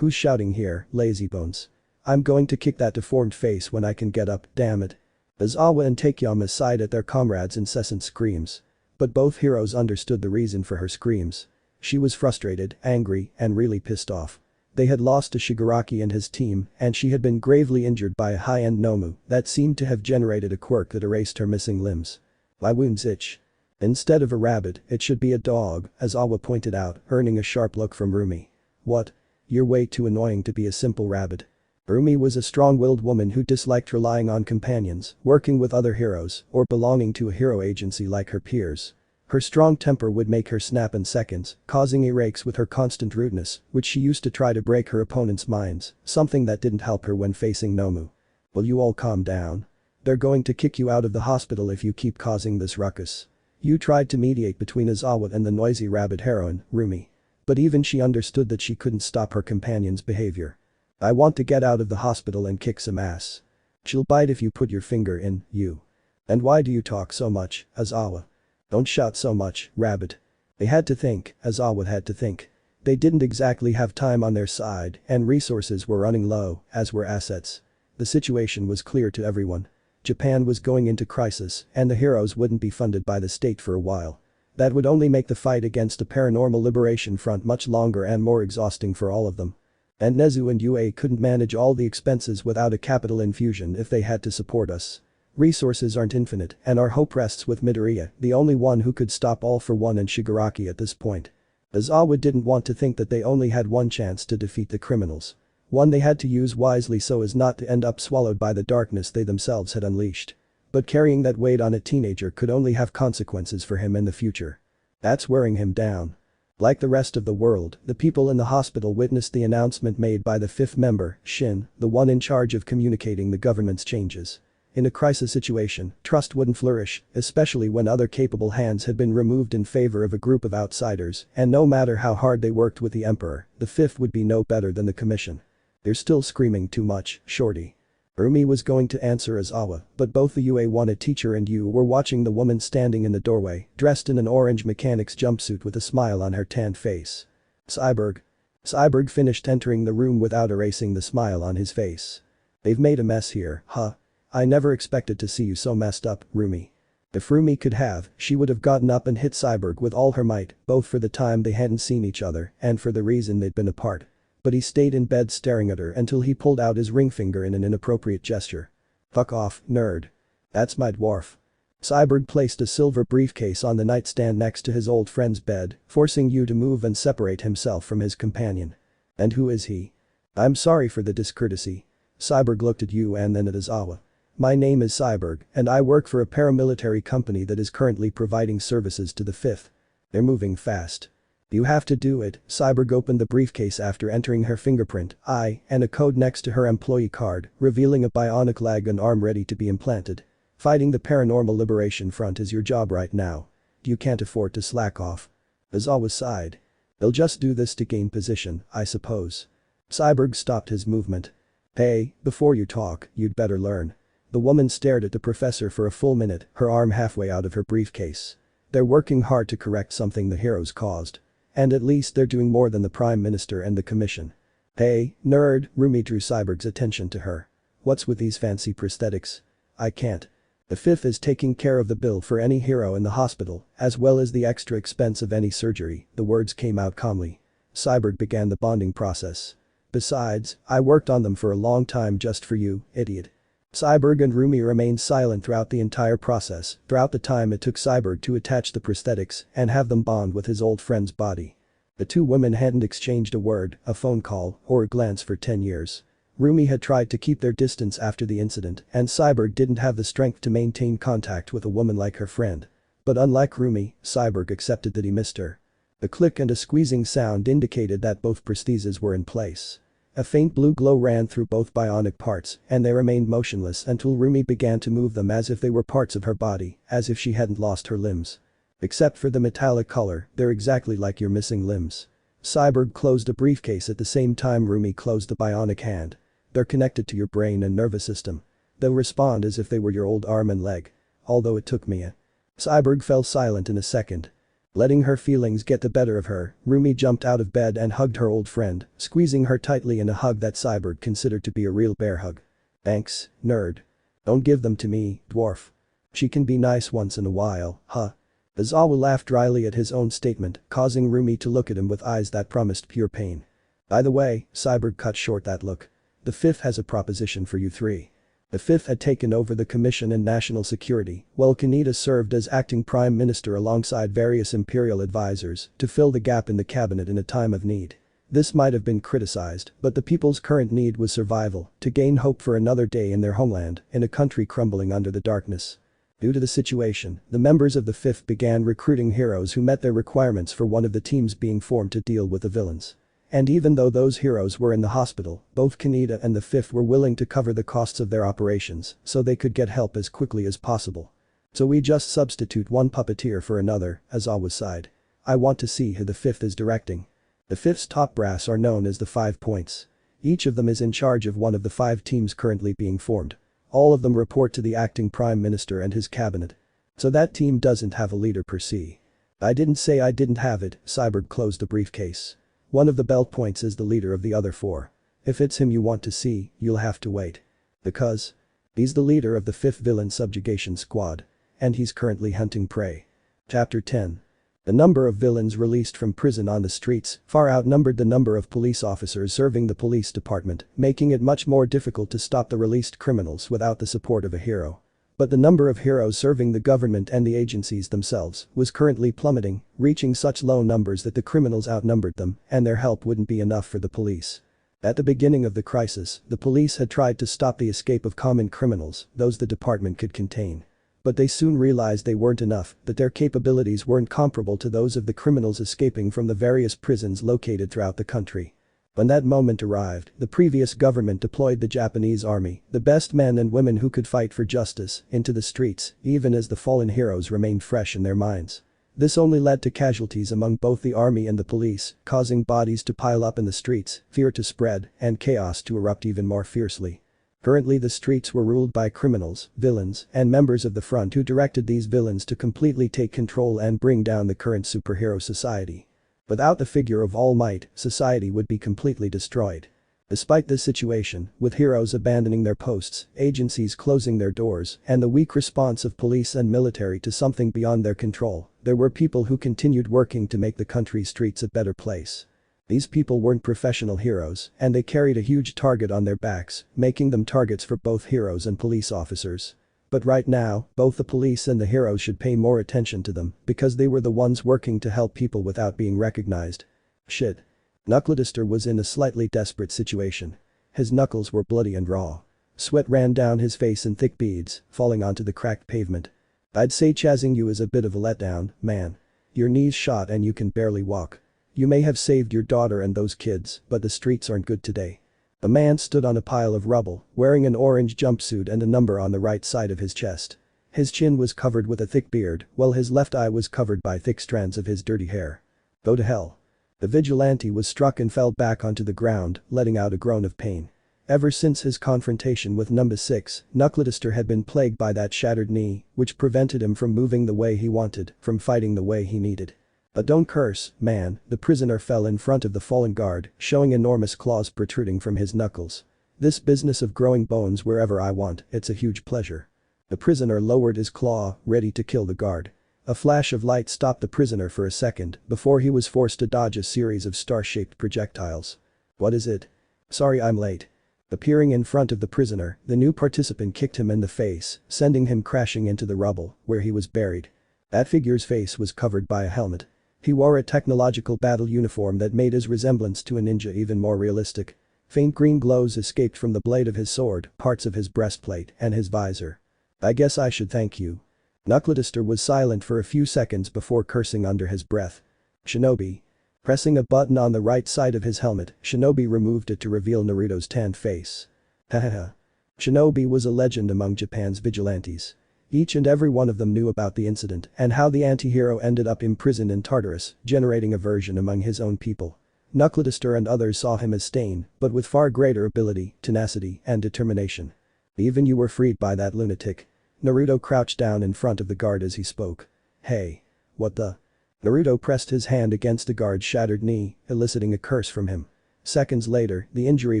Who's shouting here, lazybones? I'm going to kick that deformed face when I can get up, damn it. As Awa and Taekyama sighed at their comrades' incessant screams. But both heroes understood the reason for her screams. She was frustrated, angry, and really pissed off. They had lost to Shigaraki and his team, and she had been gravely injured by a high-end Nomu that seemed to have generated a quirk that erased her missing limbs. My wounds itch. Instead of a rabbit, it should be a dog, as Awa pointed out, earning a sharp look from Rumi. What? You're way too annoying to be a simple rabbit. Rumi was a strong-willed woman who disliked relying on companions, working with other heroes, or belonging to a hero agency like her peers. Her strong temper would make her snap in seconds, causing earaches with her constant rudeness, which she used to try to break her opponent's minds, something that didn't help her when facing Nomu. Will you all calm down? They're going to kick you out of the hospital if you keep causing this ruckus. You tried to mediate between Izawa and the noisy rabbit heroine, Rumi. But even she understood that she couldn't stop her companion's behavior. I want to get out of the hospital and kick some ass. She'll bite if you put your finger in, you. And why do you talk so much, Izawa? Don't shout so much, rabbit. They had to think, Izawa had to think. They didn't exactly have time on their side, and resources were running low, as were assets. The situation was clear to everyone. Japan was going into crisis, and the heroes wouldn't be funded by the state for a while. That would only make the fight against a paranormal liberation front much longer and more exhausting for all of them. And Nezu and Yue couldn't manage all the expenses without a capital infusion if they had to support us. Resources aren't infinite, and our hope rests with Midoriya, the only one who could stop All for One and Shigaraki at this point. Izawa didn't want to think that they only had one chance to defeat the criminals. One they had to use wisely so as not to end up swallowed by the darkness they themselves had unleashed. But carrying that weight on a teenager could only have consequences for him in the future. That's wearing him down. Like the rest of the world, the people in the hospital witnessed the announcement made by the fifth member, Shin, the one in charge of communicating the government's changes. In a crisis situation, trust wouldn't flourish, especially when other capable hands had been removed in favor of a group of outsiders, and no matter how hard they worked with the emperor, the fifth would be no better than the commission. They're still screaming too much, shorty. Rumi was going to answer as Awa, but both the UA1 teacher and Yu were watching the woman standing in the doorway, dressed in an orange mechanic's jumpsuit with a smile on her tanned face. Cyborg. Cyborg finished entering the room without erasing the smile on his face. They've made a mess here, huh? I never expected to see you so messed up, Rumi. If Rumi could have, she would have gotten up and hit Cyborg with all her might, both for the time they hadn't seen each other and for the reason they'd been apart. But he stayed in bed staring at her until he pulled out his ring finger in an inappropriate gesture. Fuck off, nerd. That's my dwarf. Cyborg placed a silver briefcase on the nightstand next to his old friend's bed, forcing Yu to move and separate himself from his companion. And who is he? I'm sorry for the discourtesy. Cyborg looked at Yu and then at Izawa. My name is Cyborg, and I work for a paramilitary company that is currently providing services to the fifth. They're moving fast. You have to do it. Cyborg opened the briefcase after entering her fingerprint, eye, and a code next to her employee card, revealing a bionic leg and arm ready to be implanted. Fighting the Paranormal Liberation Front is your job right now. You can't afford to slack off. Izawa sighed. They'll just do this to gain position, I suppose. Cyborg stopped his movement. Hey, before you talk, you'd better learn. The woman stared at the professor for a full minute, her arm halfway out of her briefcase. They're working hard to correct something the heroes caused. And at least they're doing more than the Prime Minister and the Commission. Hey, nerd, Rumi drew Cyborg's attention to her. What's with these fancy prosthetics? I can't. The fifth is taking care of the bill for any hero in the hospital, as well as the extra expense of any surgery, the words came out calmly. Cyborg began the bonding process. Besides, I worked on them for a long time just for you, idiot. Cyborg and Rumi remained silent throughout the entire process, throughout the time it took Cyborg to attach the prosthetics and have them bond with his old friend's body. The two women hadn't exchanged a word, a phone call, or a glance for 10 years. Rumi had tried to keep their distance after the incident, and Cyborg didn't have the strength to maintain contact with a woman like her friend. But unlike Rumi, Cyborg accepted that he missed her. The click and a squeezing sound indicated that both prostheses were in place. A faint blue glow ran through both bionic parts, and they remained motionless until Rumi began to move them as if they were parts of her body, as if she hadn't lost her limbs. Except for the metallic color, they're exactly like your missing limbs. Cyborg closed a briefcase at the same time Rumi closed the bionic hand. They're connected to your brain and nervous system. They'll respond as if they were your old arm and leg. Although it took me a. Cyborg fell silent in a second. Letting her feelings get the better of her, Rumi jumped out of bed and hugged her old friend, squeezing her tightly in a hug that Cyborg considered to be a real bear hug. "Thanks, nerd. Don't give them to me, dwarf. She can be nice once in a while, huh?" Izawa laughed dryly at his own statement, causing Rumi to look at him with eyes that promised pure pain. "By the way," Cyborg cut short that look. "The Fifth has a proposition for you three." The Fifth had taken over the Commission and National Security, while Hinata served as acting prime minister alongside various imperial advisors to fill the gap in the cabinet in a time of need. This might have been criticized, but the people's current need was survival, to gain hope for another day in their homeland, in a country crumbling under the darkness. Due to the situation, the members of the Fifth began recruiting heroes who met their requirements for one of the teams being formed to deal with the villains. And even though those heroes were in the hospital, both Hinata and the Fifth were willing to cover the costs of their operations so they could get help as quickly as possible. "So we just substitute one puppeteer for another," Izawa sighed. "I want to see who the Fifth is directing." The Fifth's top brass are known as the 5 points. Each of them is in charge of one of the 5 teams currently being formed. All of them report to the acting prime minister and his cabinet. So that team doesn't have a leader per se. "I didn't say I didn't have it," Cyborg closed the briefcase. "One of the belt points is the leader of the other 4. If it's him you want to see, you'll have to wait. Because he's the leader of the 5th Villain Subjugation Squad. And he's currently hunting prey." Chapter 10. The number of villains released from prison on the streets far outnumbered the number of police officers serving the police department, making it much more difficult to stop the released criminals without the support of a hero. But the number of heroes serving the government and the agencies themselves was currently plummeting, reaching such low numbers that the criminals outnumbered them and their help wouldn't be enough for the police. At the beginning of the crisis, the police had tried to stop the escape of common criminals, those the department could contain. But they soon realized they weren't enough, that their capabilities weren't comparable to those of the criminals escaping from the various prisons located throughout the country. When that moment arrived, the previous government deployed the Japanese army, the best men and women who could fight for justice, into the streets, even as the fallen heroes remained fresh in their minds. This only led to casualties among both the army and the police, causing bodies to pile up in the streets, fear to spread, and chaos to erupt even more fiercely. Currently the streets were ruled by criminals, villains, and members of the front who directed these villains to completely take control and bring down the current superhero society. Without the figure of All Might, society would be completely destroyed. Despite this situation, with heroes abandoning their posts, agencies closing their doors, and the weak response of police and military to something beyond their control, there were people who continued working to make the country's streets a better place. These people weren't professional heroes, and they carried a huge target on their backs, making them targets for both heroes and police officers. But right now, both the police and the heroes should pay more attention to them, because they were the ones working to help people without being recognized. Shit. Knuckledister was in a slightly desperate situation. His knuckles were bloody and raw. Sweat ran down his face in thick beads, falling onto the cracked pavement. "I'd say chasing you is a bit of a letdown, man. Your knee's shot and you can barely walk. You may have saved your daughter and those kids, but the streets aren't good today." A man stood on a pile of rubble, wearing an orange jumpsuit and a number on the right side of his chest. His chin was covered with a thick beard, while his left eye was covered by thick strands of his dirty hair. "Go to hell." The vigilante was struck and fell back onto the ground, letting out a groan of pain. Ever since his confrontation with number 6, Knuckledister had been plagued by that shattered knee, which prevented him from moving the way he wanted, from fighting the way he needed. "But don't curse, man," the prisoner fell in front of the fallen guard, showing enormous claws protruding from his knuckles. "This business of growing bones wherever I want, it's a huge pleasure." The prisoner lowered his claw, ready to kill the guard. A flash of light stopped the prisoner for a second before he was forced to dodge a series of star-shaped projectiles. "What is it?" "Sorry I'm late." Appearing in front of the prisoner, the new participant kicked him in the face, sending him crashing into the rubble, where he was buried. That figure's face was covered by a helmet. He wore a technological battle uniform that made his resemblance to a ninja even more realistic. Faint green glows escaped from the blade of his sword, parts of his breastplate, and his visor. "I guess I should thank you." Knuckledister was silent for a few seconds before cursing under his breath. "Shinobi." Pressing a button on the right side of his helmet, Shinobi removed it to reveal Naruto's tanned face. Hahaha. Shinobi was a legend among Japan's vigilantes. Each and every one of them knew about the incident and how the anti-hero ended up imprisoned in Tartarus, generating aversion among his own people. Knuckledister and others saw him as Stain, but with far greater ability, tenacity, and determination. "Even you were freed by that lunatic." Naruto crouched down in front of the guard as he spoke. "Hey. What the?" Naruto pressed his hand against the guard's shattered knee, eliciting a curse from him. Seconds later, the injury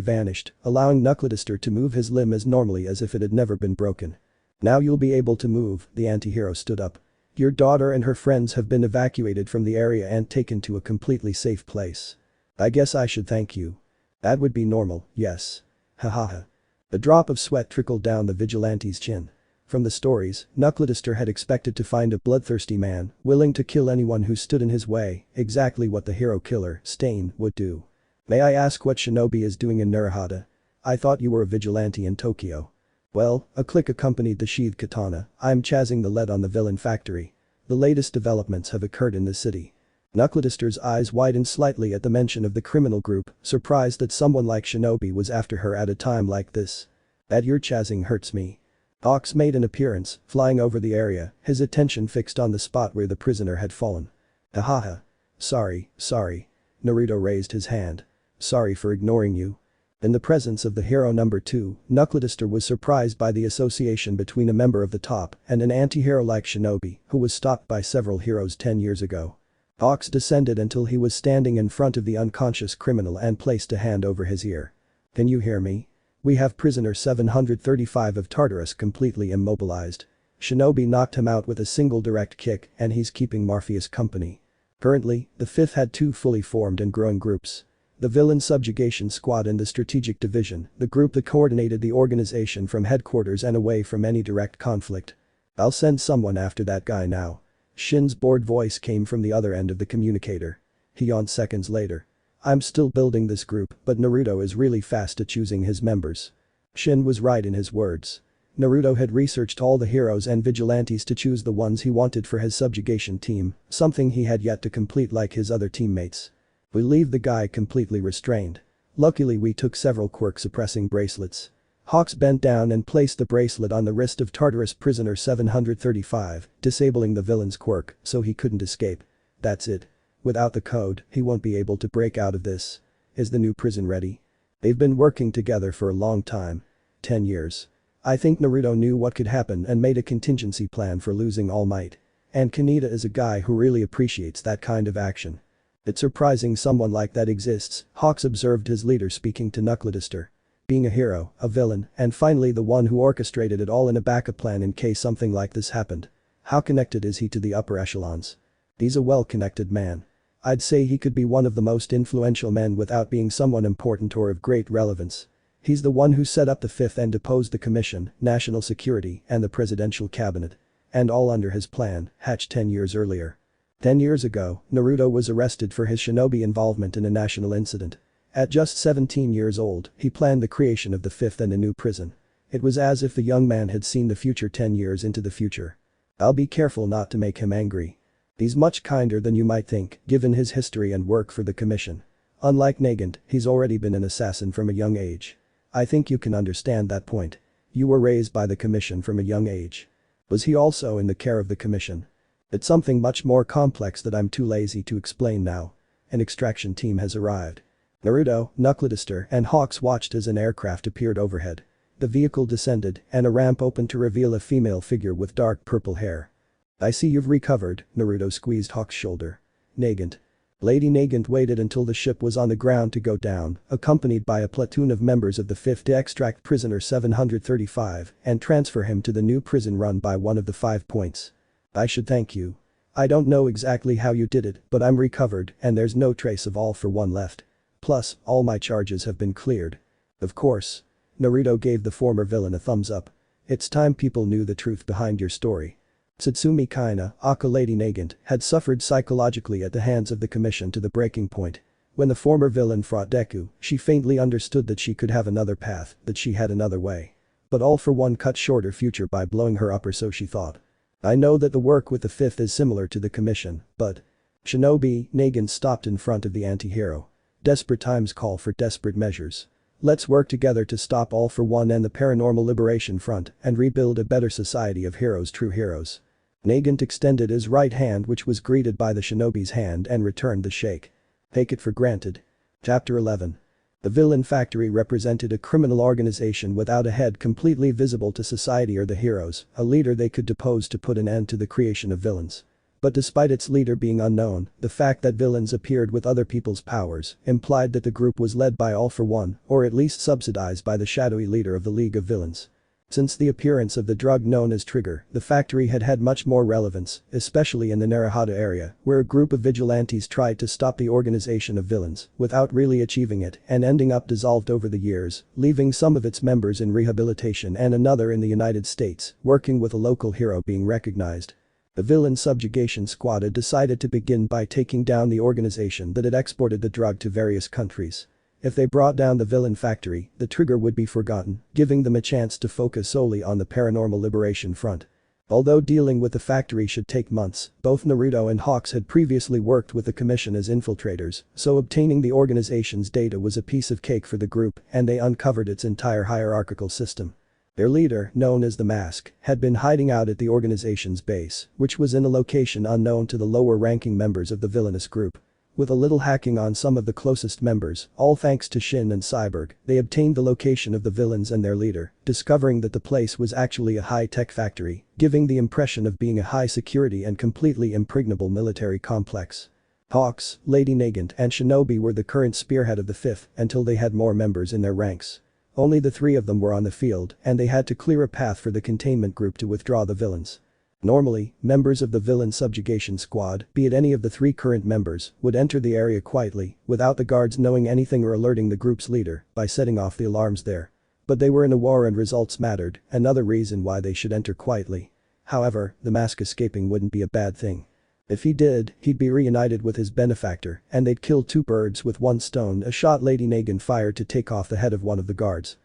vanished, allowing Knuckledister to move his limb as normally as if it had never been broken. Now you'll be able to move, the anti-hero stood up. Your daughter and her friends have been evacuated from the area and taken to a completely safe place. I guess I should thank you. That would be normal, yes. Hahaha. A drop of sweat trickled down the vigilante's chin. From the stories, Knuckledister had expected to find a bloodthirsty man, willing to kill anyone who stood in his way, exactly what the hero killer, Stain, would do. May I ask what Shinobi is doing in Naruhata? I thought you were a vigilante in Tokyo. Well, a click accompanied the sheathed katana. I'm chasing the lead on the villain factory. The latest developments have occurred in the city. Knuckledister's eyes widened slightly at the mention of the criminal group, surprised that someone like Shinobi was after her at a time like this. That you're chasing hurts me. Ox made an appearance, flying over the area, his attention fixed on the spot where the prisoner had fallen. Ahaha. Sorry. Naruto raised his hand. Sorry for ignoring you. In the presence of the hero number 2, Knuckledister was surprised by the association between a member of the top and an anti-hero like Shinobi, who was stopped by several heroes 10 years ago. Ox descended until he was standing in front of the unconscious criminal and placed a hand over his ear. Can you hear me? We have prisoner 735 of Tartarus completely immobilized. Shinobi knocked him out with a single direct kick and he's keeping Morpheus company. Currently, the 5th had 2 fully formed and growing groups. The Villain Subjugation Squad and the Strategic Division, the group that coordinated the organization from headquarters and away from any direct conflict. I'll send someone after that guy now. Shin's bored voice came from the other end of the communicator. He yawned seconds later. I'm still building this group, but Naruto is really fast at choosing his members. Shin was right in his words. Naruto had researched all the heroes and vigilantes to choose the ones he wanted for his subjugation team, something he had yet to complete like his other teammates. We leave the guy completely restrained. Luckily we took several quirk-suppressing bracelets. Hawks bent down and placed the bracelet on the wrist of Tartarus prisoner 735, disabling the villain's quirk so he couldn't escape. That's it. Without the code, he won't be able to break out of this. Is the new prison ready? They've been working together for a long time. 10 years. I think Naruto knew what could happen and made a contingency plan for losing All Might. And Kaneda is a guy who really appreciates that kind of action. It's surprising someone like that exists, Hawks observed his leader speaking to Knuckledister. Being a hero, a villain, and finally the one who orchestrated it all in a backup plan in case something like this happened. How connected is he to the upper echelons? He's a well-connected man. I'd say he could be one of the most influential men without being someone important or of great relevance. He's the one who set up the 5th and deposed the commission, national security, and the presidential cabinet. And all under his plan, hatched 10 years earlier. 10 years ago, Naruto was arrested for his shinobi involvement in a national incident. At just 17 years old, he planned the creation of the 5th and a new prison. It was as if the young man had seen the future 10 years into the future. I'll be careful not to make him angry. He's much kinder than you might think, given his history and work for the commission. Unlike Nagant, he's already been an assassin from a young age. I think you can understand that point. You were raised by the commission from a young age. Was he also in the care of the commission? It's something much more complex that I'm too lazy to explain now. An extraction team has arrived. Naruto, Knuckledister, and Hawks watched as an aircraft appeared overhead. The vehicle descended, and a ramp opened to reveal a female figure with dark purple hair. I see you've recovered, Naruto squeezed Hawks' shoulder. Nagant. Lady Nagant waited until the ship was on the ground to go down, accompanied by a platoon of members of the 5th to extract prisoner 735 and transfer him to the new prison run by one of the 5 points. I should thank you. I don't know exactly how you did it, but I'm recovered and there's no trace of All for One left. Plus, all my charges have been cleared. Of course. Naruto gave the former villain a thumbs up. It's time people knew the truth behind your story. Tsutsumi Kaina, aka Lady Nagant, had suffered psychologically at the hands of the commission to the breaking point. When the former villain fought Deku, she faintly understood that she could have another path, that she had another way. But All for One cut short her future by blowing her up, or so she thought. I know that the work with the 5th is similar to the commission, but… Shinobi, Nagant stopped in front of the anti-hero. Desperate times call for desperate measures. Let's work together to stop All for One and the Paranormal Liberation Front and rebuild a better society of heroes, true heroes. Nagant extended his right hand, which was greeted by the shinobi's hand, and returned the shake. Take it for granted. Chapter 11. The Villain Factory represented a criminal organization without a head completely visible to society or the heroes, a leader they could depose to put an end to the creation of villains. But despite its leader being unknown, the fact that villains appeared with other people's powers implied that the group was led by All for One, or at least subsidized by the shadowy leader of the League of Villains. Since the appearance of the drug known as Trigger, the factory had had much more relevance, especially in the Naruto area, where a group of vigilantes tried to stop the organization of villains, without really achieving it and ending up dissolved over the years, leaving some of its members in rehabilitation and another in the United States, working with a local hero being recognized. The villain subjugation squad had decided to begin by taking down the organization that had exported the drug to various countries. If they brought down the villain factory, the Trigger would be forgotten, giving them a chance to focus solely on the paranormal liberation front. Although dealing with the factory should take months, both Naruto and Hawks had previously worked with the commission as infiltrators, so obtaining the organization's data was a piece of cake for the group and they uncovered its entire hierarchical system. Their leader, known as the Mask, had been hiding out at the organization's base, which was in a location unknown to the lower-ranking members of the villainous group. With a little hacking on some of the closest members, all thanks to Shin and Cyborg, they obtained the location of the villains and their leader, discovering that the place was actually a high-tech factory, giving the impression of being a high-security and completely impregnable military complex. Hawks, Lady Nagant and Shinobi were the current spearhead of the Fifth until they had more members in their ranks. Only the three of them were on the field and they had to clear a path for the containment group to withdraw the villains. Normally, members of the villain subjugation squad, be it any of the three current members, would enter the area quietly, without the guards knowing anything or alerting the group's leader, by setting off the alarms there. But they were in a war and results mattered, another reason why they should enter quietly. However, the Mask escaping wouldn't be a bad thing. If he did, he'd be reunited with his benefactor, and they'd kill two birds with one stone, a shot Lady Nagant fired to take off the head of one of the guards.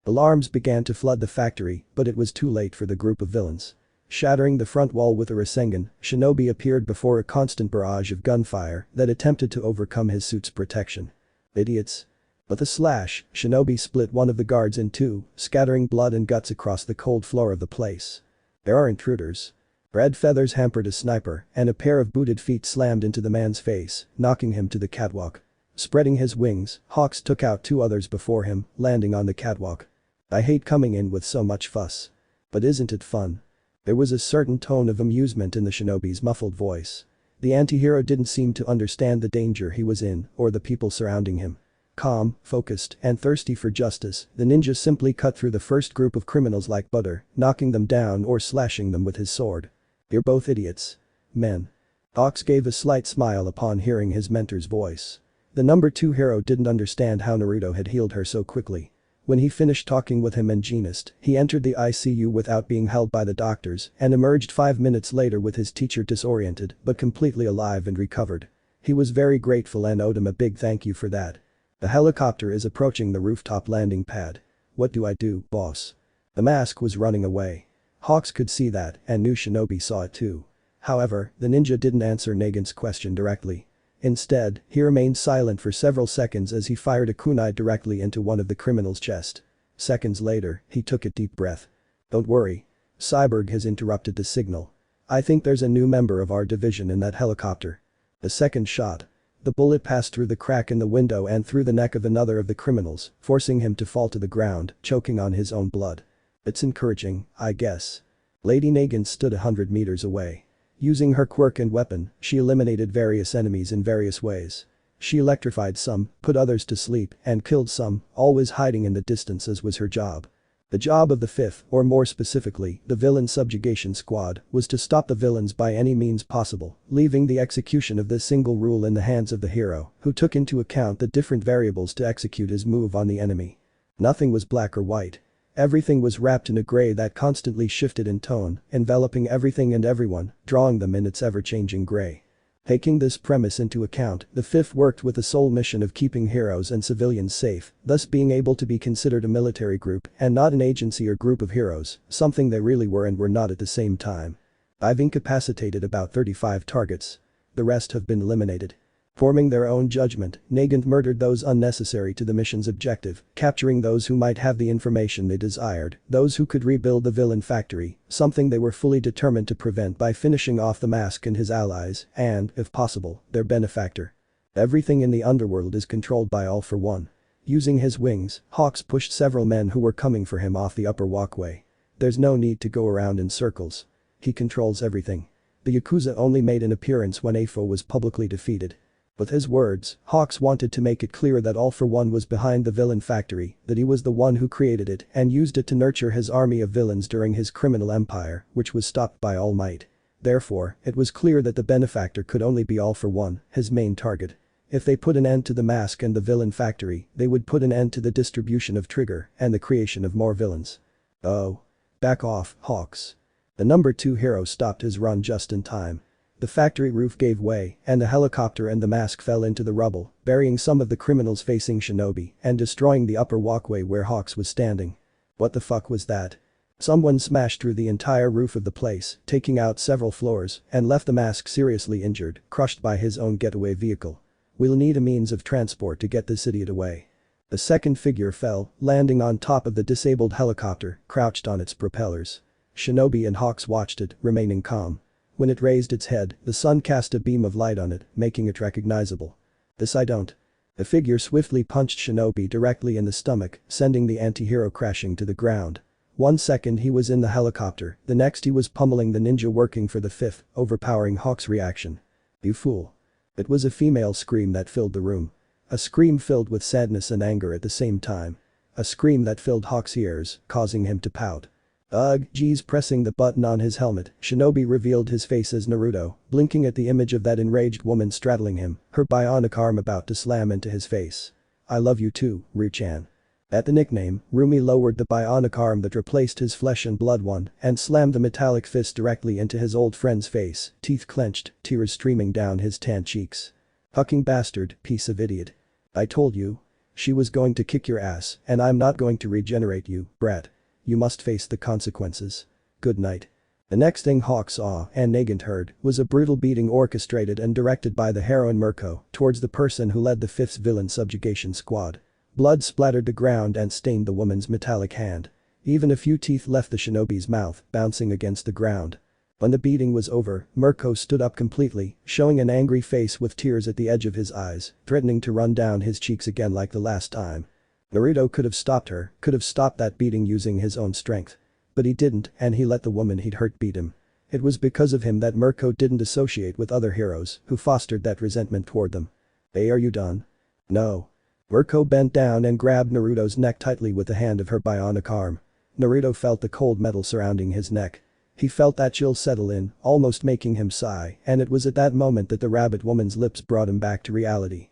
Alarms began to flood the factory, but it was too late for the group of villains. Shattering the front wall with a Rasengan, Shinobi appeared before a constant barrage of gunfire that attempted to overcome his suit's protection. Idiots. With a slash, Shinobi split one of the guards in two, scattering blood and guts across the cold floor of the place. There are intruders. Red feathers hampered a sniper, and a pair of booted feet slammed into the man's face, knocking him to the catwalk. Spreading his wings, Hawks took out two others before him, landing on the catwalk. I hate coming in with so much fuss. But isn't it fun? There was a certain tone of amusement in the shinobi's muffled voice. The anti-hero didn't seem to understand the danger he was in or the people surrounding him. Calm, focused, and thirsty for justice, the ninja simply cut through the first group of criminals like butter, knocking them down or slashing them with his sword. You're both idiots. Men. Hawks gave a slight smile upon hearing his mentor's voice. The number 2 hero didn't understand how Naruto had healed her so quickly. When he finished talking with him and Genist, he entered the ICU without being held by the doctors and emerged 5 minutes later with his teacher disoriented but completely alive and recovered. He was very grateful and owed him a big thank you for that. The helicopter is approaching the rooftop landing pad. What do I do, boss? The Mask was running away. Hawks could see that and knew Shinobi saw it too. However, the ninja didn't answer Nagant's question directly. Instead, he remained silent for several seconds as he fired a kunai directly into one of the criminal's chest. Seconds later, he took a deep breath. Don't worry. Cyborg has interrupted the signal. I think there's a new member of our division in that helicopter. A second shot. The bullet passed through the crack in the window and through the neck of another of the criminals, forcing him to fall to the ground, choking on his own blood. It's encouraging, I guess. Lady Nagant stood 100 meters away. Using her quirk and weapon, she eliminated various enemies in various ways. She electrified some, put others to sleep, and killed some, always hiding in the distance as was her job. The job of the 5th, or more specifically, the villain subjugation squad, was to stop the villains by any means possible, leaving the execution of this single rule in the hands of the hero, who took into account the different variables to execute his move on the enemy. Nothing was black or white. Everything was wrapped in a gray that constantly shifted in tone, enveloping everything and everyone, drawing them in its ever-changing gray. Taking this premise into account, the 5th worked with the sole mission of keeping heroes and civilians safe, thus being able to be considered a military group and not an agency or group of heroes, something they really were and were not at the same time. I've incapacitated about 35 targets. The rest have been eliminated. Forming their own judgment, Nagant murdered those unnecessary to the mission's objective, capturing those who might have the information they desired, those who could rebuild the villain factory, something they were fully determined to prevent by finishing off the Mask and his allies, and, if possible, their benefactor. Everything in the underworld is controlled by All for One. Using his wings, Hawks pushed several men who were coming for him off the upper walkway. There's no need to go around in circles. He controls everything. The Yakuza only made an appearance when a foe was publicly defeated. With his words, Hawks wanted to make it clear that All For One was behind the villain factory, that he was the one who created it and used it to nurture his army of villains during his criminal empire, which was stopped by All Might. Therefore, it was clear that the benefactor could only be All For One, his main target. If they put an end to the mask and the villain factory, they would put an end to the distribution of trigger and the creation of more villains. Oh. Back off, Hawks. The number 2 hero stopped his run just in time. The factory roof gave way, and the helicopter and the mask fell into the rubble, burying some of the criminals facing Shinobi and destroying the upper walkway where Hawks was standing. What the fuck was that? Someone smashed through the entire roof of the place, taking out several floors, and left the mask seriously injured, crushed by his own getaway vehicle. We'll need a means of transport to get this idiot away. The second figure fell, landing on top of the disabled helicopter, crouched on its propellers. Shinobi and Hawks watched it, remaining calm. When it raised its head, the sun cast a beam of light on it, making it recognizable. This I don't. The figure swiftly punched Shinobi directly in the stomach, sending the anti-hero crashing to the ground. 1 second he was in the helicopter, the next he was pummeling the ninja working for the fifth, overpowering Hawk's reaction. You fool. It was a female scream that filled the room. A scream filled with sadness and anger at the same time. A scream that filled Hawk's ears, causing him to pout. Ugh, geez, pressing the button on his helmet, Shinobi revealed his face as Naruto, blinking at the image of that enraged woman straddling him, her bionic arm about to slam into his face. I love you too, Ryu-chan. At the nickname, Rumi lowered the bionic arm that replaced his flesh and blood one and slammed the metallic fist directly into his old friend's face, teeth clenched, tears streaming down his tan cheeks. Fucking bastard, piece of idiot. I told you. She was going to kick your ass, and I'm not going to regenerate you, brat. You must face the consequences. Good night. The next thing Hawk saw and Nagant heard was a brutal beating orchestrated and directed by the heroine Mirko towards the person who led the fifth villain subjugation squad. Blood splattered the ground and stained the woman's metallic hand. Even a few teeth left the shinobi's mouth, bouncing against the ground. When the beating was over, Mirko stood up completely, showing an angry face with tears at the edge of his eyes, threatening to run down his cheeks again like the last time. Naruto could have stopped her, could have stopped that beating using his own strength. But he didn't, and he let the woman he'd hurt beat him. It was because of him that Mirko didn't associate with other heroes who fostered that resentment toward them. Hey, are you done? No. Mirko bent down and grabbed Naruto's neck tightly with the hand of her bionic arm. Naruto felt the cold metal surrounding his neck. He felt that chill settle in, almost making him sigh, and it was at that moment that the rabbit woman's lips brought him back to reality.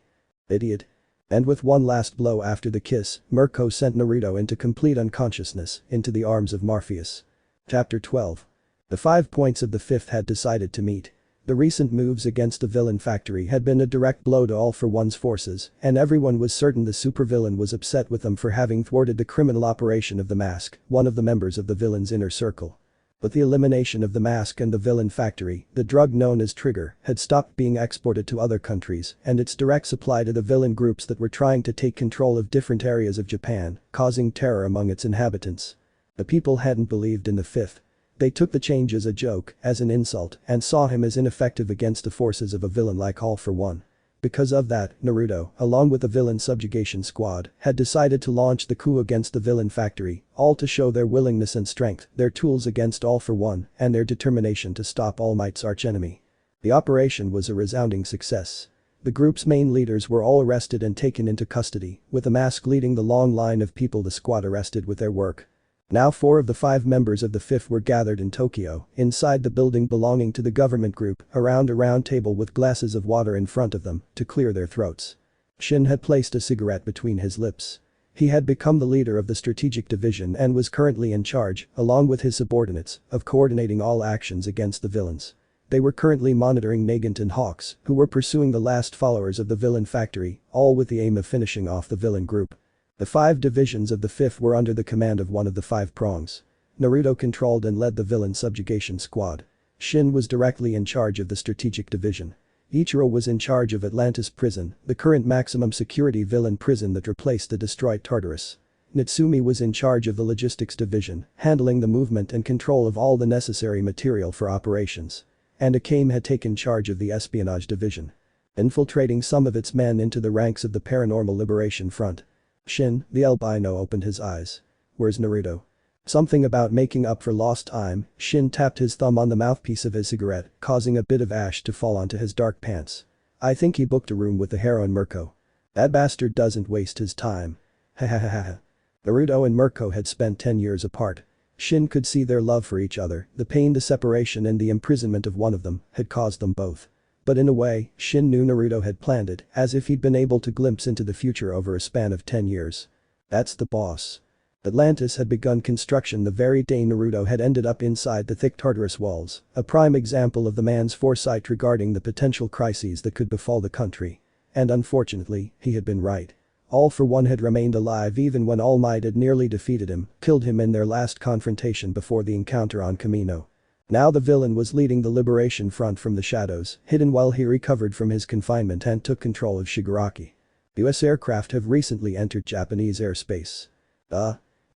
Idiot. And with one last blow after the kiss, Mirko sent Naruto into complete unconsciousness, into the arms of Morpheus. Chapter 12. The 5 points of the fifth had decided to meet. The recent moves against the villain factory had been a direct blow to All For One's forces, and everyone was certain the supervillain was upset with them for having thwarted the criminal operation of the Mask, one of the members of the villain's inner circle. But the elimination of the Mask and the villain factory, the drug known as Trigger, had stopped being exported to other countries, and its direct supply to the villain groups that were trying to take control of different areas of Japan, causing terror among its inhabitants. The people hadn't believed in the fifth. They took the change as a joke, as an insult, and saw him as ineffective against the forces of a villain like All For One. Because of that, Naruto, along with the villain subjugation squad, had decided to launch the coup against the villain factory, all to show their willingness and strength, their tools against All For One, and their determination to stop All Might's archenemy. The operation was a resounding success. The group's main leaders were all arrested and taken into custody, with the Mask leading the long line of people the squad arrested with their work. Now 4 of the 5 members of the fifth were gathered in Tokyo, inside the building belonging to the government group, around a round table with glasses of water in front of them, to clear their throats. Shin had placed a cigarette between his lips. He had become the leader of the strategic division and was currently in charge, along with his subordinates, of coordinating all actions against the villains. They were currently monitoring Nagant and Hawks, who were pursuing the last followers of the villain factory, all with the aim of finishing off the villain group. The 5 divisions of the fifth were under the command of one of the 5 prongs. Naruto controlled and led the villain subjugation squad. Shin was directly in charge of the strategic division. Ichiro was in charge of Atlantis Prison, the current maximum security villain prison that replaced the destroyed Tartarus. Natsumi was in charge of the logistics division, handling the movement and control of all the necessary material for operations. And Akame had taken charge of the espionage division, infiltrating some of its men into the ranks of the Paranormal Liberation Front. Shin, the albino, opened his eyes. Where's Naruto? Something about making up for lost time, Shin tapped his thumb on the mouthpiece of his cigarette, causing a bit of ash to fall onto his dark pants. I think he booked a room with the hero and Mirko. That bastard doesn't waste his time. Hahaha. Naruto and Mirko had spent 10 years apart. Shin could see their love for each other, the pain, the separation and the imprisonment of one of them had caused them both. But in a way, Shin knew Naruto had planned it, as if he'd been able to glimpse into the future over a span of 10 years. That's the boss. Atlantis had begun construction the very day Naruto had ended up inside the thick Tartarus walls, a prime example of the man's foresight regarding the potential crises that could befall the country. And unfortunately, he had been right. All for One had remained alive even when All Might had nearly defeated him, killed him in their last confrontation before the encounter on Kamino. Now the villain was leading the liberation front from the shadows, hidden while he recovered from his confinement and took control of Shigaraki. US aircraft have recently entered Japanese airspace.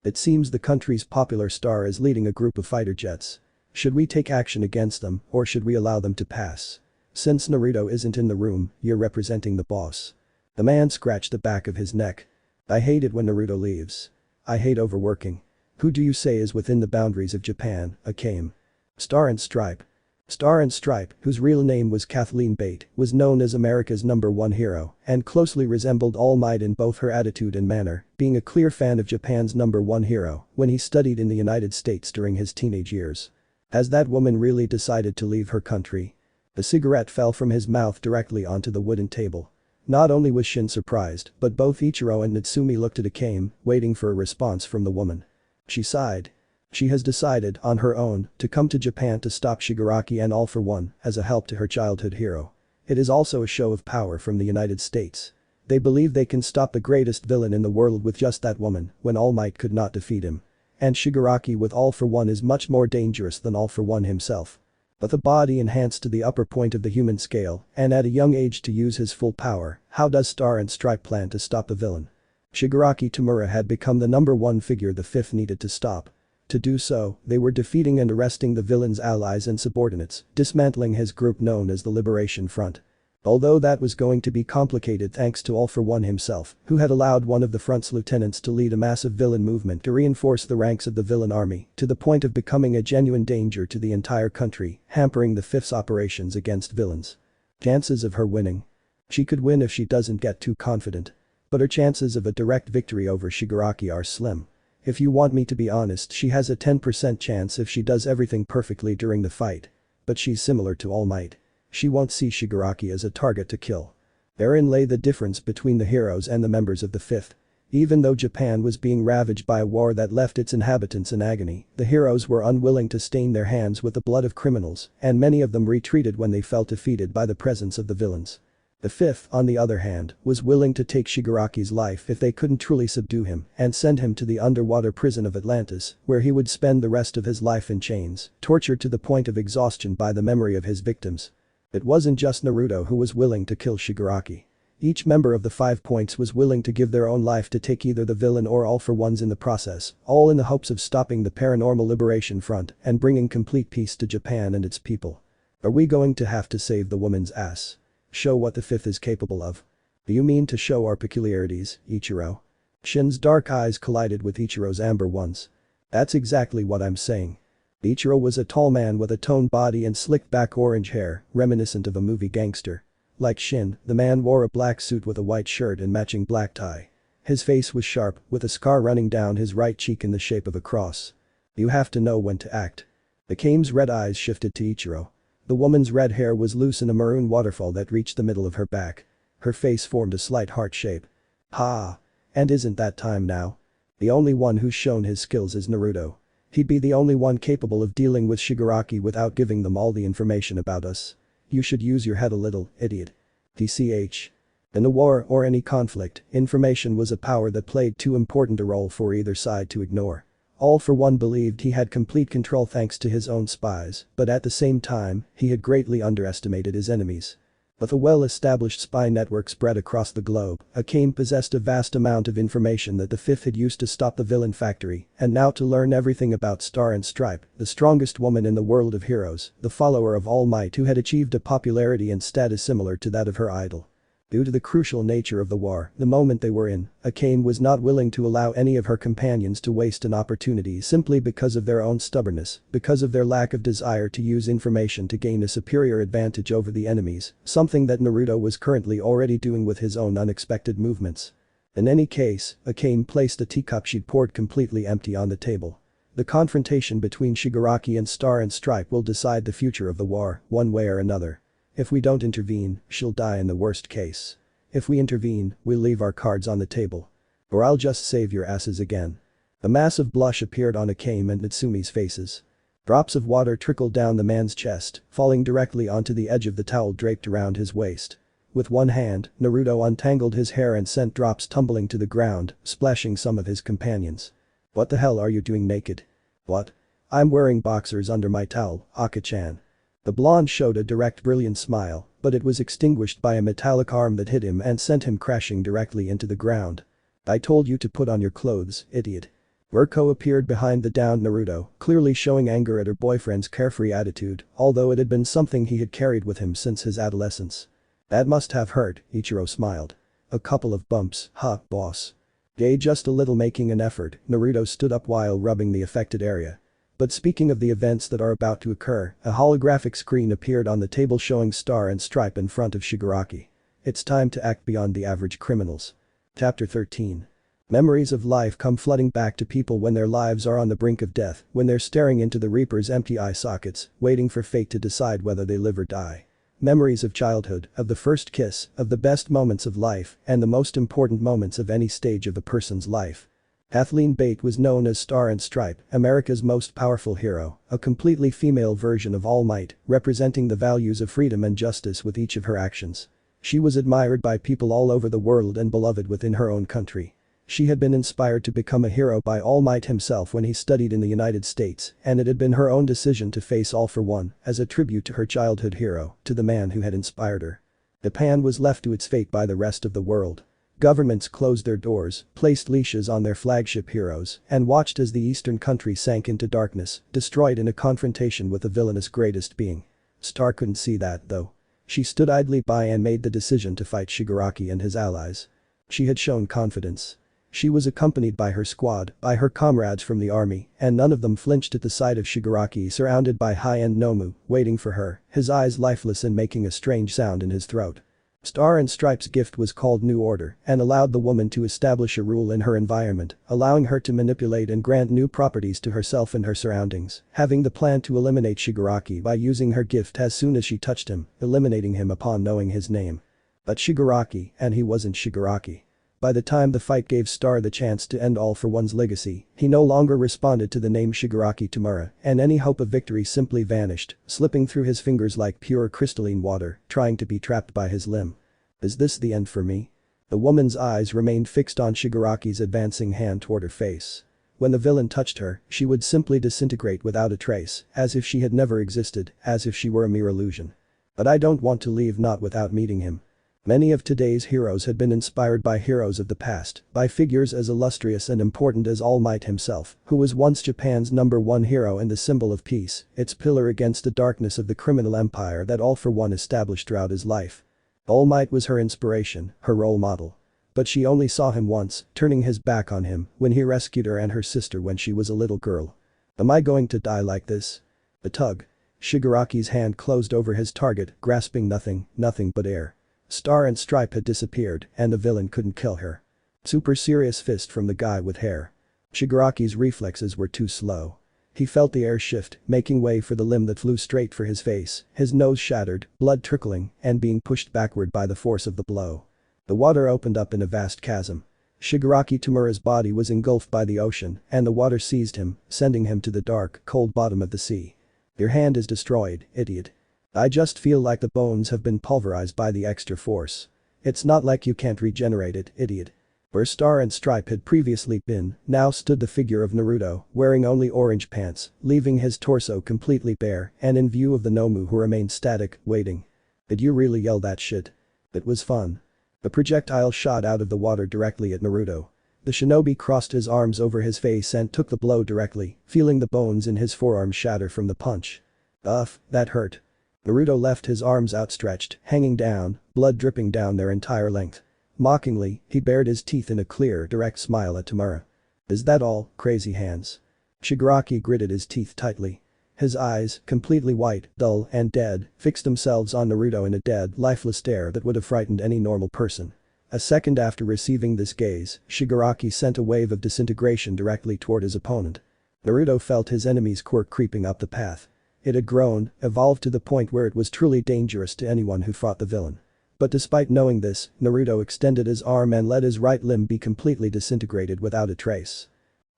It seems the country's popular star is leading a group of fighter jets. Should we take action against them or should we allow them to pass? Since Naruto isn't in the room, you're representing the boss. The man scratched the back of his neck. I hate it when Naruto leaves. I hate overworking. Who do you say is within the boundaries of Japan, Akame? Star and Stripe. Star and Stripe, whose real name was Kathleen Bate, was known as America's #1 hero and closely resembled All Might in both her attitude and manner, being a clear fan of Japan's #1 hero when he studied in the United States during his teenage years. Has that woman really decided to leave her country? The cigarette fell from his mouth directly onto the wooden table. Not only was Shin surprised, but both Ichiro and Natsumi looked at Akame, waiting for a response from the woman. She sighed. She has decided, on her own, to come to Japan to stop Shigaraki and All for One, as a help to her childhood hero. It is also a show of power from the United States. They believe they can stop the greatest villain in the world with just that woman, when All Might could not defeat him. And Shigaraki with All for One is much more dangerous than All for One himself. With a body enhanced to the upper point of the human scale, and at a young age to use his full power, how does Star and Stripe plan to stop the villain? Shigaraki Tamura had become the #1 figure the Fifth needed to stop. To do so, they were defeating and arresting the villain's allies and subordinates, dismantling his group known as the Liberation Front. Although that was going to be complicated thanks to All for One himself, who had allowed one of the front's lieutenants to lead a massive villain movement to reinforce the ranks of the villain army to the point of becoming a genuine danger to the entire country, hampering the Fifth's operations against villains. Chances of her winning. She could win if she doesn't get too confident. But her chances of a direct victory over Shigaraki are slim. If you want me to be honest, she has a 10% chance if she does everything perfectly during the fight. But she's similar to All Might. She won't see Shigaraki as a target to kill. Therein lay the difference between the heroes and the members of the Fifth. Even though Japan was being ravaged by a war that left its inhabitants in agony, the heroes were unwilling to stain their hands with the blood of criminals, and many of them retreated when they felt defeated by the presence of the villains. The Fifth, on the other hand, was willing to take Shigaraki's life if they couldn't truly subdue him and send him to the underwater prison of Atlantis, where he would spend the rest of his life in chains, tortured to the point of exhaustion by the memory of his victims. It wasn't just Naruto who was willing to kill Shigaraki. Each member of the 5 points was willing to give their own life to take either the villain or All for Ones in the process, all in the hopes of stopping the Paranormal Liberation Front and bringing complete peace to Japan and its people. Are we going to have to save the woman's ass? Show what the Fifth is capable of? Do you mean to show our peculiarities, Ichiro? Shin's dark eyes collided with Ichiro's amber ones. That's exactly what I'm saying. Ichiro was a tall man with a toned body and slicked back orange hair, reminiscent of a movie gangster. Like Shin, the man wore a black suit with a white shirt and matching black tie. His face was sharp, with a scar running down his right cheek in the shape of a cross. You have to know when to act. Akame's red eyes shifted to Ichiro. The woman's red hair was loose in a maroon waterfall that reached the middle of her back. Her face formed a slight heart shape. Ha! And isn't that time now? The only one who's shown his skills is Naruto. He'd be the only one capable of dealing with Shigaraki without giving them all the information about us. You should use your head a little, idiot. TCH. In a war or any conflict, information was a power that played too important a role for either side to ignore. All for One believed he had complete control thanks to his own spies, but at the same time, he had greatly underestimated his enemies. With a well-established spy network spread across the globe, Akame possessed a vast amount of information that the Fifth had used to stop the villain factory, and now to learn everything about Star and Stripe, the strongest woman in the world of heroes, the follower of All Might who had achieved a popularity and status similar to that of her idol. Due to the crucial nature of the war, the moment they were in, Akane was not willing to allow any of her companions to waste an opportunity simply because of their own stubbornness, because of their lack of desire to use information to gain a superior advantage over the enemies, something that Naruto was currently already doing with his own unexpected movements. In any case, Akane placed the teacup she'd poured completely empty on the table. The confrontation between Shigaraki and Star and Stripe will decide the future of the war, one way or another. If we don't intervene, she'll die in the worst case. If we intervene, we'll leave our cards on the table. Or I'll just save your asses again. A massive blush appeared on Akane and Natsume's faces. Drops of water trickled down the man's chest, falling directly onto the edge of the towel draped around his waist. With one hand, Naruto untangled his hair and sent drops tumbling to the ground, splashing some of his companions. What the hell are you doing naked? What? I'm wearing boxers under my towel, Aka-chan. The blonde showed a direct brilliant smile, but it was extinguished by a metallic arm that hit him and sent him crashing directly into the ground. I told you to put on your clothes, idiot. Urko appeared behind the downed Naruto, clearly showing anger at her boyfriend's carefree attitude, although it had been something he had carried with him since his adolescence. That must have hurt, Ichiro smiled. A couple of bumps, huh, boss. Yay, just a little. Making an effort, Naruto stood up while rubbing the affected area. But speaking of the events that are about to occur, a holographic screen appeared on the table showing Star and Stripe in front of Shigaraki. It's time to act beyond the average criminals. Chapter 13. Memories of life come flooding back to people when their lives are on the brink of death, when they're staring into the Reaper's empty eye sockets, waiting for fate to decide whether they live or die. Memories of childhood, of the first kiss, of the best moments of life, and the most important moments of any stage of a person's life. Kathleen Bate was known as Star and Stripe, America's most powerful hero, a completely female version of All Might, representing the values of freedom and justice with each of her actions. She was admired by people all over the world and beloved within her own country. She had been inspired to become a hero by All Might himself when he studied in the United States, and it had been her own decision to face All for One, as a tribute to her childhood hero, to the man who had inspired her. Japan was left to its fate by the rest of the world. Governments closed their doors, placed leashes on their flagship heroes, and watched as the eastern country sank into darkness, destroyed in a confrontation with the villainous greatest being. Star couldn't see that, though. She stood idly by and made the decision to fight Shigaraki and his allies. She had shown confidence. She was accompanied by her squad, by her comrades from the army, and none of them flinched at the sight of Shigaraki surrounded by high-end Nomu, waiting for her, his eyes lifeless and making a strange sound in his throat. Star and Stripe's gift was called New Order and allowed the woman to establish a rule in her environment, allowing her to manipulate and grant new properties to herself and her surroundings, having the plan to eliminate Shigaraki by using her gift as soon as she touched him, eliminating him upon knowing his name. But Shigaraki, and he wasn't Shigaraki. By the time the fight gave Star the chance to end All for One's legacy, he no longer responded to the name Shigaraki Tamura, and any hope of victory simply vanished, slipping through his fingers like pure crystalline water, trying to be trapped by his limb. Is this the end for me? The woman's eyes remained fixed on Shigaraki's advancing hand toward her face. When the villain touched her, she would simply disintegrate without a trace, as if she had never existed, as if she were a mere illusion. But I don't want to leave not without meeting him. Many of today's heroes had been inspired by heroes of the past, by figures as illustrious and important as All Might himself, who was once Japan's #1 hero and the symbol of peace, its pillar against the darkness of the criminal empire that All for One established throughout his life. All Might was her inspiration, her role model. But she only saw him once, turning his back on him, when he rescued her and her sister when she was a little girl. Am I going to die like this? A tug. Shigaraki's hand closed over his target, grasping nothing but air. Star and Stripe had disappeared, and the villain couldn't kill her. Super serious fist from the guy with hair. Shigaraki's reflexes were too slow. He felt the air shift, making way for the limb that flew straight for his face, his nose shattered, blood trickling, and being pushed backward by the force of the blow. The water opened up in a vast chasm. Shigaraki Tamura's body was engulfed by the ocean, and the water seized him, sending him to the dark, cold bottom of the sea. Your hand is destroyed, idiot. I just feel like the bones have been pulverized by the extra force. It's not like you can't regenerate it, idiot. Where Star and Stripe had previously been, now stood the figure of Naruto, wearing only orange pants, leaving his torso completely bare, and in view of the Nomu who remained static, waiting. Did you really yell that shit? It was fun. The projectile shot out of the water directly at Naruto. The shinobi crossed his arms over his face and took the blow directly, feeling the bones in his forearm shatter from the punch. Ugh, that hurt. Naruto left his arms outstretched, hanging down, blood dripping down their entire length. Mockingly, he bared his teeth in a clear, direct smile at Tamura. "Is that all, crazy hands?" Shigaraki gritted his teeth tightly. His eyes, completely white, dull, and dead, fixed themselves on Naruto in a dead, lifeless stare that would have frightened any normal person. A second after receiving this gaze, Shigaraki sent a wave of disintegration directly toward his opponent. Naruto felt his enemy's quirk creeping up the path. It had grown, evolved to the point where it was truly dangerous to anyone who fought the villain. But despite knowing this, Naruto extended his arm and let his right limb be completely disintegrated without a trace.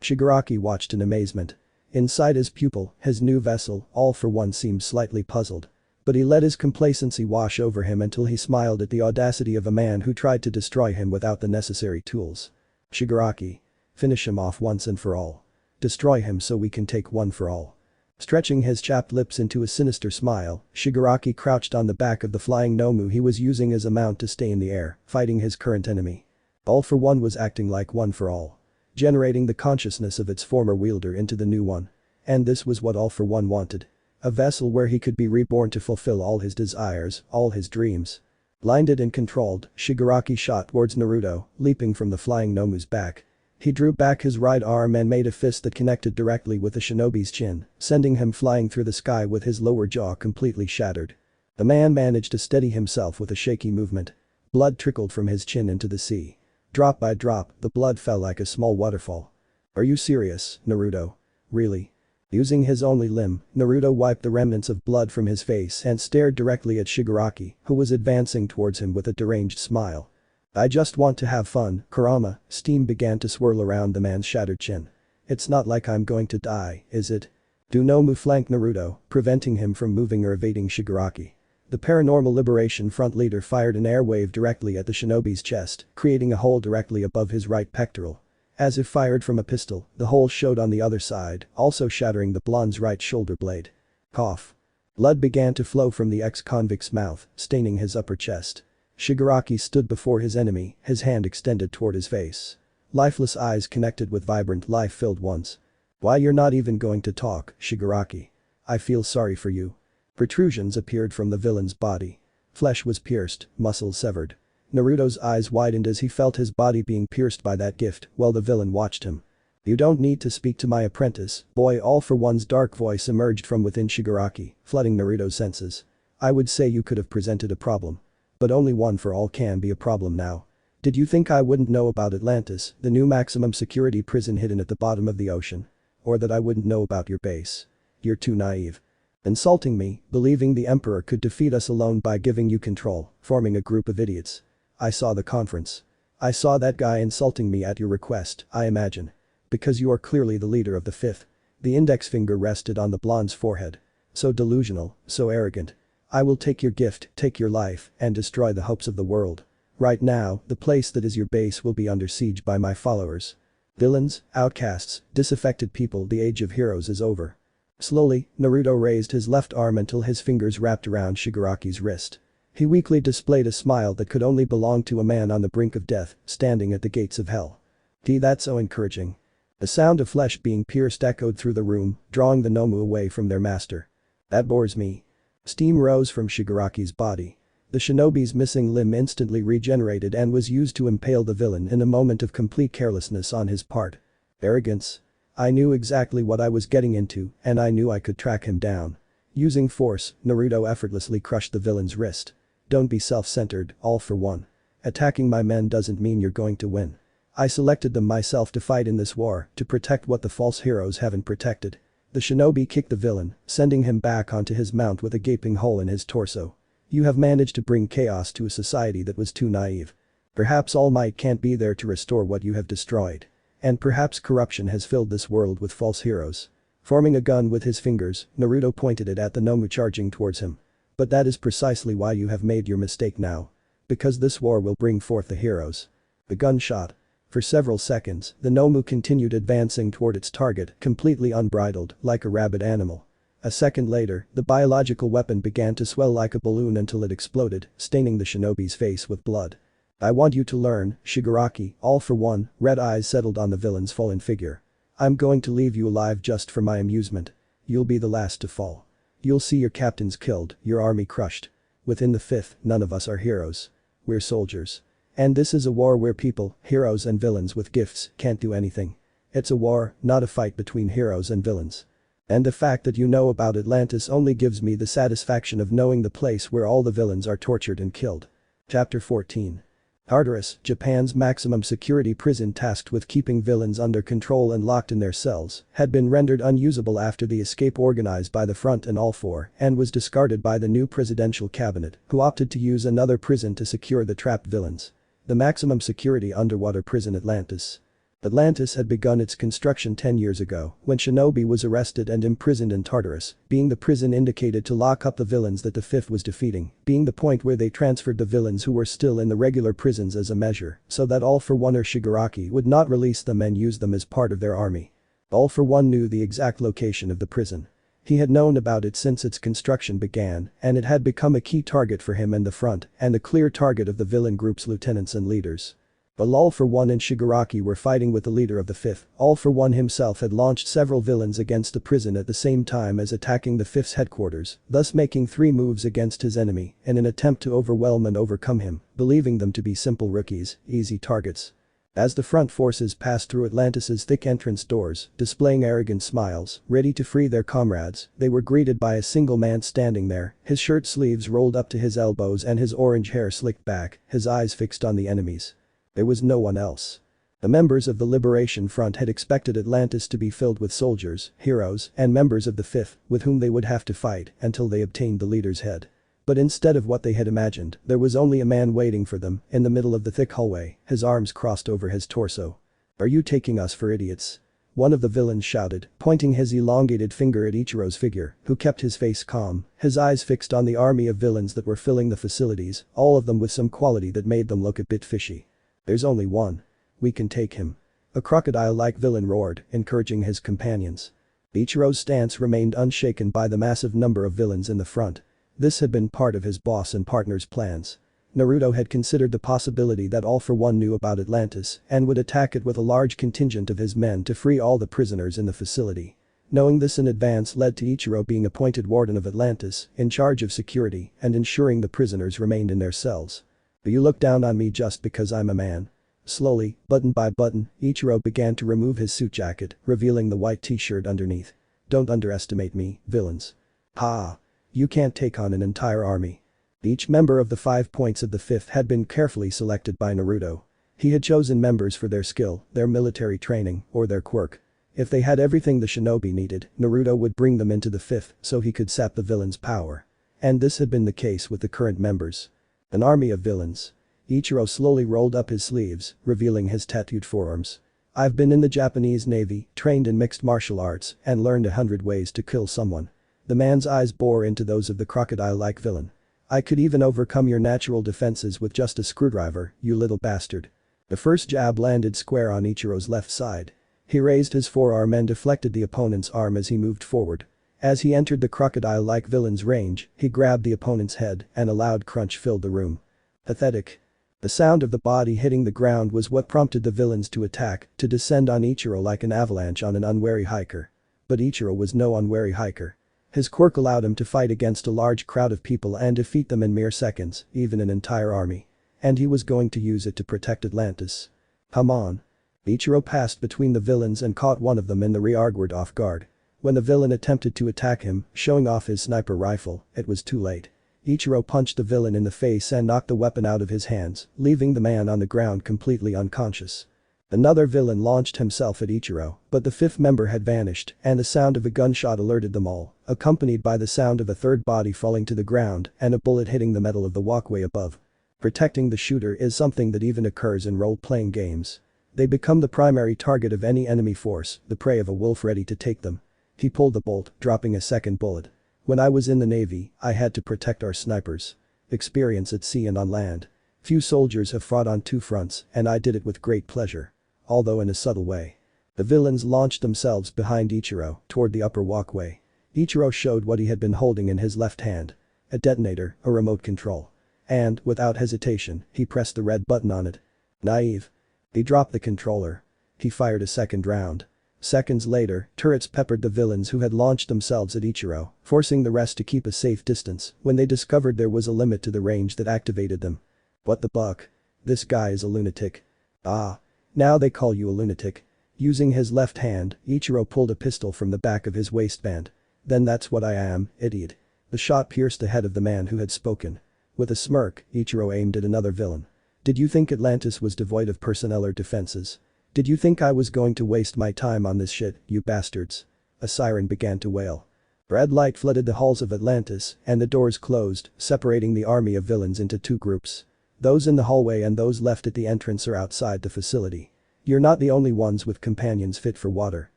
Shigaraki watched in amazement. Inside his pupil, his new vessel, All For One seemed slightly puzzled. But he let his complacency wash over him until he smiled at the audacity of a man who tried to destroy him without the necessary tools. "Shigaraki. Finish him off once and for all. Destroy him so we can take one for all." Stretching his chapped lips into a sinister smile, Shigaraki crouched on the back of the flying Nomu he was using as a mount to stay in the air, fighting his current enemy. All For One was acting like one for all. Generating the consciousness of its former wielder into the new one. And this was what All For One wanted. A vessel where he could be reborn to fulfill all his desires, all his dreams. Blinded and controlled, Shigaraki shot towards Naruto, leaping from the flying Nomu's back. He drew back his right arm and made a fist that connected directly with the shinobi's chin, sending him flying through the sky with his lower jaw completely shattered. The man managed to steady himself with a shaky movement. Blood trickled from his chin into the sea. Drop by drop, the blood fell like a small waterfall. "Are you serious, Naruto? Really?" Using his only limb, Naruto wiped the remnants of blood from his face and stared directly at Shigaraki, who was advancing towards him with a deranged smile. "I just want to have fun, Kurama." Steam began to swirl around the man's shattered chin. "It's not like I'm going to die, is it?" Nomu flanked Naruto, preventing him from moving or evading Shigaraki. The Paranormal Liberation Front leader fired an air wave directly at the shinobi's chest, creating a hole directly above his right pectoral. As if fired from a pistol, the hole showed on the other side, also shattering the blonde's right shoulder blade. Cough. Blood began to flow from the ex-convict's mouth, staining his upper chest. Shigaraki stood before his enemy, his hand extended toward his face. Lifeless eyes connected with vibrant life-filled ones. "Why, you're not even going to talk, Shigaraki. I feel sorry for you." Protrusions appeared from the villain's body. Flesh was pierced, muscles severed. Naruto's eyes widened as he felt his body being pierced by that gift while the villain watched him. "You don't need to speak to my apprentice, boy." All For One's dark voice emerged from within Shigaraki, flooding Naruto's senses. "I would say you could have presented a problem. But only one for all can be a problem now. Did you think I wouldn't know about Atlantis, the new maximum security prison hidden at the bottom of the ocean? Or that I wouldn't know about your base? You're too naive. Insulting me, believing the Emperor could defeat us alone by giving you control, forming a group of idiots. I saw the conference. I saw that guy insulting me at your request, I imagine. Because you are clearly the leader of the Fifth." The index finger rested on the blonde's forehead. "So delusional, so arrogant. I will take your gift, take your life, and destroy the hopes of the world. Right now, the place that is your base will be under siege by my followers. Villains, outcasts, disaffected people, the age of heroes is over." Slowly, Naruto raised his left arm until his fingers wrapped around Shigaraki's wrist. He weakly displayed a smile that could only belong to a man on the brink of death, standing at the gates of hell. That's so encouraging." The sound of flesh being pierced echoed through the room, drawing the Nomu away from their master. "That bores me." Steam rose from Shigaraki's body. The shinobi's missing limb instantly regenerated and was used to impale the villain in a moment of complete carelessness on his part. "Arrogance. I knew exactly what I was getting into, and I knew I could track him down." Using force, Naruto effortlessly crushed the villain's wrist. "Don't be self-centered, All For One. Attacking my men doesn't mean you're going to win. I selected them myself to fight in this war, to protect what the false heroes haven't protected." The shinobi kicked the villain, sending him back onto his mount with a gaping hole in his torso. "You have managed to bring chaos to a society that was too naive. Perhaps All Might can't be there to restore what you have destroyed. And perhaps corruption has filled this world with false heroes." Forming a gun with his fingers, Naruto pointed it at the Nomu charging towards him. "But that is precisely why you have made your mistake now. Because this war will bring forth the heroes." The gun shot. For several seconds, the Nomu continued advancing toward its target, completely unbridled, like a rabid animal. A second later, the biological weapon began to swell like a balloon until it exploded, staining the shinobi's face with blood. "I want you to learn, Shigaraki." All For One, red eyes settled on the villain's fallen figure. "I'm going to leave you alive just for my amusement. You'll be the last to fall." You'll see your captains killed, your army crushed. Within the 5th, none of us are heroes. We're soldiers. And this is a war where people, heroes and villains with gifts, can't do anything. It's a war, not a fight between heroes and villains. And the fact that you know about Atlantis only gives me the satisfaction of knowing the place where all the villains are tortured and killed. Chapter 14. Tártaro, Japan's maximum security prison tasked with keeping villains under control and locked in their cells, had been rendered unusable after the escape organized by the Front and All Four and was discarded by the new presidential cabinet, who opted to use another prison to secure the trapped villains. The maximum security underwater prison Atlantis. Atlantis had begun its construction 10 years ago when Shinobi was arrested and imprisoned in Tártaro, being the prison indicated to lock up the villains that the 5th was defeating, being the point where they transferred the villains who were still in the regular prisons as a measure so that All for One or Shigaraki would not release them and use them as part of their army. All for One knew the exact location of the prison. He had known about it since its construction began, and it had become a key target for him and the Front and a clear target of the villain group's lieutenants and leaders. While All for One and Shigaraki were fighting with the leader of the 5th, All for One himself had launched several villains against the prison at the same time as attacking the 5th's headquarters, thus making 3 moves against his enemy in an attempt to overwhelm and overcome him, believing them to be simple rookies, easy targets. As the front forces passed through Atlantis's thick entrance doors, displaying arrogant smiles, ready to free their comrades, they were greeted by a single man standing there, his shirt sleeves rolled up to his elbows and his orange hair slicked back, his eyes fixed on the enemies. There was no one else. The members of the Liberation Front had expected Atlantis to be filled with soldiers, heroes, and members of the 5th, with whom they would have to fight until they obtained the leader's head. But instead of what they had imagined, there was only a man waiting for them in the middle of the thick hallway, his arms crossed over his torso. "Are you taking us for idiots?" one of the villains shouted, pointing his elongated finger at Ichiro's figure, who kept his face calm, his eyes fixed on the army of villains that were filling the facilities, all of them with some quality that made them look a bit fishy. "There's only one. We can take him." A crocodile-like villain roared, encouraging his companions. Ichiro's stance remained unshaken by the massive number of villains in the front. This had been part of his boss and partner's plans. Naruto had considered the possibility that All for One knew about Atlantis and would attack it with a large contingent of his men to free all the prisoners in the facility. Knowing this in advance led to Ichiro being appointed warden of Atlantis, in charge of security and ensuring the prisoners remained in their cells. "Do you look down on me just because I'm a man?" Slowly, button by button, Ichiro began to remove his suit jacket, revealing the white t-shirt underneath. "Don't underestimate me, villains. Ha! You can't take on an entire army." Each member of the 5 points of the 5th had been carefully selected by Naruto. He had chosen members for their skill, their military training, or their quirk. If they had everything the shinobi needed, Naruto would bring them into the 5th so he could sap the villain's power. And this had been the case with the current members. An army of villains. Ichiro slowly rolled up his sleeves, revealing his tattooed forearms. "I've been in the Japanese Navy, trained in mixed martial arts, and learned 100 ways to kill someone." The man's eyes bore into those of the crocodile-like villain. "I could even overcome your natural defenses with just a screwdriver, you little bastard." The first jab landed square on Ichiro's left side. He raised his forearm and deflected the opponent's arm as he moved forward. As he entered the crocodile-like villain's range, he grabbed the opponent's head and a loud crunch filled the room. Pathetic. The sound of the body hitting the ground was what prompted the villains to attack, to descend on Ichiro like an avalanche on an unwary hiker. But Ichiro was no unwary hiker. His quirk allowed him to fight against a large crowd of people and defeat them in mere seconds, even an entire army. And he was going to use it to protect Atlantis. "Come on." Ichiro passed between the villains and caught one of them in the rear guard off guard. When the villain attempted to attack him, showing off his sniper rifle, it was too late. Ichiro punched the villain in the face and knocked the weapon out of his hands, leaving the man on the ground completely unconscious. Another villain launched himself at Ichiro, but the 5th member had vanished and the sound of a gunshot alerted them all, accompanied by the sound of a third body falling to the ground and a bullet hitting the metal of the walkway above. Protecting the shooter is something that even occurs in role-playing games. They become the primary target of any enemy force, the prey of a wolf ready to take them. He pulled the bolt, dropping a second bullet. "When I was in the Navy, I had to protect our snipers. Experience at sea and on land. Few soldiers have fought on 2 fronts, and I did it with great pleasure. Although in a subtle way." The villains launched themselves behind Ichiro, toward the upper walkway. Ichiro showed what he had been holding in his left hand. A detonator, a remote control. And, without hesitation, he pressed the red button on it. Naive. He dropped the controller. He fired a second round. Seconds later, turrets peppered the villains who had launched themselves at Ichiro, forcing the rest to keep a safe distance when they discovered there was a limit to the range that activated them. What the buck? This guy is a lunatic. Ah. Now they call you a lunatic. Using his left hand, Ichiro pulled a pistol from the back of his waistband. Then that's what I am, idiot. The shot pierced the head of the man who had spoken. With a smirk, Ichiro aimed at another villain. Did you think Atlantis was devoid of personnel or defenses? Did you think I was going to waste my time on this shit, you bastards? A siren began to wail. Red light flooded the halls of Atlantis, and the doors closed, separating the army of villains into two groups. Those in the hallway and those left at the entrance or outside the facility. You're not the only ones with companions fit for water.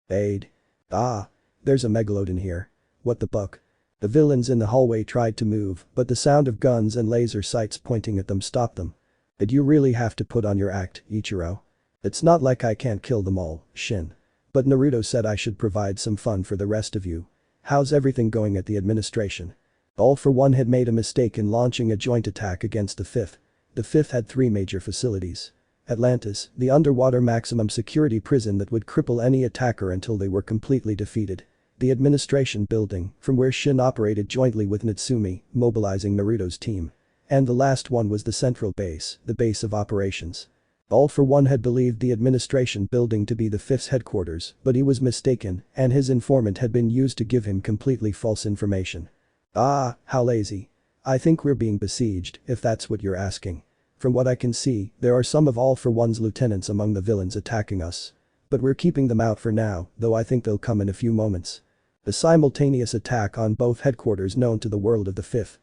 Aid. Ah. There's a megalodon here. What the buck? The villains in the hallway tried to move, but the sound of guns and laser sights pointing at them stopped them. Did you really have to put on your act, Ichiro? It's not like I can't kill them all, Shin. But Naruto said I should provide some fun for the rest of you. How's everything going at the administration? All for One had made a mistake in launching a joint attack against the Fifth. The Fifth had three major facilities. Atlantis, the underwater maximum security prison that would cripple any attacker until they were completely defeated. The administration building, from where Shin operated jointly with Natsumi, mobilizing Naruto's team. And the last one was the central base, the base of operations. All for One had believed the administration building to be the Fifth's headquarters, but he was mistaken, and his informant had been used to give him completely false information. Ah, how lazy. I think we're being besieged, if that's what you're asking. From what I can see, there are some of All for One's lieutenants among the villains attacking us. But we're keeping them out for now, though I think they'll come in a few moments. The simultaneous attack on both headquarters known to the world of the Fifth,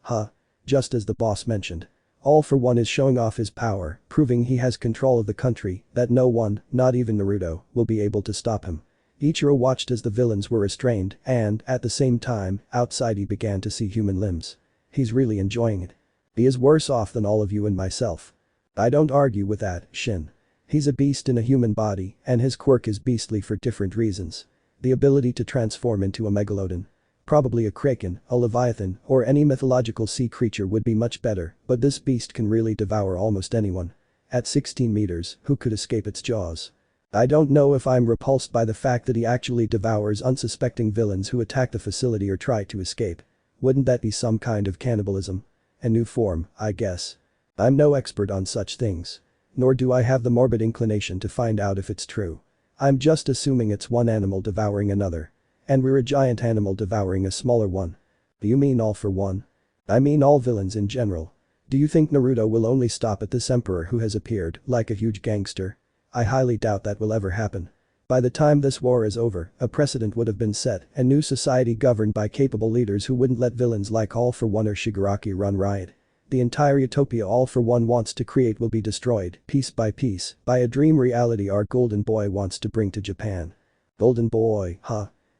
just as the boss mentioned. All for One is showing off his power, proving he has control of the country, that no one, not even Naruto, will be able to stop him. Ichiro watched as the villains were restrained and, at the same time, outside he began to see human limbs. He's really enjoying it. He is worse off than all of you and myself. I don't argue with that, Shin. He's a beast in a human body, and his quirk is beastly for different reasons. The ability to transform into a megalodon. Probably a kraken, a leviathan, or any mythological sea creature would be much better, but this beast can really devour almost anyone. At 16 meters, who could escape its jaws? I don't know if I'm repulsed by the fact that he actually devours unsuspecting villains who attack the facility or try to escape. Wouldn't that be some kind of cannibalism? A new form, I guess. I'm no expert on such things. Nor do I have the morbid inclination to find out if it's true. I'm just assuming it's one animal devouring another. And we're a giant animal devouring a smaller one. Do you mean All for One? I mean all villains in general. Do you think Naruto will only stop at this emperor who has appeared like a huge gangster? I highly doubt that will ever happen. By the time this war is over, a precedent would have been set, a new society governed by capable leaders who wouldn't let villains like All for One or Shigaraki run riot. The entire utopia All for One wants to create will be destroyed, piece by piece, by a dream reality our golden boy wants to bring to Japan. Golden boy,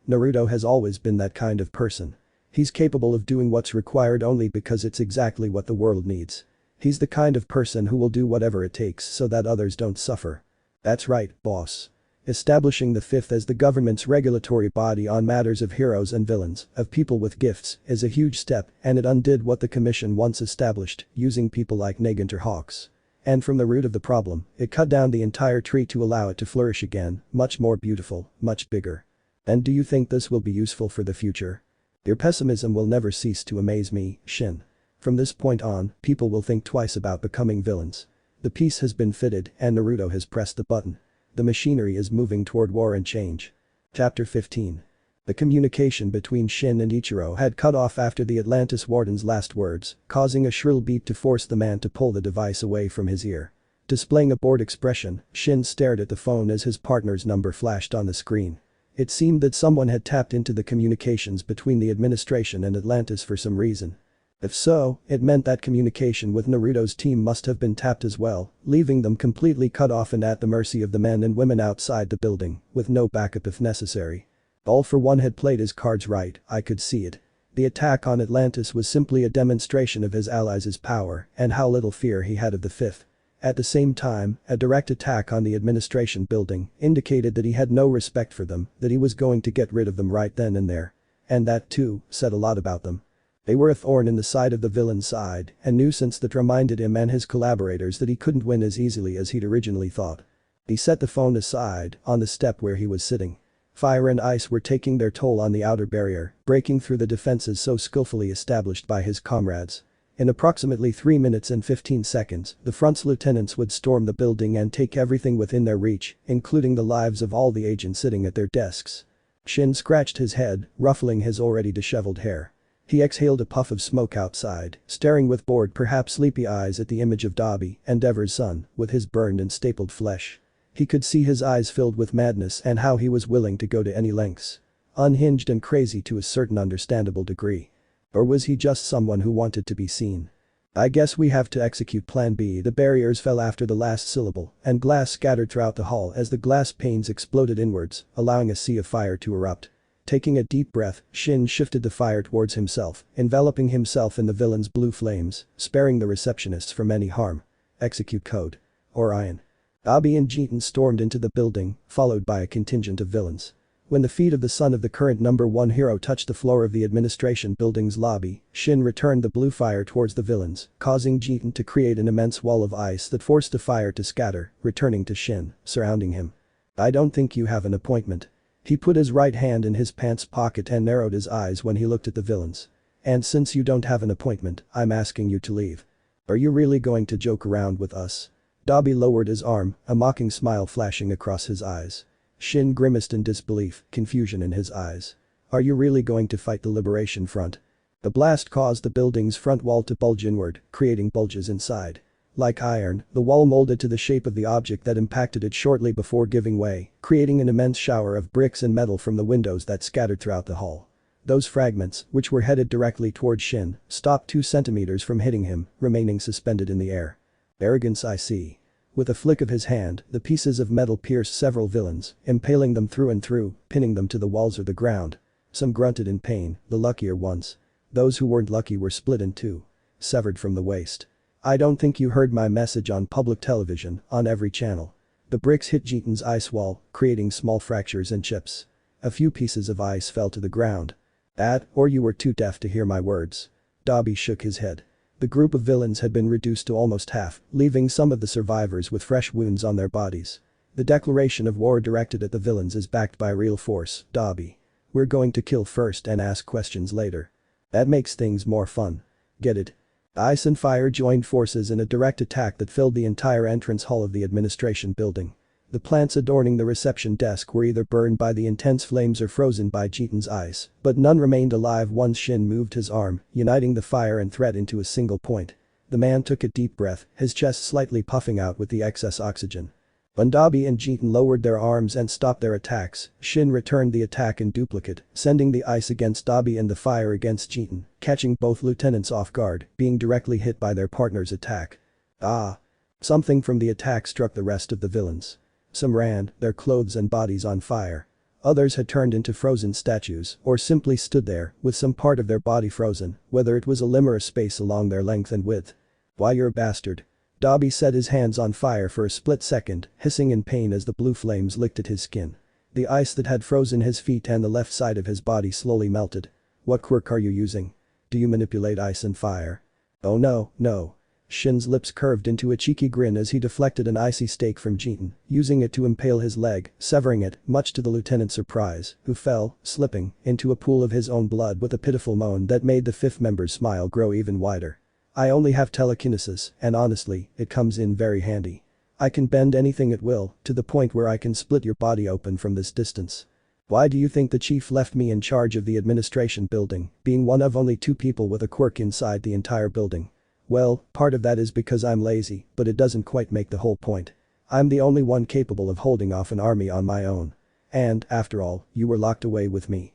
Naruto has always been that kind of person. He's capable of doing what's required only because it's exactly what the world needs. He's the kind of person who will do whatever it takes so that others don't suffer. That's right, boss. Establishing the Fifth as the government's regulatory body on matters of heroes and villains, of people with gifts, is a huge step, and it undid what the commission once established, using people like Nagant or Hawks. And from the root of the problem, it cut down the entire tree to allow it to flourish again, much more beautiful, much bigger. And do you think this will be useful for the future? Your pessimism will never cease to amaze me, Shin. From this point on, people will think twice about becoming villains. The piece has been fitted and Naruto has pressed the button. The machinery is moving toward war and change. Chapter 15. The communication between Shin and Ichiro had cut off after the Atlantis warden's last words, causing a shrill beep to force the man to pull the device away from his ear. Displaying a bored expression, Shin stared at the phone as his partner's number flashed on the screen. It seemed that someone had tapped into the communications between the administration and Atlantis for some reason. If so, it meant that communication with Naruto's team must have been tapped as well, leaving them completely cut off and at the mercy of the men and women outside the building, with no backup if necessary. All for One had played his cards right, I could see it. The attack on Atlantis was simply a demonstration of his allies' power and how little fear he had of the Fifth. At the same time, a direct attack on the administration building indicated that he had no respect for them, that he was going to get rid of them right then and there. And that too, said a lot about them. They were a thorn in the side of the villain's side, a nuisance that reminded him and his collaborators that he couldn't win as easily as he'd originally thought. He set the phone aside, on the step where he was sitting. Fire and ice were taking their toll on the outer barrier, breaking through the defenses so skillfully established by his comrades. In approximately 3 minutes and 15 seconds, the front's lieutenants would storm the building and take everything within their reach, including the lives of all the agents sitting at their desks. Shin scratched his head, ruffling his already disheveled hair. He exhaled a puff of smoke outside, staring with bored, perhaps sleepy eyes at the image of Dabi, Endeavor's son, with his burned and stapled flesh. He could see his eyes filled with madness and how he was willing to go to any lengths. Unhinged and crazy to a certain understandable degree. Or was he just someone who wanted to be seen? I guess we have to execute plan B. The barriers fell after the last syllable, and glass scattered throughout the hall as the glass panes exploded inwards, allowing a sea of fire to erupt. Taking a deep breath, Shin shifted the fire towards himself, enveloping himself in the villain's blue flames, sparing the receptionists from any harm. Execute code. Orion. Dabi and Jitan stormed into the building, followed by a contingent of villains. When the feet of the son of the current number 1 hero touched the floor of the administration building's lobby, Shin returned the blue fire towards the villains, causing Jitan to create an immense wall of ice that forced the fire to scatter, returning to Shin, surrounding him. I don't think you have an appointment. He put his right hand in his pants pocket and narrowed his eyes when he looked at the villains. And since you don't have an appointment, I'm asking you to leave. Are you really going to joke around with us? Dabi lowered his arm, a mocking smile flashing across his eyes. Shin grimaced in disbelief, confusion in his eyes. Are you really going to fight the Liberation Front? The blast caused the building's front wall to bulge inward, creating bulges inside. Like iron, the wall molded to the shape of the object that impacted it shortly before giving way, creating an immense shower of bricks and metal from the windows that scattered throughout the hall. Those fragments, which were headed directly toward Shin, stopped 2 centimeters from hitting him, remaining suspended in the air. Arrogance I see. With a flick of his hand, the pieces of metal pierced several villains, impaling them through and through, pinning them to the walls or the ground. Some grunted in pain, the luckier ones. Those who weren't lucky were split in 2. Severed from the waist. I don't think you heard my message on public television, on every channel. The bricks hit Jitan's ice wall, creating small fractures and chips. A few pieces of ice fell to the ground. That, or you were too deaf to hear my words. Dabi shook his head. The group of villains had been reduced to almost half, leaving some of the survivors with fresh wounds on their bodies. The declaration of war directed at the villains is backed by real force, Dabi. We're going to kill first and ask questions later. That makes things more fun. Get it? Ice and fire joined forces in a direct attack that filled the entire entrance hall of the administration building. The plants adorning the reception desk were either burned by the intense flames or frozen by Jitan's ice, but none remained alive once Shin moved his arm, uniting the fire and threat into a single point. The man took a deep breath, his chest slightly puffing out with the excess oxygen. When Dabi and Jitan lowered their arms and stopped their attacks, Shin returned the attack in duplicate, sending the ice against Dabi and the fire against Jitan, catching both lieutenants off guard, being directly hit by their partner's attack. Ah! Something from the attack struck the rest of the villains. Some ran, their clothes and bodies on fire. Others had turned into frozen statues or simply stood there, with some part of their body frozen, whether it was a limb or a space along their length and width. Why, you're a bastard. Dabi set his hands on fire for a split second, hissing in pain as the blue flames licked at his skin. The ice that had frozen his feet and the left side of his body slowly melted. What quirk are you using? Do you manipulate ice and fire? Oh no, no. Shin's lips curved into a cheeky grin as he deflected an icy stake from Jitan, using it to impale his leg, severing it, much to the lieutenant's surprise, who fell, slipping, into a pool of his own blood with a pitiful moan that made the 5th member's smile grow even wider. I only have telekinesis, and honestly, it comes in very handy. I can bend anything at will, to the point where I can split your body open from this distance. Why do you think the chief left me in charge of the administration building, being one of only 2 people with a quirk inside the entire building? Well, part of that is because I'm lazy, but it doesn't quite make the whole point. I'm the only one capable of holding off an army on my own. And, after all, you were locked away with me.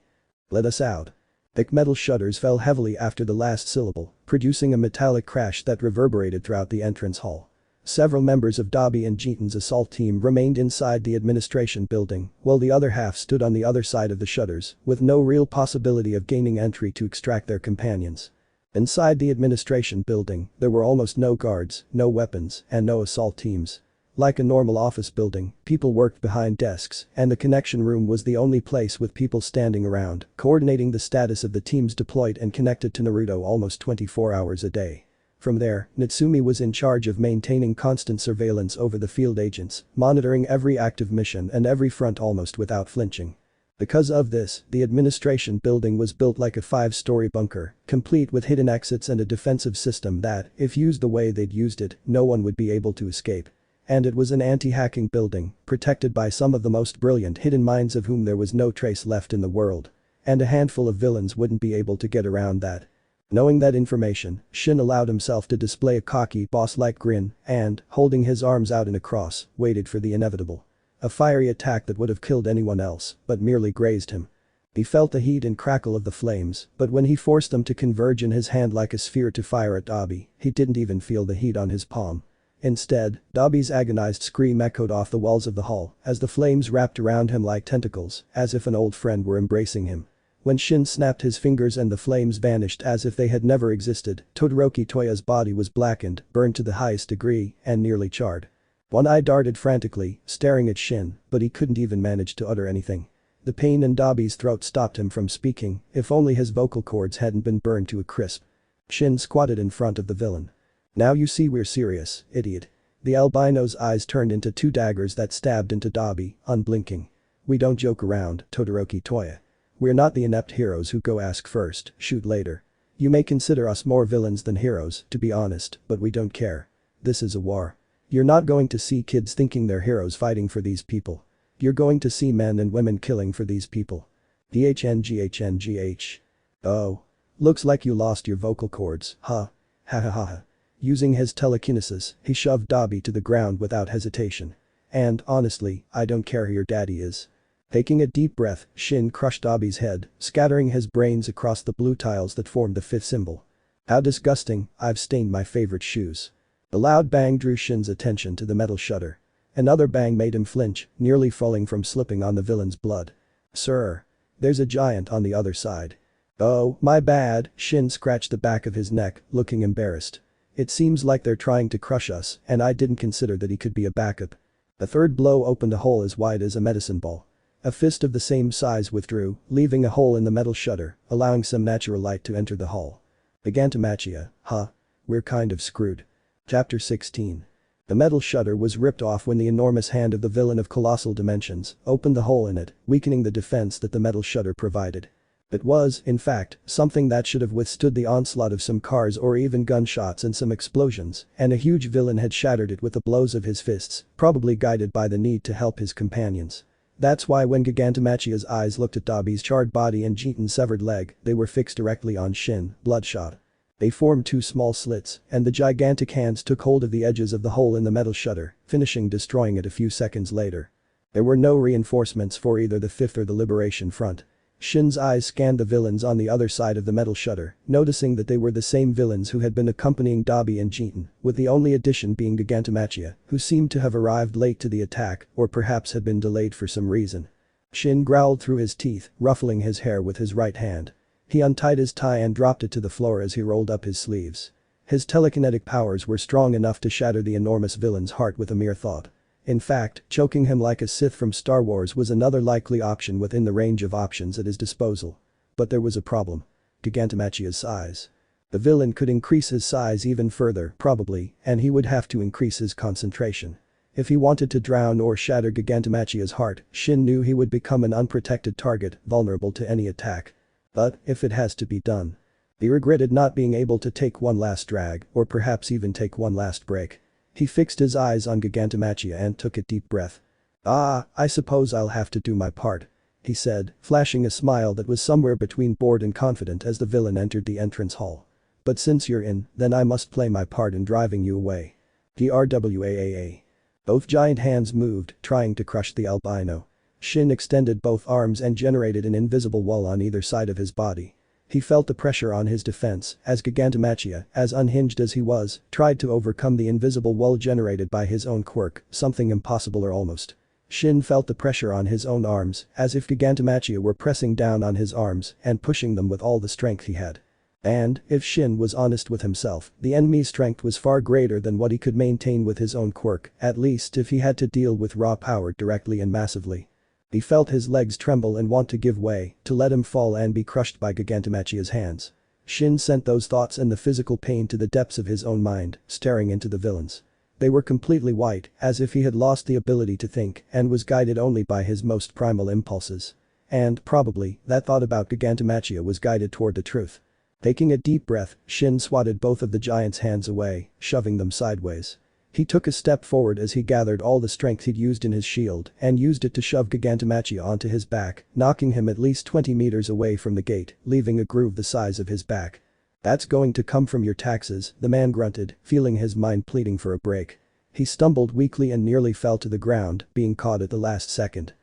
Let us out. Thick metal shutters fell heavily after the last syllable, producing a metallic crash that reverberated throughout the entrance hall. Several members of Dabi and Jitan's assault team remained inside the administration building, while the other half stood on the other side of the shutters, with no real possibility of gaining entry to extract their companions. Inside the administration building, there were almost no guards, no weapons, and no assault teams. Like a normal office building, people worked behind desks, and the connection room was the only place with people standing around, coordinating the status of the teams deployed and connected to Naruto almost 24 hours a day. From there, Natsumi was in charge of maintaining constant surveillance over the field agents, monitoring every active mission and every front almost without flinching. Because of this, the administration building was built like a 5-story bunker, complete with hidden exits and a defensive system that, if used the way they'd used it, no one would be able to escape. And it was an anti-hacking building, protected by some of the most brilliant hidden minds of whom there was no trace left in the world. And a handful of villains wouldn't be able to get around that. Knowing that information, Shin allowed himself to display a cocky boss-like grin and, holding his arms out in a cross, waited for the inevitable. A fiery attack that would have killed anyone else, but merely grazed him. He felt the heat and crackle of the flames, but when he forced them to converge in his hand like a sphere to fire at Dabi, he didn't even feel the heat on his palm. Instead, Dabi's agonized scream echoed off the walls of the hall as the flames wrapped around him like tentacles, as if an old friend were embracing him. When Shin snapped his fingers and the flames vanished as if they had never existed, Todoroki Toya's body was blackened, burned to the highest degree, and nearly charred. One eye darted frantically, staring at Shin, but he couldn't even manage to utter anything. The pain in Dabi's throat stopped him from speaking, if only his vocal cords hadn't been burned to a crisp. Shin squatted in front of the villain. "Now you see we're serious, idiot." The albino's eyes turned into 2 daggers that stabbed into Dabi, unblinking. "We don't joke around, Todoroki Toya. We're not the inept heroes who go ask first, shoot later. You may consider us more villains than heroes, to be honest, but we don't care. This is a war. You're not going to see kids thinking they're heroes fighting for these people. You're going to see men and women killing for these people. GHNGHNGH. Oh. Looks like you lost your vocal cords, huh? Ha ha ha ha." Using his telekinesis, he shoved Dabi to the ground without hesitation. "And, honestly, I don't care who your daddy is." Taking a deep breath, Shin crushed Dabi's head, scattering his brains across the blue tiles that formed the 5th symbol. "How disgusting, I've stained my favorite shoes." The loud bang drew Shin's attention to the metal shutter. Another bang made him flinch, nearly falling from slipping on the villain's blood. "Sir. There's a giant on the other side." "Oh, my bad," Shin scratched the back of his neck, looking embarrassed. "It seems like they're trying to crush us, and I didn't consider that he could be a backup." The third blow opened a hole as wide as a medicine ball. A fist of the same size withdrew, leaving a hole in the metal shutter, allowing some natural light to enter the hall. "Gigantomachia, huh? We're kind of screwed." Chapter 16. The metal shutter was ripped off when the enormous hand of the villain of colossal dimensions opened the hole in it, weakening the defense that the metal shutter provided. It was, in fact, something that should have withstood the onslaught of some cars or even gunshots and some explosions, and a huge villain had shattered it with the blows of his fists, probably guided by the need to help his companions. That's why when Gigantomachia's eyes looked at Dabi's charred body and Jitan's severed leg, they were fixed directly on Shin, bloodshot. They formed 2 small slits, and the gigantic hands took hold of the edges of the hole in the metal shutter, finishing destroying it a few seconds later. There were no reinforcements for either the 5th or the Liberation Front. Shin's eyes scanned the villains on the other side of the metal shutter, noticing that they were the same villains who had been accompanying Dabi and Jitan, with the only addition being Gigantomachia, who seemed to have arrived late to the attack or perhaps had been delayed for some reason. Shin growled through his teeth, ruffling his hair with his right hand. He untied his tie and dropped it to the floor as he rolled up his sleeves. His telekinetic powers were strong enough to shatter the enormous villain's heart with a mere thought. In fact, choking him like a Sith from Star Wars was another likely option within the range of options at his disposal. But there was a problem. Gigantomachia's size. The villain could increase his size even further, probably, and he would have to increase his concentration. If he wanted to drown or shatter Gigantomachia's heart, Shin knew he would become an unprotected target, vulnerable to any attack. But, if it has to be done. He regretted not being able to take one last drag, or perhaps even take one last break. He fixed his eyes on Gigantomachia and took a deep breath. "Ah, I suppose I'll have to do my part," he said, flashing a smile that was somewhere between bored and confident as the villain entered the entrance hall. "But since you're in, then I must play my part in driving you away." GRWAAA. Both giant hands moved, trying to crush the albino. Shin extended both arms and generated an invisible wall on either side of his body. He felt the pressure on his defense as Gigantomachia, as unhinged as he was, tried to overcome the invisible wall generated by his own quirk, something impossible or almost. Shin felt the pressure on his own arms, as if Gigantomachia were pressing down on his arms and pushing them with all the strength he had. And, if Shin was honest with himself, the enemy's strength was far greater than what he could maintain with his own quirk, at least if he had to deal with raw power directly and massively. He felt his legs tremble and want to give way, to let him fall and be crushed by Gigantomachia's hands. Shin sent those thoughts and the physical pain to the depths of his own mind, staring into the villains. They were completely white, as if he had lost the ability to think and was guided only by his most primal impulses. And, probably, that thought about Gigantomachia was guided toward the truth. Taking a deep breath, Shin swatted both of the giant's hands away, shoving them sideways. He took a step forward as he gathered all the strength he'd used in his shield and used it to shove Gigantomachia onto his back, knocking him at least 20 meters away from the gate, leaving a groove the size of his back. "That's going to come from your taxes," the man grunted, feeling his mind pleading for a break. He stumbled weakly and nearly fell to the ground, being caught at the last second.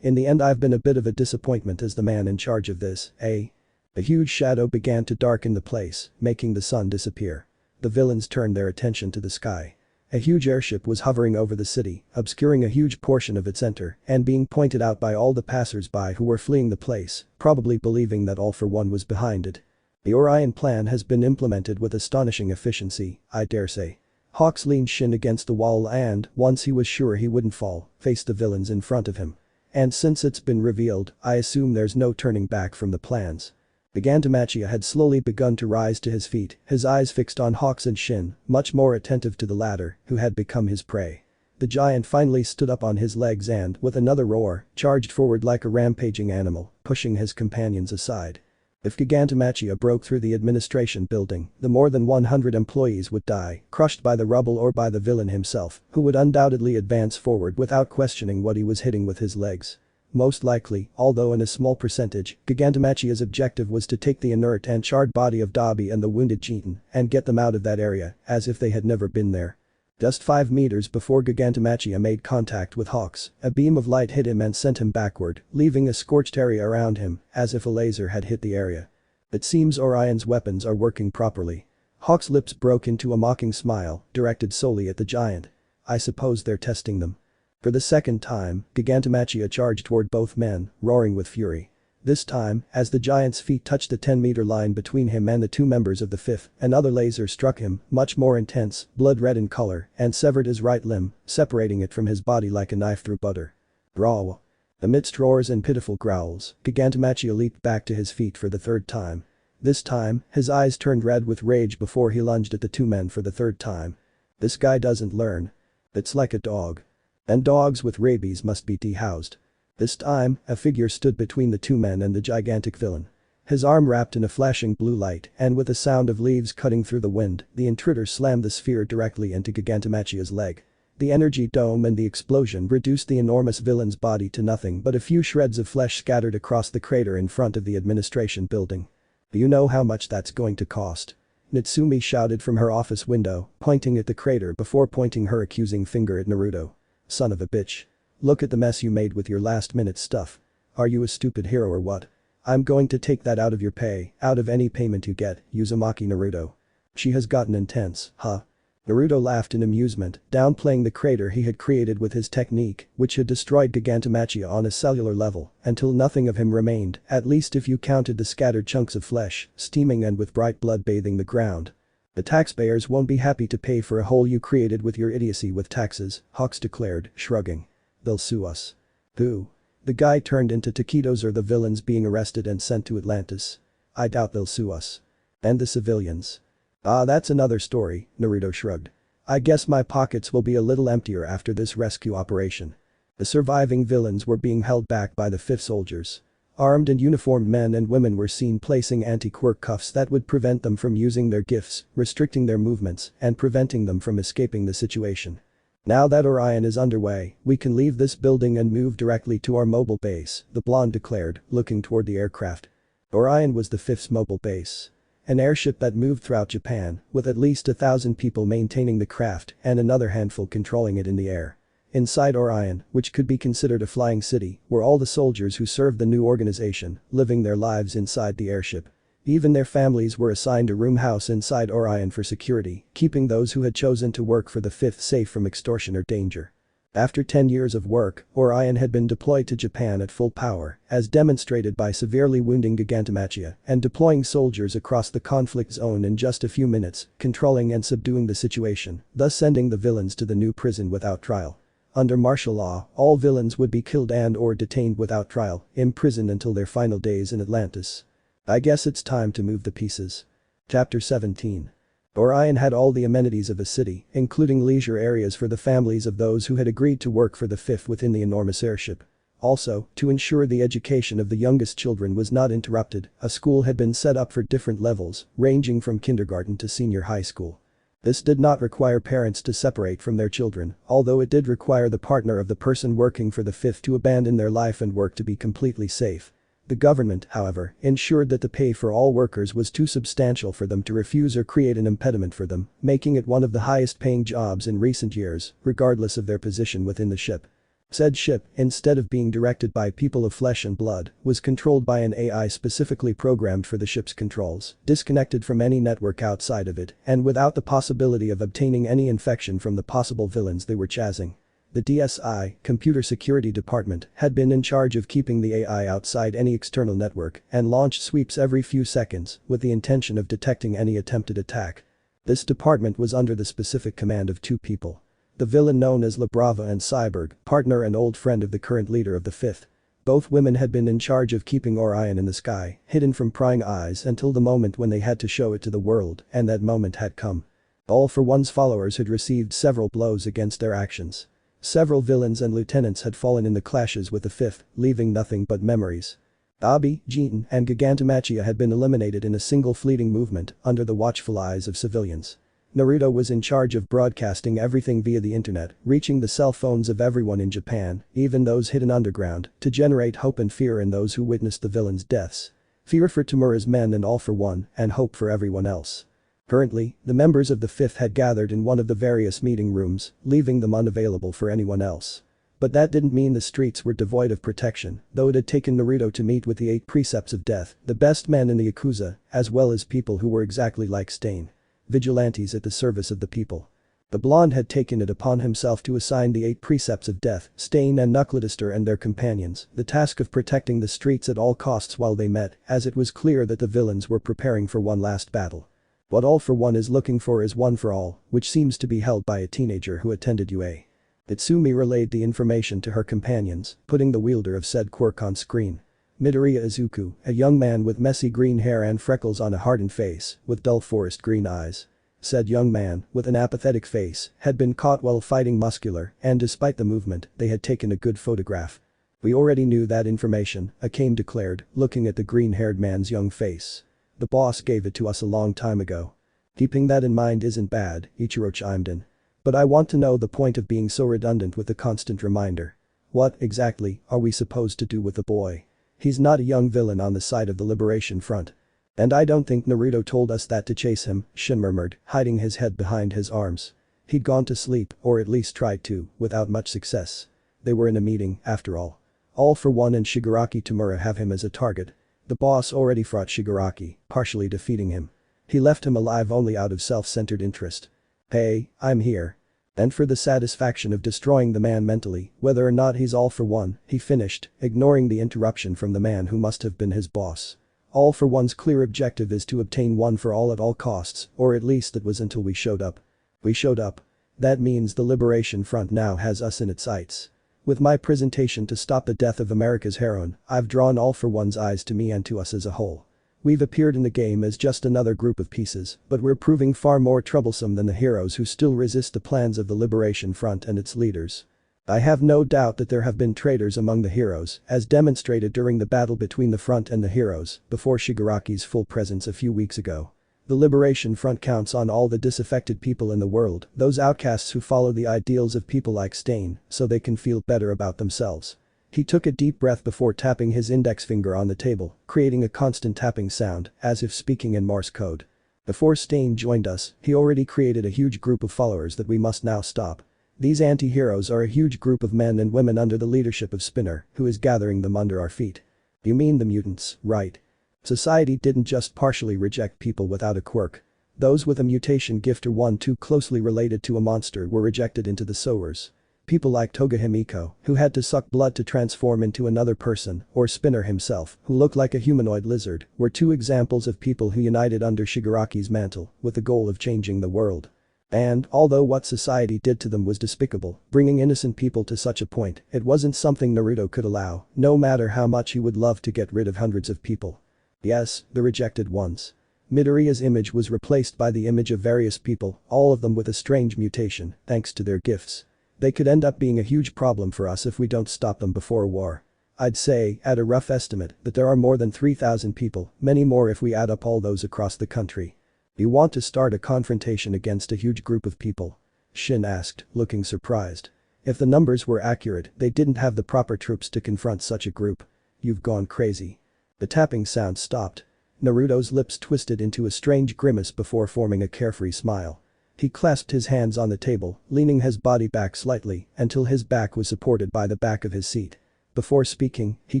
In the end I've been a bit of a disappointment as the man in charge of this, eh?" A huge shadow began to darken the place, making the sun disappear. The villains turned their attention to the sky. A huge airship was hovering over the city, obscuring a huge portion of its center and being pointed out by all the passers-by who were fleeing the place, probably believing that All for One was behind it. "The Orion plan has been implemented with astonishing efficiency, I dare say." Hawks leaned Shin against the wall and, once he was sure he wouldn't fall, faced the villains in front of him. "And since it's been revealed, I assume there's no turning back from the plans." Gigantomachia had slowly begun to rise to his feet, his eyes fixed on Hawks and Shin, much more attentive to the latter, who had become his prey. The giant finally stood up on his legs and, with another roar, charged forward like a rampaging animal, pushing his companions aside. If Gigantomachia broke through the administration building, the more than 100 employees would die, crushed by the rubble or by the villain himself, who would undoubtedly advance forward without questioning what he was hitting with his legs. Most likely, although in a small percentage, Gigantomachia's objective was to take the inert and charred body of Dabi and the wounded Chitin and get them out of that area, as if they had never been there. Just 5 meters before Gigantomachia made contact with Hawks, a beam of light hit him and sent him backward, leaving a scorched area around him, as if a laser had hit the area. "It seems Orion's weapons are working properly." Hawks' lips broke into a mocking smile, directed solely at the giant. "I suppose they're testing them." For the second time, Gigantomachia charged toward both men, roaring with fury. This time, as the giant's feet touched the 10-meter line between him and the two members of the fifth, another laser struck him, much more intense, blood-red in color, and severed his right limb, separating it from his body like a knife through butter. Raw. Amidst roars and pitiful growls, Gigantomachia leaped back to his feet for the third time. This time, his eyes turned red with rage before he lunged at the two men for the third time. This guy doesn't learn. It's like a dog. And dogs with rabies must be dehoused. This time, a figure stood between the two men and the gigantic villain. His arm wrapped in a flashing blue light, and with a sound of leaves cutting through the wind, the intruder slammed the sphere directly into Gigantomachia's leg. The energy dome and the explosion reduced the enormous villain's body to nothing but a few shreds of flesh scattered across the crater in front of the administration building. "Do you know how much that's going to cost?" Natsumi shouted from her office window, pointing at the crater before pointing her accusing finger at Naruto. "Son of a bitch. Look at the mess you made with your last-minute stuff. Are you a stupid hero or what? I'm going to take that out of your pay, out of any payment you get, Uzumaki Naruto." "She has gotten intense, huh?" Naruto laughed in amusement, downplaying the crater he had created with his technique, which had destroyed Gigantomachia on a cellular level, until nothing of him remained, at least if you counted the scattered chunks of flesh, steaming and with bright blood bathing the ground. "The taxpayers won't be happy to pay for a hole you created with your idiocy with taxes," Hawks declared, shrugging. "They'll sue us." "Who?" The guy turned into taquitos. "Or the villains being arrested and sent to Atlantis." "I doubt they'll sue us." "And the civilians?" That's another story," Naruto shrugged. "I guess my pockets will be a little emptier after this rescue operation." The surviving villains were being held back by the fifth soldiers. Armed and uniformed men and women were seen placing anti-quirk cuffs that would prevent them from using their gifts, restricting their movements, and preventing them from escaping the situation. "Now that Orion is underway, we can leave this building and move directly to our mobile base," the blonde declared, looking toward the aircraft. Orion was the fifth's mobile base. An airship that moved throughout Japan, with at least 1,000 people maintaining the craft and another handful controlling it in the air. Inside Orion, which could be considered a flying city, were all the soldiers who served the new organization, living their lives inside the airship. Even their families were assigned a room house inside Orion for security, keeping those who had chosen to work for the fifth safe from extortion or danger. After 10 years of work, Orion had been deployed to Japan at full power, as demonstrated by severely wounding Gigantomachia and deploying soldiers across the conflict zone in just a few minutes, controlling and subduing the situation, thus sending the villains to the new prison without trial. Under martial law, all villains would be killed and/or detained without trial, imprisoned until their final days in Atlantis. I guess it's time to move the pieces. Chapter 17. Orion had all the amenities of a city, including leisure areas for the families of those who had agreed to work for the fifth within the enormous airship. Also, to ensure the education of the youngest children was not interrupted, a school had been set up for different levels, ranging from kindergarten to senior high school. This did not require parents to separate from their children, although it did require the partner of the person working for the fifth to abandon their life and work to be completely safe. The government, however, ensured that the pay for all workers was too substantial for them to refuse or create an impediment for them, making it one of the highest paying jobs in recent years, regardless of their position within the ship. Said ship, instead of being directed by people of flesh and blood, was controlled by an AI specifically programmed for the ship's controls, disconnected from any network outside of it, and without the possibility of obtaining any infection from the possible villains they were chasing. The DSI, Computer Security Department, had been in charge of keeping the AI outside any external network and launched sweeps every few seconds with the intention of detecting any attempted attack. This department was under the specific command of two people. The villain known as La Brava and Cyborg, partner and old friend of the current leader of the fifth. Both women had been in charge of keeping Orion in the sky, hidden from prying eyes until the moment when they had to show it to the world, and that moment had come. All for One's followers had received several blows against their actions. Several villains and lieutenants had fallen in the clashes with the fifth, leaving nothing but memories. Abi, Jean, and Gigantomachia had been eliminated in a single fleeting movement under the watchful eyes of civilians. Naruto was in charge of broadcasting everything via the internet, reaching the cell phones of everyone in Japan, even those hidden underground, to generate hope and fear in those who witnessed the villains' deaths. Fear for Tamura's men and All for One, and hope for everyone else. Currently, the members of the fifth had gathered in one of the various meeting rooms, leaving them unavailable for anyone else. But that didn't mean the streets were devoid of protection, though it had taken Naruto to meet with the 8 precepts of death, the best men in the Yakuza, as well as people who were exactly like Stain. Vigilantes at the service of the people. The blonde had taken it upon himself to assign the 8 precepts of death, Stain and Knuckledister and their companions, the task of protecting the streets at all costs while they met, as it was clear that the villains were preparing for one last battle. What All for One is looking for is One for All, which seems to be held by a teenager who attended UA. Itsumi relayed the information to her companions, putting the wielder of said quirk on screen. Midoriya Izuku, a young man with messy green hair and freckles on a hardened face, with dull forest green eyes. Said young man, with an apathetic face, had been caught while fighting Muscular, and despite the movement, they had taken a good photograph. We already knew that information, Akame declared, looking at the green-haired man's young face. The boss gave it to us a long time ago. Keeping that in mind isn't bad, Ichiro chimed in. But I want to know the point of being so redundant with the constant reminder. What, exactly, are we supposed to do with the boy? He's not a young villain on the side of the Liberation Front. And I don't think Naruto told us that to chase him, Shin murmured, hiding his head behind his arms. He'd gone to sleep, or at least tried to, without much success. They were in a meeting, after all. All for One and Shigaraki Tamura have him as a target. The boss already fought Shigaraki, partially defeating him. He left him alive only out of self-centered interest. Hey, I'm here. And for the satisfaction of destroying the man mentally, whether or not he's All for One, he finished, ignoring the interruption from the man who must have been his boss. All for One's clear objective is to obtain One for All at all costs, or at least it was until we showed up. We showed up. That means the Liberation Front now has us in its sights. With my presentation to stop the death of America's heroine, I've drawn All for One's eyes to me and to us as a whole. We've appeared in the game as just another group of pieces, but we're proving far more troublesome than the heroes who still resist the plans of the Liberation Front and its leaders. I have no doubt that there have been traitors among the heroes, as demonstrated during the battle between the Front and the heroes, before Shigaraki's full presence a few weeks ago. The Liberation Front counts on all the disaffected people in the world, those outcasts who follow the ideals of people like Stain, so they can feel better about themselves. He took a deep breath before tapping his index finger on the table, creating a constant tapping sound, as if speaking in Morse code. Before Stain joined us, he already created a huge group of followers that we must now stop. These anti-heroes are a huge group of men and women under the leadership of Spinner, who is gathering them under our feet. You mean the mutants, right? Society didn't just partially reject people without a quirk. Those with a mutation gift or one too closely related to a monster were rejected into the sowers. People like Toga Himiko, who had to suck blood to transform into another person, or Spinner himself, who looked like a humanoid lizard, were two examples of people who united under Shigaraki's mantle, with the goal of changing the world. And, although what society did to them was despicable, bringing innocent people to such a point, it wasn't something Naruto could allow, no matter how much he would love to get rid of hundreds of people. Yes, the rejected ones. Midoriya's image was replaced by the image of various people, all of them with a strange mutation, thanks to their gifts. They could end up being a huge problem for us if we don't stop them before war. I'd say, at a rough estimate, that there are more than 3,000 people, many more if we add up all those across the country. You want to start a confrontation against a huge group of people? Shin asked, looking surprised. If the numbers were accurate, they didn't have the proper troops to confront such a group. You've gone crazy. The tapping sound stopped. Naruto's lips twisted into a strange grimace before forming a carefree smile. He clasped his hands on the table, leaning his body back slightly until his back was supported by the back of his seat. Before speaking, he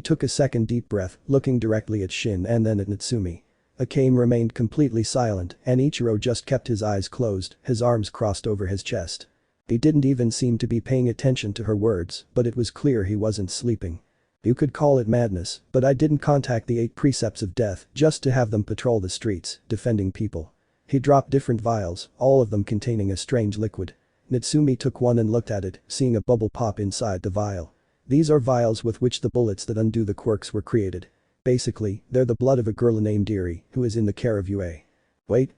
took a second deep breath, looking directly at Shin and then at Natsumi. Akame remained completely silent and Ichiro just kept his eyes closed, his arms crossed over his chest. He didn't even seem to be paying attention to her words, but it was clear he wasn't sleeping. You could call it madness, but I didn't contact the 8 precepts of death just to have them patrol the streets, defending people. He dropped different vials, all of them containing a strange liquid. Natsumi took one and looked at it, seeing a bubble pop inside the vial. These are vials with which the bullets that undo the quirks were created. Basically, they're the blood of a girl named Eri, who is in the care of Yue. Wait,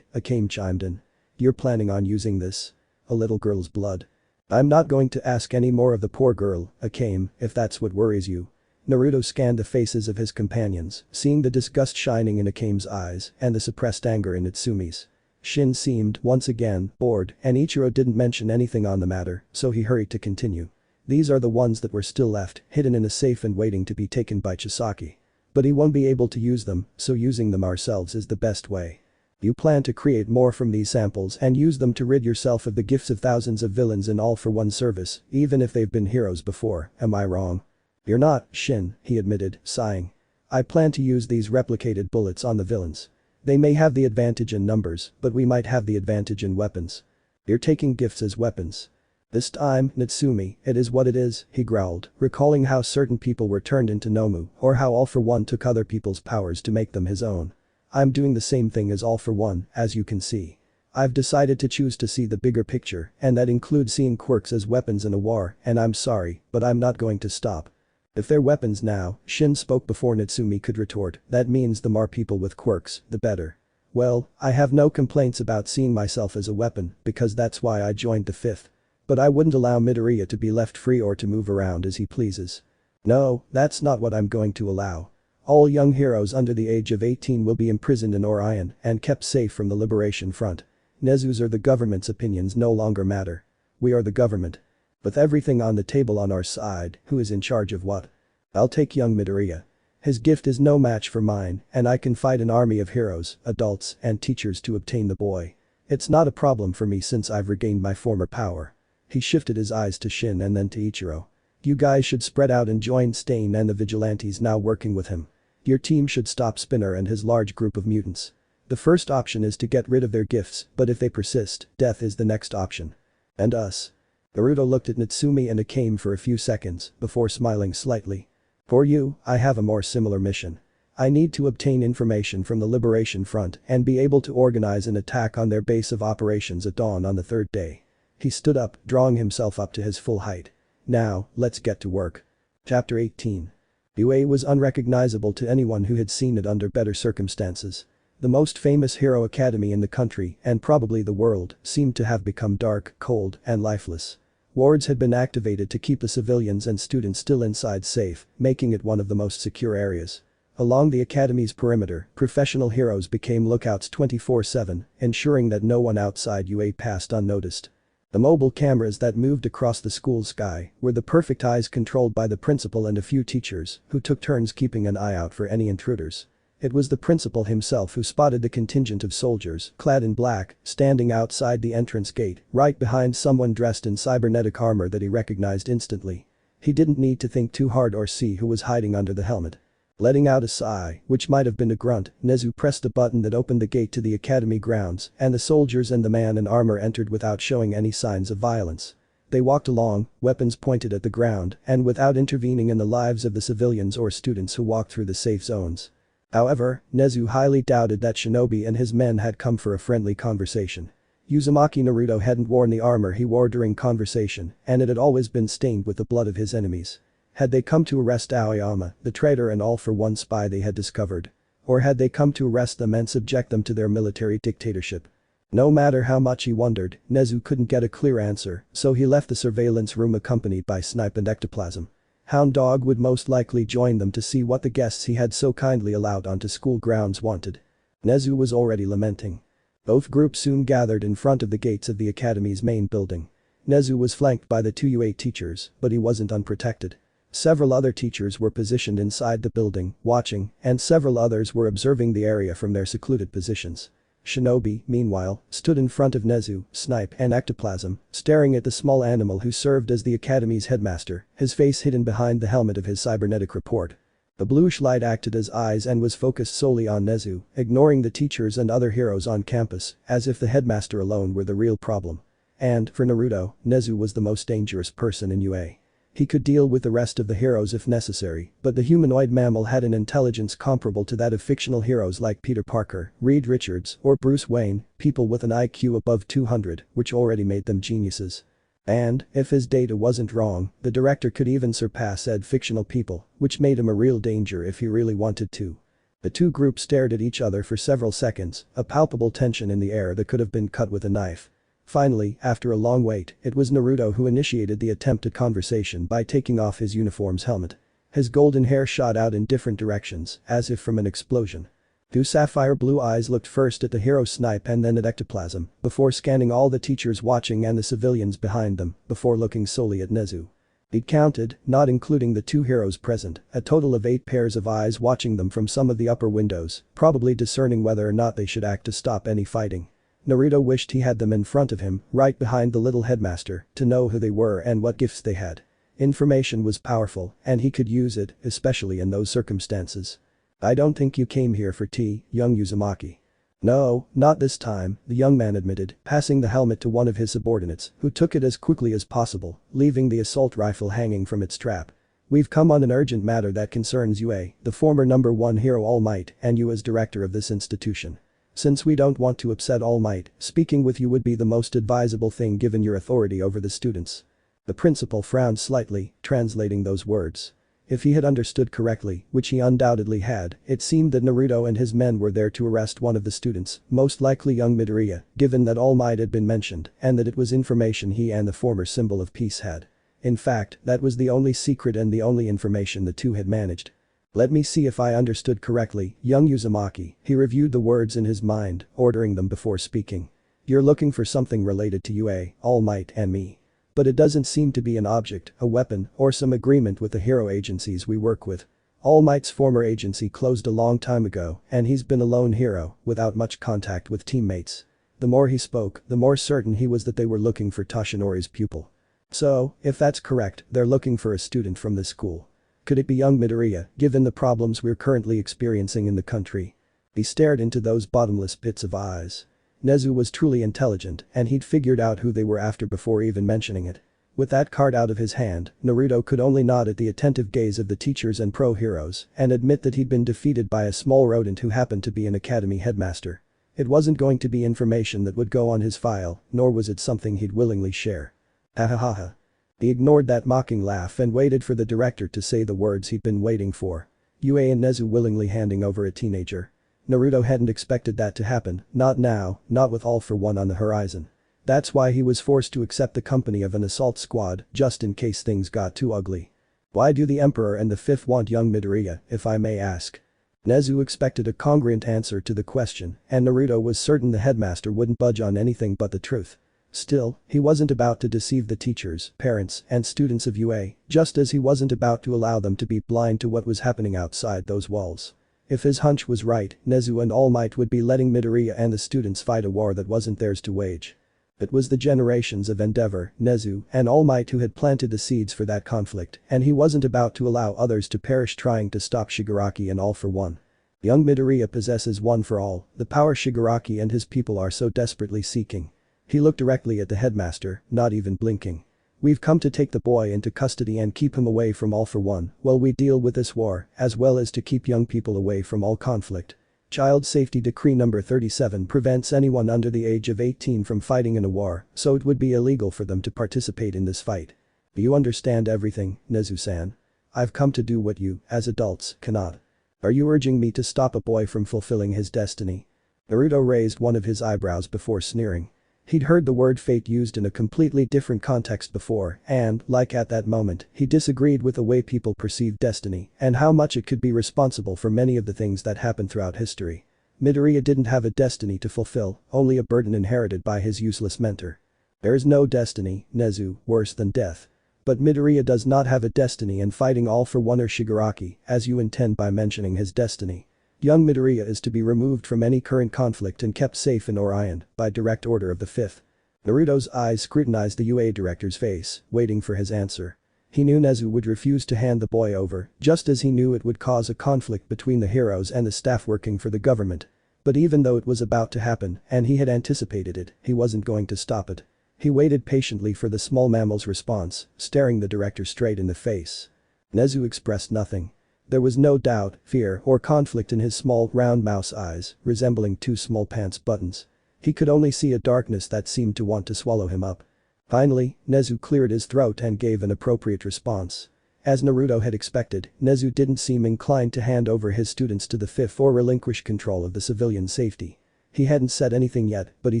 Akame chimed in. You're planning on using this? A little girl's blood. I'm not going to ask any more of the poor girl, Akame, if that's what worries you. Naruto scanned the faces of his companions, seeing the disgust shining in Akame's eyes and the suppressed anger in Natsumi's. Shin seemed, once again, bored and Ichiro didn't mention anything on the matter, so he hurried to continue. These are the ones that were still left, hidden in a safe and waiting to be taken by Chisaki. But he won't be able to use them, so using them ourselves is the best way. You plan to create more from these samples and use them to rid yourself of the gifts of thousands of villains in all for one service, even if they've been heroes before, am I wrong? You're not, Shin, he admitted, sighing. I plan to use these replicated bullets on the villains. They may have the advantage in numbers, but we might have the advantage in weapons. You're taking gifts as weapons. This time, Natsumi, it is what it is, he growled, recalling how certain people were turned into Nomu or how All for One took other people's powers to make them his own. I'm doing the same thing as All for One, as you can see. I've decided to choose to see the bigger picture, and that includes seeing quirks as weapons in a war, and I'm sorry, but I'm not going to stop. If they're weapons now, Shin spoke before Natsumi could retort, that means the more people with quirks, the better. Well, I have no complaints about seeing myself as a weapon, because that's why I joined the 5th. But I wouldn't allow Midoriya to be left free or to move around as he pleases. No, that's not what I'm going to allow. All young heroes under the age of 18 will be imprisoned in Orion and kept safe from the Liberation Front. Nezu's or the government's opinions no longer matter. We are the government. With everything on the table on our side, who is in charge of what? I'll take young Midoriya. His gift is no match for mine, and I can fight an army of heroes, adults, and teachers to obtain the boy. It's not a problem for me since I've regained my former power. He shifted his eyes to Shin and then to Ichiro. You guys should spread out and join Stain and the vigilantes now working with him. Your team should stop Spinner and his large group of mutants. The first option is to get rid of their gifts, but if they persist, death is the next option. And us. Naruto looked at Natsumi and Akame for a few seconds before smiling slightly. For you, I have a more similar mission. I need to obtain information from the Liberation Front and be able to organize an attack on their base of operations at dawn on the 3rd day. He stood up, drawing himself up to his full height. Now, let's get to work. Chapter 18. Yue was unrecognizable to anyone who had seen it under better circumstances. The most famous hero academy in the country, and probably the world, seemed to have become dark, cold, and lifeless. Wards had been activated to keep the civilians and students still inside safe, making it one of the most secure areas. Along the academy's perimeter, professional heroes became lookouts 24/7, ensuring that no one outside UA passed unnoticed. The mobile cameras that moved across the school sky were the perfect eyes controlled by the principal and a few teachers who took turns keeping an eye out for any intruders. It was the principal himself who spotted the contingent of soldiers, clad in black, standing outside the entrance gate, right behind someone dressed in cybernetic armor that he recognized instantly. He didn't need to think too hard or see who was hiding under the helmet. Letting out a sigh, which might have been a grunt, Nezu pressed a button that opened the gate to the academy grounds, and the soldiers and the man in armor entered without showing any signs of violence. They walked along, weapons pointed at the ground, and without intervening in the lives of the civilians or students who walked through the safe zones. However, Nezu highly doubted that Shinobi and his men had come for a friendly conversation. Uzumaki Naruto hadn't worn the armor he wore during conversation, and it had always been stained with the blood of his enemies. Had they come to arrest Aoyama, the traitor and all-for-one spy they had discovered? Or had they come to arrest them and subject them to their military dictatorship? No matter how much he wondered, Nezu couldn't get a clear answer, so he left the surveillance room accompanied by Snipe and Ectoplasm. Hound Dog would most likely join them to see what the guests he had so kindly allowed onto school grounds wanted. Nezu was already lamenting. Both groups soon gathered in front of the gates of the academy's main building. Nezu was flanked by the two UA teachers, but he wasn't unprotected. Several other teachers were positioned inside the building, watching, and several others were observing the area from their secluded positions. Shinobi, meanwhile, stood in front of Nezu, Snipe, and Ectoplasm, staring at the small animal who served as the academy's headmaster, his face hidden behind the helmet of his cybernetic report. The bluish light acted as eyes and was focused solely on Nezu, ignoring the teachers and other heroes on campus, as if the headmaster alone were the real problem. And, for Naruto, Nezu was the most dangerous person in UA. He could deal with the rest of the heroes if necessary, but the humanoid mammal had an intelligence comparable to that of fictional heroes like Peter Parker, Reed Richards, or Bruce Wayne, people with an IQ above 200, which already made them geniuses. And, if his data wasn't wrong, the director could even surpass said fictional people, which made him a real danger if he really wanted to. The two groups stared at each other for several seconds, a palpable tension in the air that could have been cut with a knife. Finally, after a long wait, it was Naruto who initiated the attempt at conversation by taking off his uniform's helmet. His golden hair shot out in different directions, as if from an explosion. Two sapphire blue eyes looked first at the hero Snipe and then at Ectoplasm, before scanning all the teachers watching and the civilians behind them, before looking solely at Nezu. He'd counted, not including the two heroes present, a total of 8 pairs of eyes watching them from some of the upper windows, probably discerning whether or not they should act to stop any fighting. Naruto wished he had them in front of him, right behind the little headmaster, to know who they were and what gifts they had. Information was powerful, and he could use it, especially in those circumstances. "I don't think you came here for tea, young Uzumaki." "No, not this time," the young man admitted, passing the helmet to one of his subordinates, who took it as quickly as possible, leaving the assault rifle hanging from its strap. "We've come on an urgent matter that concerns UA, the former #1 hero All Might, and you as director of this institution. Since we don't want to upset All Might, speaking with you would be the most advisable thing given your authority over the students." The principal frowned slightly, translating those words. If he had understood correctly, which he undoubtedly had, it seemed that Naruto and his men were there to arrest one of the students, most likely young Midoriya, given that All Might had been mentioned, and that it was information he and the former symbol of peace had. In fact, that was the only secret and the only information the two had managed. "Let me see if I understood correctly, young Uzumaki," he reviewed the words in his mind, ordering them before speaking. "You're looking for something related to UA, All Might and me. But it doesn't seem to be an object, a weapon, or some agreement with the hero agencies we work with. All Might's former agency closed a long time ago, and he's been a lone hero, without much contact with teammates." The more he spoke, the more certain he was that they were looking for Toshinori's pupil. "So, if that's correct, they're looking for a student from this school. Could it be young Midoriya, given the problems we're currently experiencing in the country?" He stared into those bottomless pits of eyes. Nezu was truly intelligent, and he'd figured out who they were after before even mentioning it. With that card out of his hand, Naruto could only nod at the attentive gaze of the teachers and pro-heroes and admit that he'd been defeated by a small rodent who happened to be an academy headmaster. It wasn't going to be information that would go on his file, nor was it something he'd willingly share. Ha ha ha ha. He ignored that mocking laugh and waited for the director to say the words he'd been waiting for. UA and Nezu willingly handing over a teenager. Naruto hadn't expected that to happen, not now, not with All for One on the horizon. That's why he was forced to accept the company of an assault squad, just in case things got too ugly. "Why do the Emperor and the Fifth want young Midoriya, if I may ask?" Nezu expected a congruent answer to the question, and Naruto was certain the headmaster wouldn't budge on anything but the truth. Still, he wasn't about to deceive the teachers, parents, and students of UA, just as he wasn't about to allow them to be blind to what was happening outside those walls. If his hunch was right, Nezu and All Might would be letting Midoriya and the students fight a war that wasn't theirs to wage. It was the generations of Endeavor, Nezu, and All Might who had planted the seeds for that conflict, and he wasn't about to allow others to perish trying to stop Shigaraki and All for One. Young Midoriya possesses one for all, the power Shigaraki and his people are so desperately seeking. He looked directly at the headmaster, not even blinking. "We've come to take the boy into custody and keep him away from All for One while we deal with this war, as well as to keep young people away from all conflict. Child Safety Decree number 37 prevents anyone under the age of 18 from fighting in a war, so it would be illegal for them to participate in this fight. Do you understand everything, Nezu-san? I've come to do what you, as adults, cannot." Are you urging me to stop a boy from fulfilling his destiny? Naruto raised one of his eyebrows before sneering. He'd heard the word fate used in a completely different context before and, like at that moment, he disagreed with the way people perceived destiny and how much it could be responsible for many of the things that happened throughout history. Midoriya didn't have a destiny to fulfill, only a burden inherited by his useless mentor. There is no destiny, Nezu, worse than death. But Midoriya does not have a destiny and fighting all for one or Shigaraki, as you intend by mentioning his destiny. Young Midoriya is to be removed from any current conflict and kept safe in Orion, by direct order of the 5th. Naruto's eyes scrutinized the UA director's face, waiting for his answer. He knew Nezu would refuse to hand the boy over, just as he knew it would cause a conflict between the heroes and the staff working for the government. But even though it was about to happen, and he had anticipated it, he wasn't going to stop it. He waited patiently for the small mammal's response, staring the director straight in the face. Nezu expressed nothing. There was no doubt, fear, or conflict in his small, round mouse eyes, resembling two small pants buttons. He could only see a darkness that seemed to want to swallow him up. Finally, Nezu cleared his throat and gave an appropriate response. As Naruto had expected, Nezu didn't seem inclined to hand over his students to the 5th or relinquish control of the civilian safety. He hadn't said anything yet, but he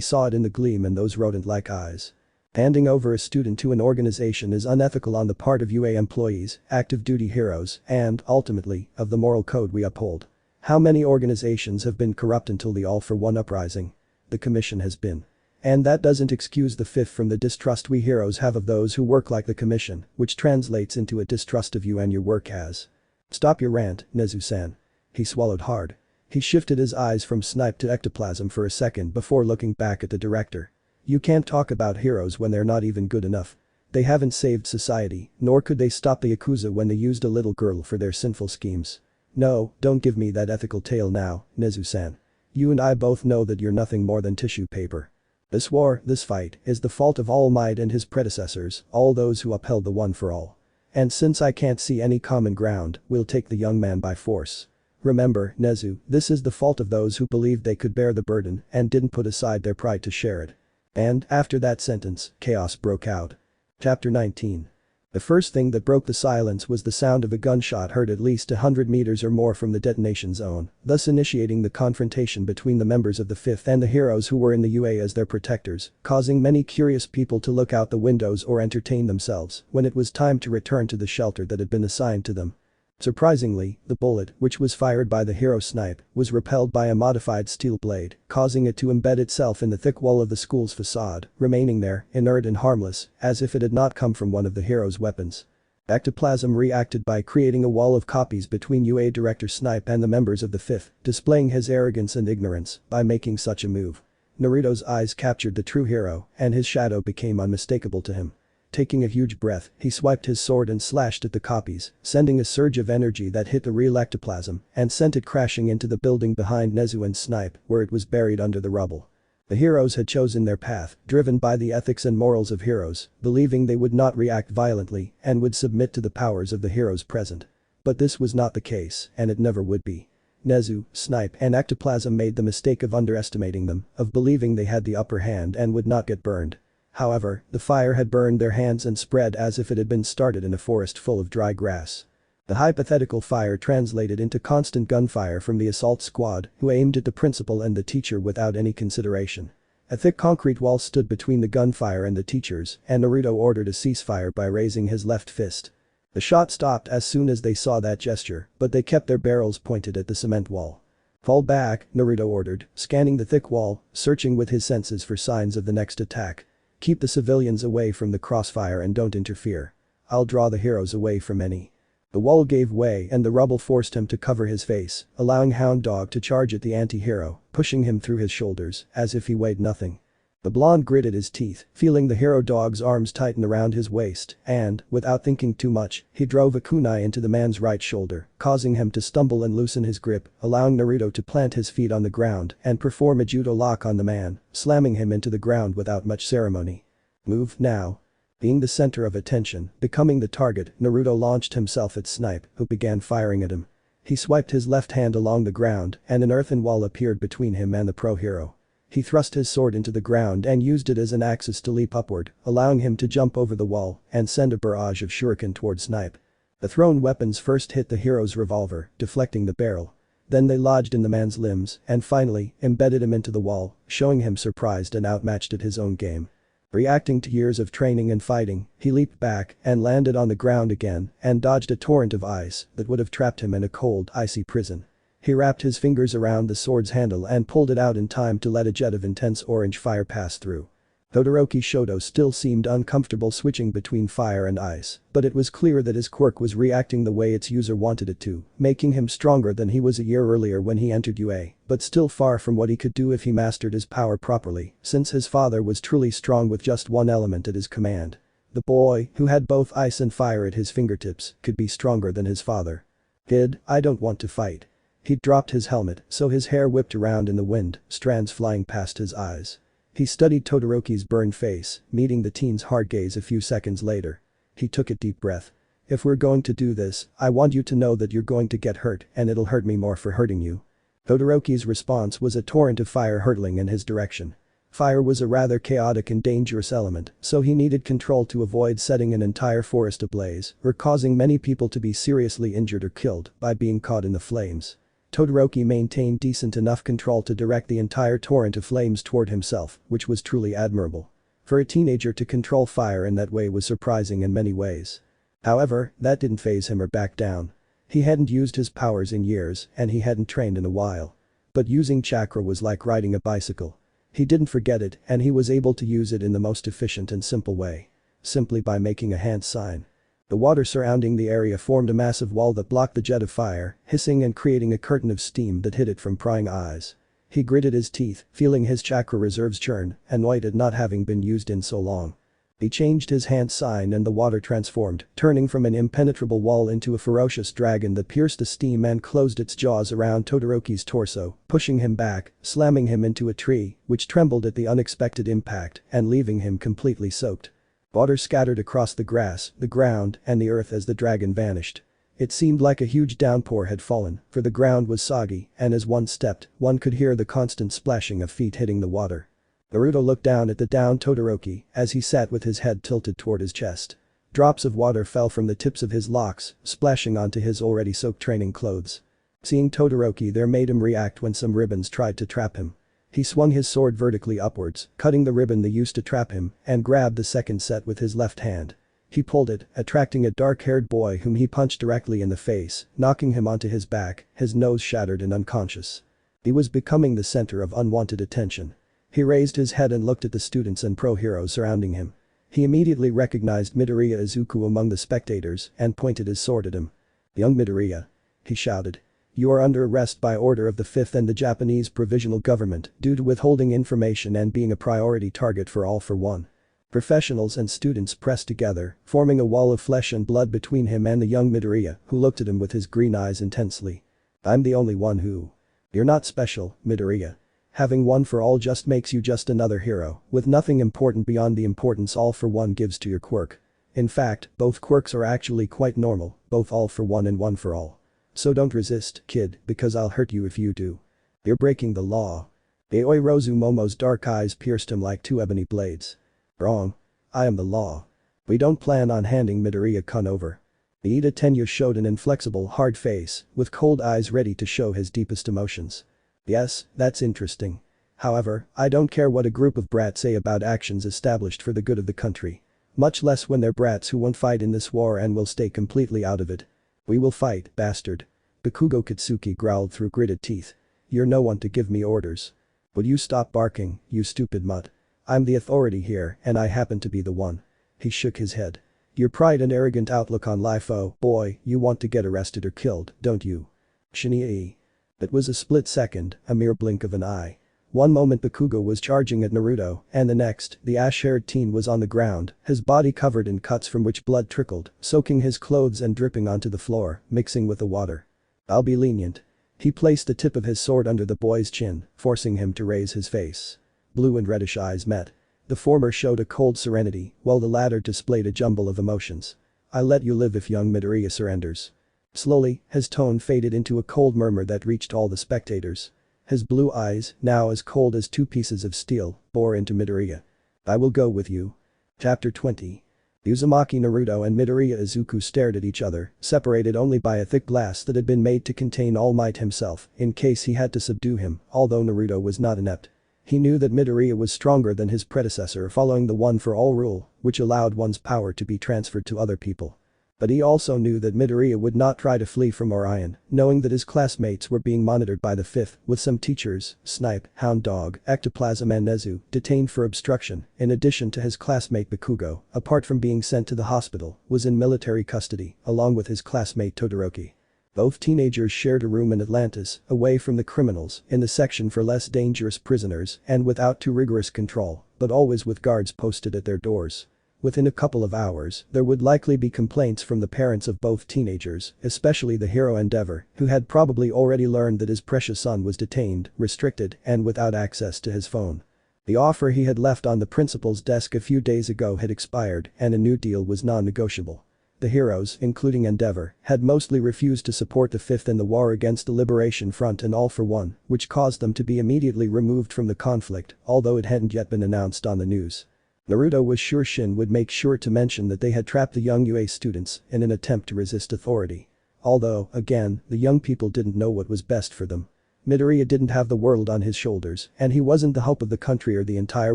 saw it in the gleam in those rodent-like eyes. Handing over a student to an organization is unethical on the part of UA employees, active duty heroes, and, ultimately, of the moral code we uphold. How many organizations have been corrupt until the All for One uprising? The commission has been. And that doesn't excuse the 5th from the distrust we heroes have of those who work like the commission, which translates into a distrust of you and your work as. Stop your rant, Nezu-san. He swallowed hard. He shifted his eyes from snipe to ectoplasm for a second before looking back at the director. You can't talk about heroes when they're not even good enough. They haven't saved society, nor could they stop the Yakuza when they used a little girl for their sinful schemes. No, don't give me that ethical tale now, Nezu-san. You and I both know that you're nothing more than tissue paper. This war, this fight, is the fault of All Might and his predecessors, all those who upheld the One for All. And since I can't see any common ground, we'll take the young man by force. Remember, Nezu, this is the fault of those who believed they could bear the burden and didn't put aside their pride to share it. And, after that sentence, chaos broke out. Chapter 19. The first thing that broke the silence was the sound of a gunshot heard at least 100 meters or more from the detonation zone, thus initiating the confrontation between the members of the 5th and the heroes who were in the UA as their protectors, causing many curious people to look out the windows or entertain themselves when it was time to return to the shelter that had been assigned to them. Surprisingly, the bullet, which was fired by the hero snipe, was repelled by a modified steel blade, causing it to embed itself in the thick wall of the school's facade, remaining there, inert and harmless, as if it had not come from one of the hero's weapons. Ectoplasm reacted by creating a wall of copies between UA Director Snipe and the members of the 5th, displaying his arrogance and ignorance by making such a move. Naruto's eyes captured the true hero, and his shadow became unmistakable to him. Taking a huge breath, he swiped his sword and slashed at the copies, sending a surge of energy that hit the real ectoplasm and sent it crashing into the building behind Nezu and Snipe, where it was buried under the rubble. The heroes had chosen their path, driven by the ethics and morals of heroes, believing they would not react violently and would submit to the powers of the heroes present. But this was not the case, and it never would be. Nezu, Snipe, and Ectoplasm made the mistake of underestimating them, of believing they had the upper hand and would not get burned. However, the fire had burned their hands and spread as if it had been started in a forest full of dry grass. The hypothetical fire translated into constant gunfire from the assault squad, who aimed at the principal and the teacher without any consideration. A thick concrete wall stood between the gunfire and the teachers, and Naruto ordered a ceasefire by raising his left fist. The shot stopped as soon as they saw that gesture, but they kept their barrels pointed at the cement wall. Fall back, Naruto ordered, scanning the thick wall, searching with his senses for signs of the next attack. Keep the civilians away from the crossfire and don't interfere. I'll draw the heroes away from any. The wall gave way and the rubble forced him to cover his face, allowing Hound Dog to charge at the anti-hero, pushing him through his shoulders as if he weighed nothing. The blonde gritted his teeth, feeling the hero dog's arms tighten around his waist, and, without thinking too much, he drove a kunai into the man's right shoulder, causing him to stumble and loosen his grip, allowing Naruto to plant his feet on the ground and perform a judo lock on the man, slamming him into the ground without much ceremony. Move now. Being the center of attention, becoming the target, Naruto launched himself at Snipe, who began firing at him. He swiped his left hand along the ground and an earthen wall appeared between him and the pro-hero. He thrust his sword into the ground and used it as an axis to leap upward, allowing him to jump over the wall and send a barrage of shuriken toward Snipe. The thrown weapons first hit the hero's revolver, deflecting the barrel. Then they lodged in the man's limbs and finally embedded him into the wall, showing him surprised and outmatched at his own game. Reacting to years of training and fighting, he leaped back and landed on the ground again and dodged a torrent of ice that would have trapped him in a cold, icy prison. He wrapped his fingers around the sword's handle and pulled it out in time to let a jet of intense orange fire pass through. Todoroki Shoto still seemed uncomfortable switching between fire and ice, but it was clear that his quirk was reacting the way its user wanted it to, making him stronger than he was a year earlier when he entered UA, but still far from what he could do if he mastered his power properly, since his father was truly strong with just one element at his command. The boy, who had both ice and fire at his fingertips, could be stronger than his father. "Kid, I don't want to fight." He dropped his helmet, so his hair whipped around in the wind, strands flying past his eyes. He studied Todoroki's burned face, meeting the teen's hard gaze a few seconds later. He took a deep breath. "If we're going to do this, I want you to know that you're going to get hurt and it'll hurt me more for hurting you." Todoroki's response was a torrent of fire hurtling in his direction. Fire was a rather chaotic and dangerous element, so he needed control to avoid setting an entire forest ablaze or causing many people to be seriously injured or killed by being caught in the flames. Todoroki maintained decent enough control to direct the entire torrent of flames toward himself, which was truly admirable. For a teenager to control fire in that way was surprising in many ways. However, that didn't faze him or back down. He hadn't used his powers in years and he hadn't trained in a while. But using chakra was like riding a bicycle. He didn't forget it and he was able to use it in the most efficient and simple way. Simply by making a hand sign. The water surrounding the area formed a massive wall that blocked the jet of fire, hissing and creating a curtain of steam that hid it from prying eyes. He gritted his teeth, feeling his chakra reserves churn, annoyed at not having been used in so long. He changed his hand sign and the water transformed, turning from an impenetrable wall into a ferocious dragon that pierced the steam and closed its jaws around Todoroki's torso, pushing him back, slamming him into a tree, which trembled at the unexpected impact and leaving him completely soaked. Water scattered across the grass, the ground, and the earth as the dragon vanished. It seemed like a huge downpour had fallen, for the ground was soggy, and as one stepped, one could hear the constant splashing of feet hitting the water. Naruto looked down at the downed Todoroki as he sat with his head tilted toward his chest. Drops of water fell from the tips of his locks, splashing onto his already soaked training clothes. Seeing Todoroki there made him react when some ribbons tried to trap him. He swung his sword vertically upwards, cutting the ribbon that used to trap him, and grabbed the second set with his left hand. He pulled it, attracting a dark-haired boy whom he punched directly in the face, knocking him onto his back, his nose shattered and unconscious. He was becoming the center of unwanted attention. He raised his head and looked at the students and pro-heroes surrounding him. He immediately recognized Midoriya Izuku among the spectators and pointed his sword at him. "Young Midoriya," he shouted. "You are under arrest by order of the 5th and the Japanese Provisional Government due to withholding information and being a priority target for All for One." Professionals and students pressed together, forming a wall of flesh and blood between him and the young Midoriya, who looked at him with his green eyes intensely. "I'm the only one who..." "You're not special, Midoriya. Having one for all just makes you just another hero, with nothing important beyond the importance All for One gives to your quirk. In fact, both quirks are actually quite normal, both All for One and One for All. So don't resist, kid, because I'll hurt you if you do. You're breaking the law." Aoi Momo's dark eyes pierced him like two ebony blades. "Wrong. I am the law. We don't plan on handing Midoriya-kun over." Ida Tenya showed an inflexible, hard face, with cold eyes ready to show his deepest emotions. "Yes, that's interesting. However, I don't care what a group of brats say about actions established for the good of the country. Much less when they're brats who won't fight in this war and will stay completely out of it. We will fight, bastard." Bakugo Katsuki growled through gritted teeth. "You're no one to give me orders. Will you stop barking, you stupid mutt? I'm the authority here and I happen to be the one." He shook his head. "Your pride and arrogant outlook on life, oh boy, you want to get arrested or killed, don't you?" Shinie. It was a split second, a mere blink of an eye. One moment Bakugo was charging at Naruto, and the next, the ash-haired teen was on the ground, his body covered in cuts from which blood trickled, soaking his clothes and dripping onto the floor, mixing with the water. "I'll be lenient." He placed the tip of his sword under the boy's chin, forcing him to raise his face. Blue and reddish eyes met. The former showed a cold serenity, while the latter displayed a jumble of emotions. "I'll let you live if young Midoriya surrenders." Slowly, his tone faded into a cold murmur that reached all the spectators. His blue eyes, now as cold as two pieces of steel, bore into Midoriya. "I will go with you." Chapter 20. Uzumaki, Naruto and Midoriya Izuku stared at each other, separated only by a thick glass that had been made to contain All Might himself, in case he had to subdue him, although Naruto was not inept. He knew that Midoriya was stronger than his predecessor following the one for all rule, which allowed one's power to be transferred to other people. But he also knew that Midoriya would not try to flee from Orion, knowing that his classmates were being monitored by the Fifth, with some teachers, Snipe, Hound Dog, Ectoplasm and Nezu, detained for obstruction, in addition to his classmate Bakugo, apart from being sent to the hospital, was in military custody, along with his classmate Todoroki. Both teenagers shared a room in Atlantis, away from the criminals, in the section for less dangerous prisoners and without too rigorous control, but always with guards posted at their doors. Within a couple of hours, there would likely be complaints from the parents of both teenagers, especially the hero Endeavor, who had probably already learned that his precious son was detained, restricted, and without access to his phone. The offer he had left on the principal's desk a few days ago had expired and a new deal was non-negotiable. The heroes, including Endeavor, had mostly refused to support the Fifth in the war against the Liberation Front and All for One, which caused them to be immediately removed from the conflict, although it hadn't yet been announced on the news. Naruto was sure Shin would make sure to mention that they had trapped the young UA students in an attempt to resist authority. Although, again, the young people didn't know what was best for them. Midoriya didn't have the world on his shoulders, and he wasn't the hope of the country or the entire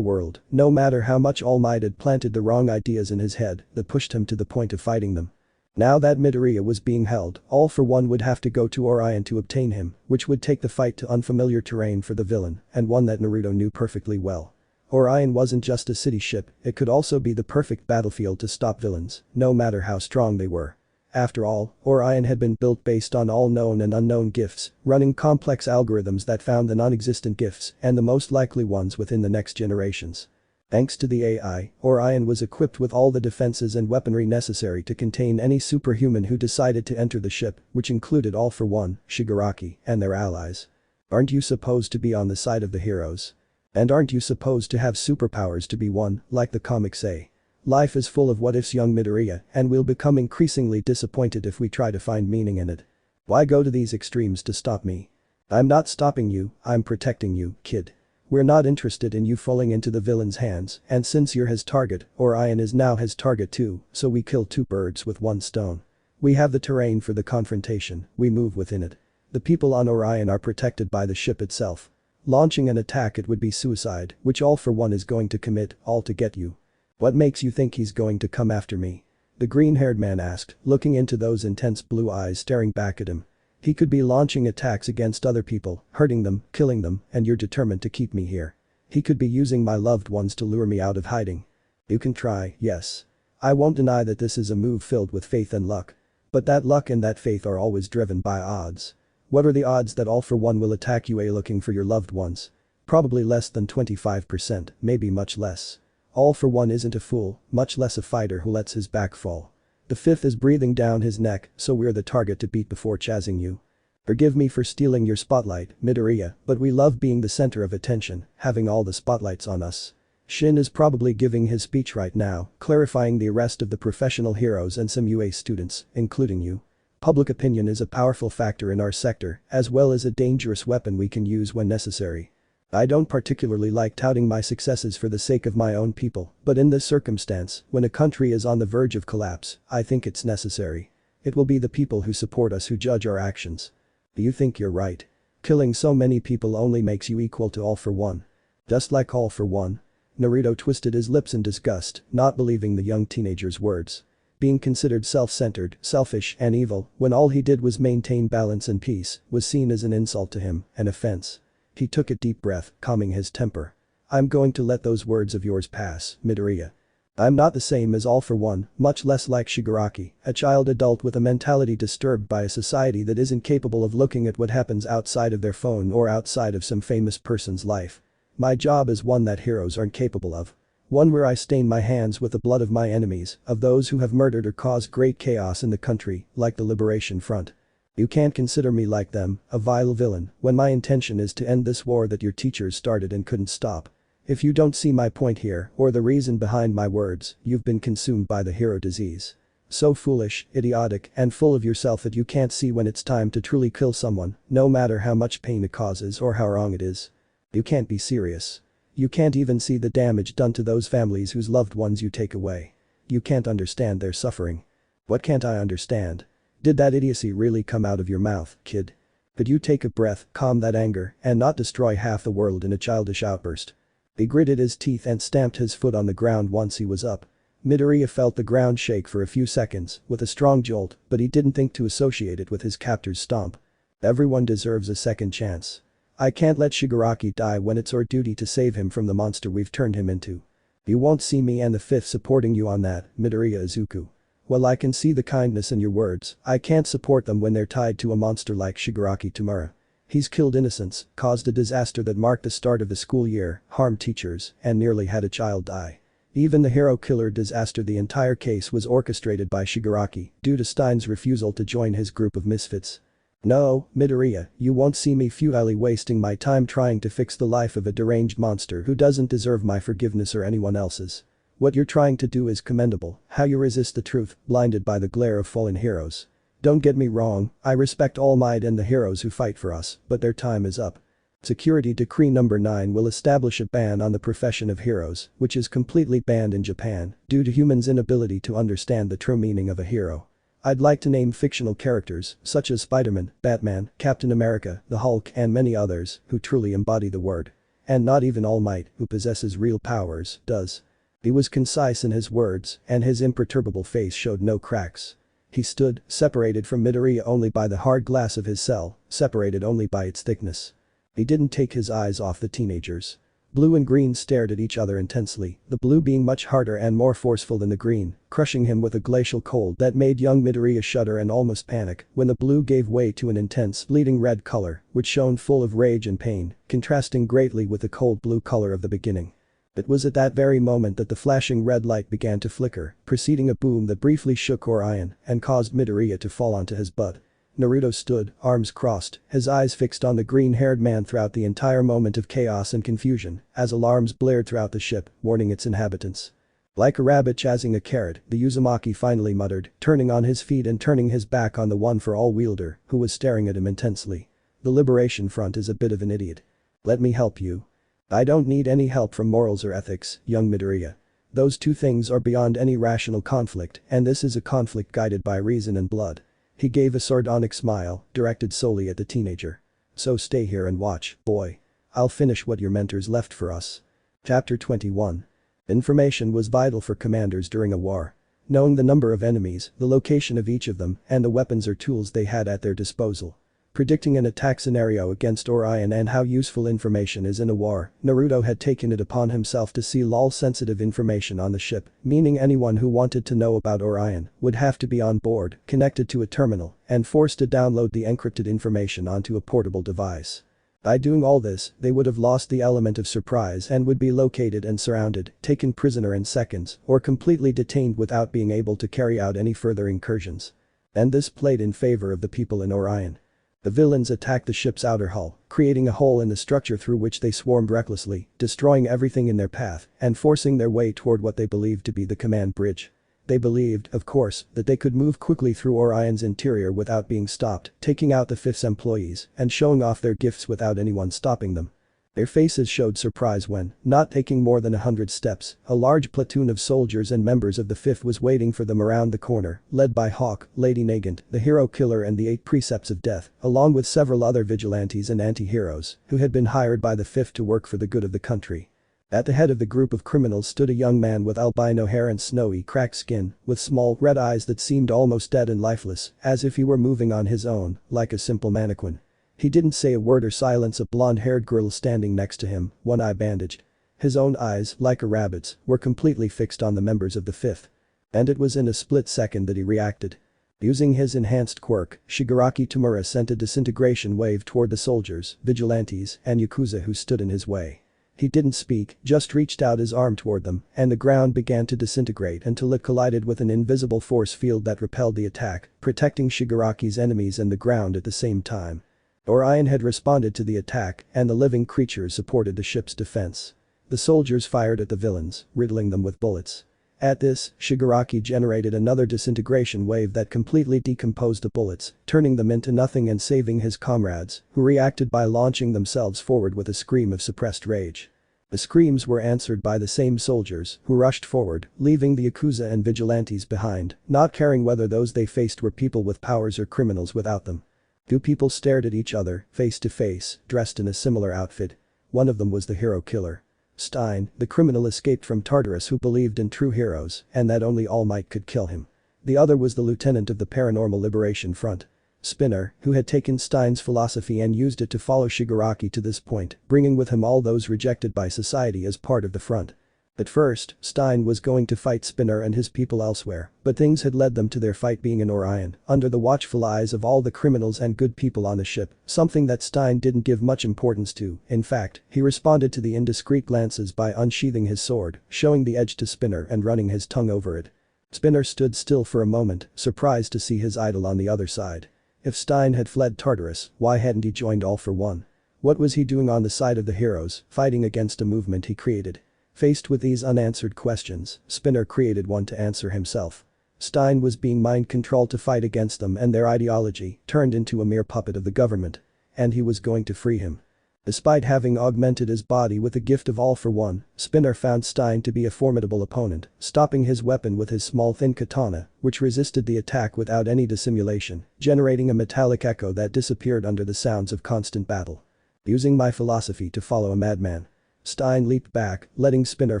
world, no matter how much All Might had planted the wrong ideas in his head that pushed him to the point of fighting them. Now that Midoriya was being held, All for One would have to go to Orion to obtain him, which would take the fight to unfamiliar terrain for the villain, and one that Naruto knew perfectly well. Orion wasn't just a city ship, it could also be the perfect battlefield to stop villains, no matter how strong they were. After all, Orion had been built based on all known and unknown gifts, running complex algorithms that found the non-existent gifts and the most likely ones within the next generations. Thanks to the AI, Orion was equipped with all the defenses and weaponry necessary to contain any superhuman who decided to enter the ship, which included All for One, Shigaraki, and their allies. Aren't you supposed to be on the side of the heroes? And aren't you supposed to have superpowers to be one, like the comics say? Life is full of what-ifs, young Midoriya, and we'll become increasingly disappointed if we try to find meaning in it. Why go to these extremes to stop me? I'm not stopping you, I'm protecting you, kid. We're not interested in you falling into the villain's hands, and since you're his target, Orion is now his target too, so we kill two birds with one stone. We have the terrain for the confrontation, we move within it. The people on Orion are protected by the ship itself. Launching an attack, it would be suicide, which All for One is going to commit, all to get you. What makes you think he's going to come after me? The green-haired man asked, looking into those intense blue eyes staring back at him. He could be launching attacks against other people, hurting them, killing them, and you're determined to keep me here. He could be using my loved ones to lure me out of hiding. You can try, yes. I won't deny that this is a move filled with faith and luck. But that luck and that faith are always driven by odds. What are the odds that All for One will attack you looking for your loved ones? Probably less than 25%, maybe much less. All for One isn't a fool, much less a fighter who lets his back fall. The Fifth is breathing down his neck, so we're the target to beat before chasing you. Forgive me for stealing your spotlight, Midoriya, but we love being the center of attention, having all the spotlights on us. Shin is probably giving his speech right now, clarifying the arrest of the professional heroes and some UA students, including you. Public opinion is a powerful factor in our sector, as well as a dangerous weapon we can use when necessary. I don't particularly like touting my successes for the sake of my own people, but in this circumstance, when a country is on the verge of collapse, I think it's necessary. It will be the people who support us who judge our actions. Do you think you're right? Killing so many people only makes you equal to All for One. Just like All for One? Naruto twisted his lips in disgust, not believing the young teenager's words. Being considered self-centered, selfish, and evil, when all he did was maintain balance and peace, was seen as an insult to him, an offense. He took a deep breath, calming his temper. I'm going to let those words of yours pass, Midoriya. I'm not the same as All for One, much less like Shigaraki, a child adult with a mentality disturbed by a society that isn't capable of looking at what happens outside of their phone or outside of some famous person's life. My job is one that heroes aren't capable of. One where I stain my hands with the blood of my enemies, of those who have murdered or caused great chaos in the country, like the Liberation Front. You can't consider me like them, a vile villain, when my intention is to end this war that your teachers started and couldn't stop. If you don't see my point here, or the reason behind my words, you've been consumed by the hero disease. So foolish, idiotic, and full of yourself that you can't see when it's time to truly kill someone, no matter how much pain it causes or how wrong it is. You can't be serious. You can't even see the damage done to those families whose loved ones you take away. You can't understand their suffering. What can't I understand? Did that idiocy really come out of your mouth, kid? Could you take a breath, calm that anger, and not destroy half the world in a childish outburst? He gritted his teeth and stamped his foot on the ground once he was up. Midoriya felt the ground shake for a few seconds with a strong jolt, but he didn't think to associate it with his captor's stomp. Everyone deserves a second chance. I can't let Shigaraki die when it's our duty to save him from the monster we've turned him into. You won't see me and the fifth supporting you on that, Midoriya Izuku. Well, I can see the kindness in your words, I can't support them when they're tied to a monster like Shigaraki Tomura. He's killed innocents, caused a disaster that marked the start of the school year, harmed teachers, and nearly had a child die. Even the hero killer disaster, the entire case was orchestrated by Shigaraki due to Stein's refusal to join his group of misfits. No, Midoriya, you won't see me futilely wasting my time trying to fix the life of a deranged monster who doesn't deserve my forgiveness or anyone else's. What you're trying to do is commendable, how you resist the truth, blinded by the glare of fallen heroes. Don't get me wrong, I respect All Might and the heroes who fight for us, but their time is up. Security Decree Number 9 will establish a ban on the profession of heroes, which is completely banned in Japan due to humans' inability to understand the true meaning of a hero. I'd like to name fictional characters such as Spider-Man, Batman, Captain America, the Hulk and many others who truly embody the word. And not even All Might, who possesses real powers, does. He was concise in his words and his imperturbable face showed no cracks. He stood, separated from Midoriya only by the hard glass of his cell, separated only by its thickness. He didn't take his eyes off the teenagers. Blue and green stared at each other intensely, the blue being much harder and more forceful than the green, crushing him with a glacial cold that made young Midoriya shudder and almost panic when the blue gave way to an intense, bleeding red color, which shone full of rage and pain, contrasting greatly with the cold blue color of the beginning. It was at that very moment that the flashing red light began to flicker, preceding a boom that briefly shook Orion and caused Midoriya to fall onto his butt. Naruto stood, arms crossed, his eyes fixed on the green-haired man throughout the entire moment of chaos and confusion as alarms blared throughout the ship, warning its inhabitants. Like a rabbit chasing a carrot, the Uzumaki finally muttered, turning on his feet and turning his back on the one-for-all wielder, who was staring at him intensely. The Liberation Front is a bit of an idiot. Let me help you. I don't need any help from morals or ethics, young Midoriya. Those two things are beyond any rational conflict, and this is a conflict guided by reason and blood. He gave a sardonic smile, directed solely at the teenager. So stay here and watch, boy. I'll finish what your mentors left for us. Chapter 21. Information was vital for commanders during a war. Knowing the number of enemies, the location of each of them, and the weapons or tools they had at their disposal. Predicting an attack scenario against Orion and how useful information is in a war, Naruto had taken it upon himself to seal all sensitive information on the ship, meaning anyone who wanted to know about Orion would have to be on board, connected to a terminal, and forced to download the encrypted information onto a portable device. By doing all this, they would have lost the element of surprise and would be located and surrounded, taken prisoner in seconds, or completely detained without being able to carry out any further incursions. And this played in favor of the people in Orion. The villains attacked the ship's outer hull, creating a hole in the structure through which they swarmed recklessly, destroying everything in their path and forcing their way toward what they believed to be the command bridge. They believed, of course, that they could move quickly through Orion's interior without being stopped, taking out the Fifth's employees and showing off their gifts without anyone stopping them. Their faces showed surprise when, not taking more than 100 steps, a large platoon of soldiers and members of the Fifth was waiting for them around the corner, led by Hawk, Lady Nagant, the hero killer and the 8 precepts of death, along with several other vigilantes and anti-heroes who had been hired by the Fifth to work for the good of the country. At the head of the group of criminals stood a young man with albino hair and snowy, cracked skin, with small, red eyes that seemed almost dead and lifeless, as if he were moving on his own, like a simple mannequin. He didn't say a word or silence a blonde-haired girl standing next to him, one eye bandaged. His own eyes, like a rabbit's, were completely fixed on the members of the Fifth. And it was in a split second that he reacted. Using his enhanced quirk, Shigaraki Tomura sent a disintegration wave toward the soldiers, vigilantes, and yakuza who stood in his way. He didn't speak, just reached out his arm toward them, and the ground began to disintegrate until it collided with an invisible force field that repelled the attack, protecting Shigaraki's enemies and the ground at the same time. Orion had responded to the attack, and the living creatures supported the ship's defense. The soldiers fired at the villains, riddling them with bullets. At this, Shigaraki generated another disintegration wave that completely decomposed the bullets, turning them into nothing and saving his comrades, who reacted by launching themselves forward with a scream of suppressed rage. The screams were answered by the same soldiers who rushed forward, leaving the Yakuza and vigilantes behind, not caring whether those they faced were people with powers or criminals without them. Two people stared at each other, face to face, dressed in a similar outfit. One of them was the hero killer. Stein, the criminal escaped from Tartarus who believed in true heroes and that only All Might could kill him. The other was the lieutenant of the Paranormal Liberation Front. Spinner, who had taken Stein's philosophy and used it to follow Shigaraki to this point, bringing with him all those rejected by society as part of the front. At first, Stein was going to fight Spinner and his people elsewhere, but things had led them to their fight being in Orion, under the watchful eyes of all the criminals and good people on the ship, something that Stein didn't give much importance to. In fact, he responded to the indiscreet glances by unsheathing his sword, showing the edge to Spinner and running his tongue over it. Spinner stood still for a moment, surprised to see his idol on the other side. If Stein had fled Tartarus, why hadn't he joined All for One? What was he doing on the side of the heroes, fighting against a movement he created? Faced with these unanswered questions, Spinner created one to answer himself. Stein was being mind-controlled to fight against them and their ideology, turned into a mere puppet of the government. And he was going to free him. Despite having augmented his body with the gift of All for One, Spinner found Stein to be a formidable opponent, stopping his weapon with his small thin katana, which resisted the attack without any dissimulation, generating a metallic echo that disappeared under the sounds of constant battle. Using my philosophy to follow a madman. Stein leaped back, letting Spinner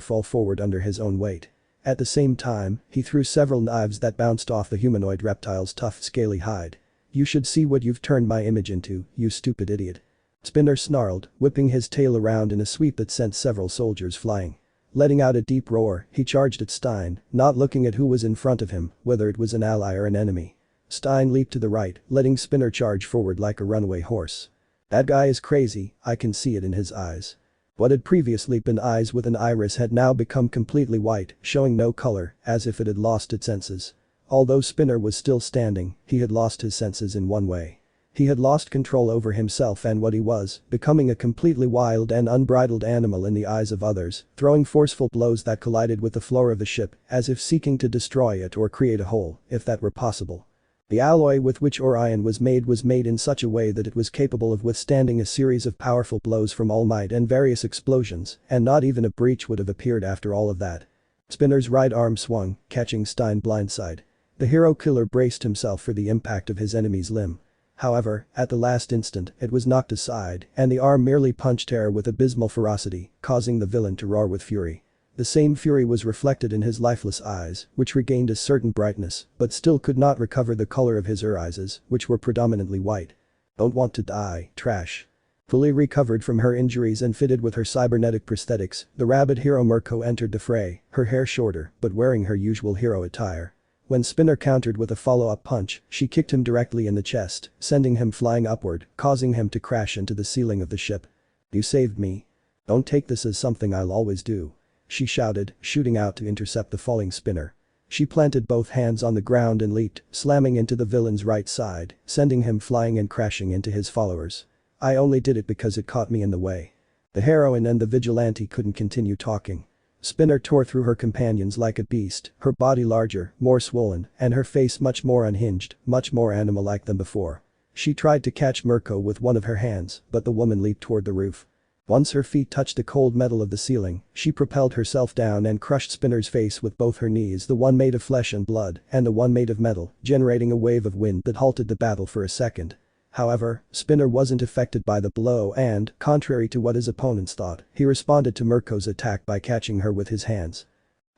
fall forward under his own weight. At the same time, he threw several knives that bounced off the humanoid reptile's tough scaly hide. "You should see what you've turned my image into, you stupid idiot." Spinner snarled, whipping his tail around in a sweep that sent several soldiers flying. Letting out a deep roar, he charged at Stein, not looking at who was in front of him, whether it was an ally or an enemy. Stein leaped to the right, letting Spinner charge forward like a runaway horse. "That guy is crazy, I can see it in his eyes." What had previously been eyes with an iris had now become completely white, showing no color, as if it had lost its senses. Although Spinner was still standing, he had lost his senses in one way. He had lost control over himself and what he was, becoming a completely wild and unbridled animal in the eyes of others, throwing forceful blows that collided with the floor of the ship, as if seeking to destroy it or create a hole, if that were possible. The alloy with which Orion was made in such a way that it was capable of withstanding a series of powerful blows from All Might and various explosions, and not even a breach would have appeared after all of that. Spinner's right arm swung, catching Stein blindside. The hero killer braced himself for the impact of his enemy's limb. However, at the last instant, it was knocked aside, and the arm merely punched air with abysmal ferocity, causing the villain to roar with fury. The same fury was reflected in his lifeless eyes, which regained a certain brightness, but still could not recover the color of his irises, which were predominantly white. "Don't want to die, trash." Fully recovered from her injuries and fitted with her cybernetic prosthetics, the rabbit hero Mirko entered the fray, her hair shorter, but wearing her usual hero attire. When Spinner countered with a follow-up punch, she kicked him directly in the chest, sending him flying upward, causing him to crash into the ceiling of the ship. "You saved me. Don't take this as something I'll always do," she shouted, shooting out to intercept the falling Spinner. She planted both hands on the ground and leaped, slamming into the villain's right side, sending him flying and crashing into his followers. "I only did it because it caught me in the way." The heroine and the vigilante couldn't continue talking. Spinner tore through her companions like a beast, her body larger, more swollen, and her face much more unhinged, much more animal-like than before. She tried to catch Mirko with one of her hands, but the woman leaped toward the roof. Once her feet touched the cold metal of the ceiling, she propelled herself down and crushed Spinner's face with both her knees, the one made of flesh and blood, and the one made of metal, generating a wave of wind that halted the battle for a second. However, Spinner wasn't affected by the blow and, contrary to what his opponents thought, he responded to Mirko's attack by catching her with his hands.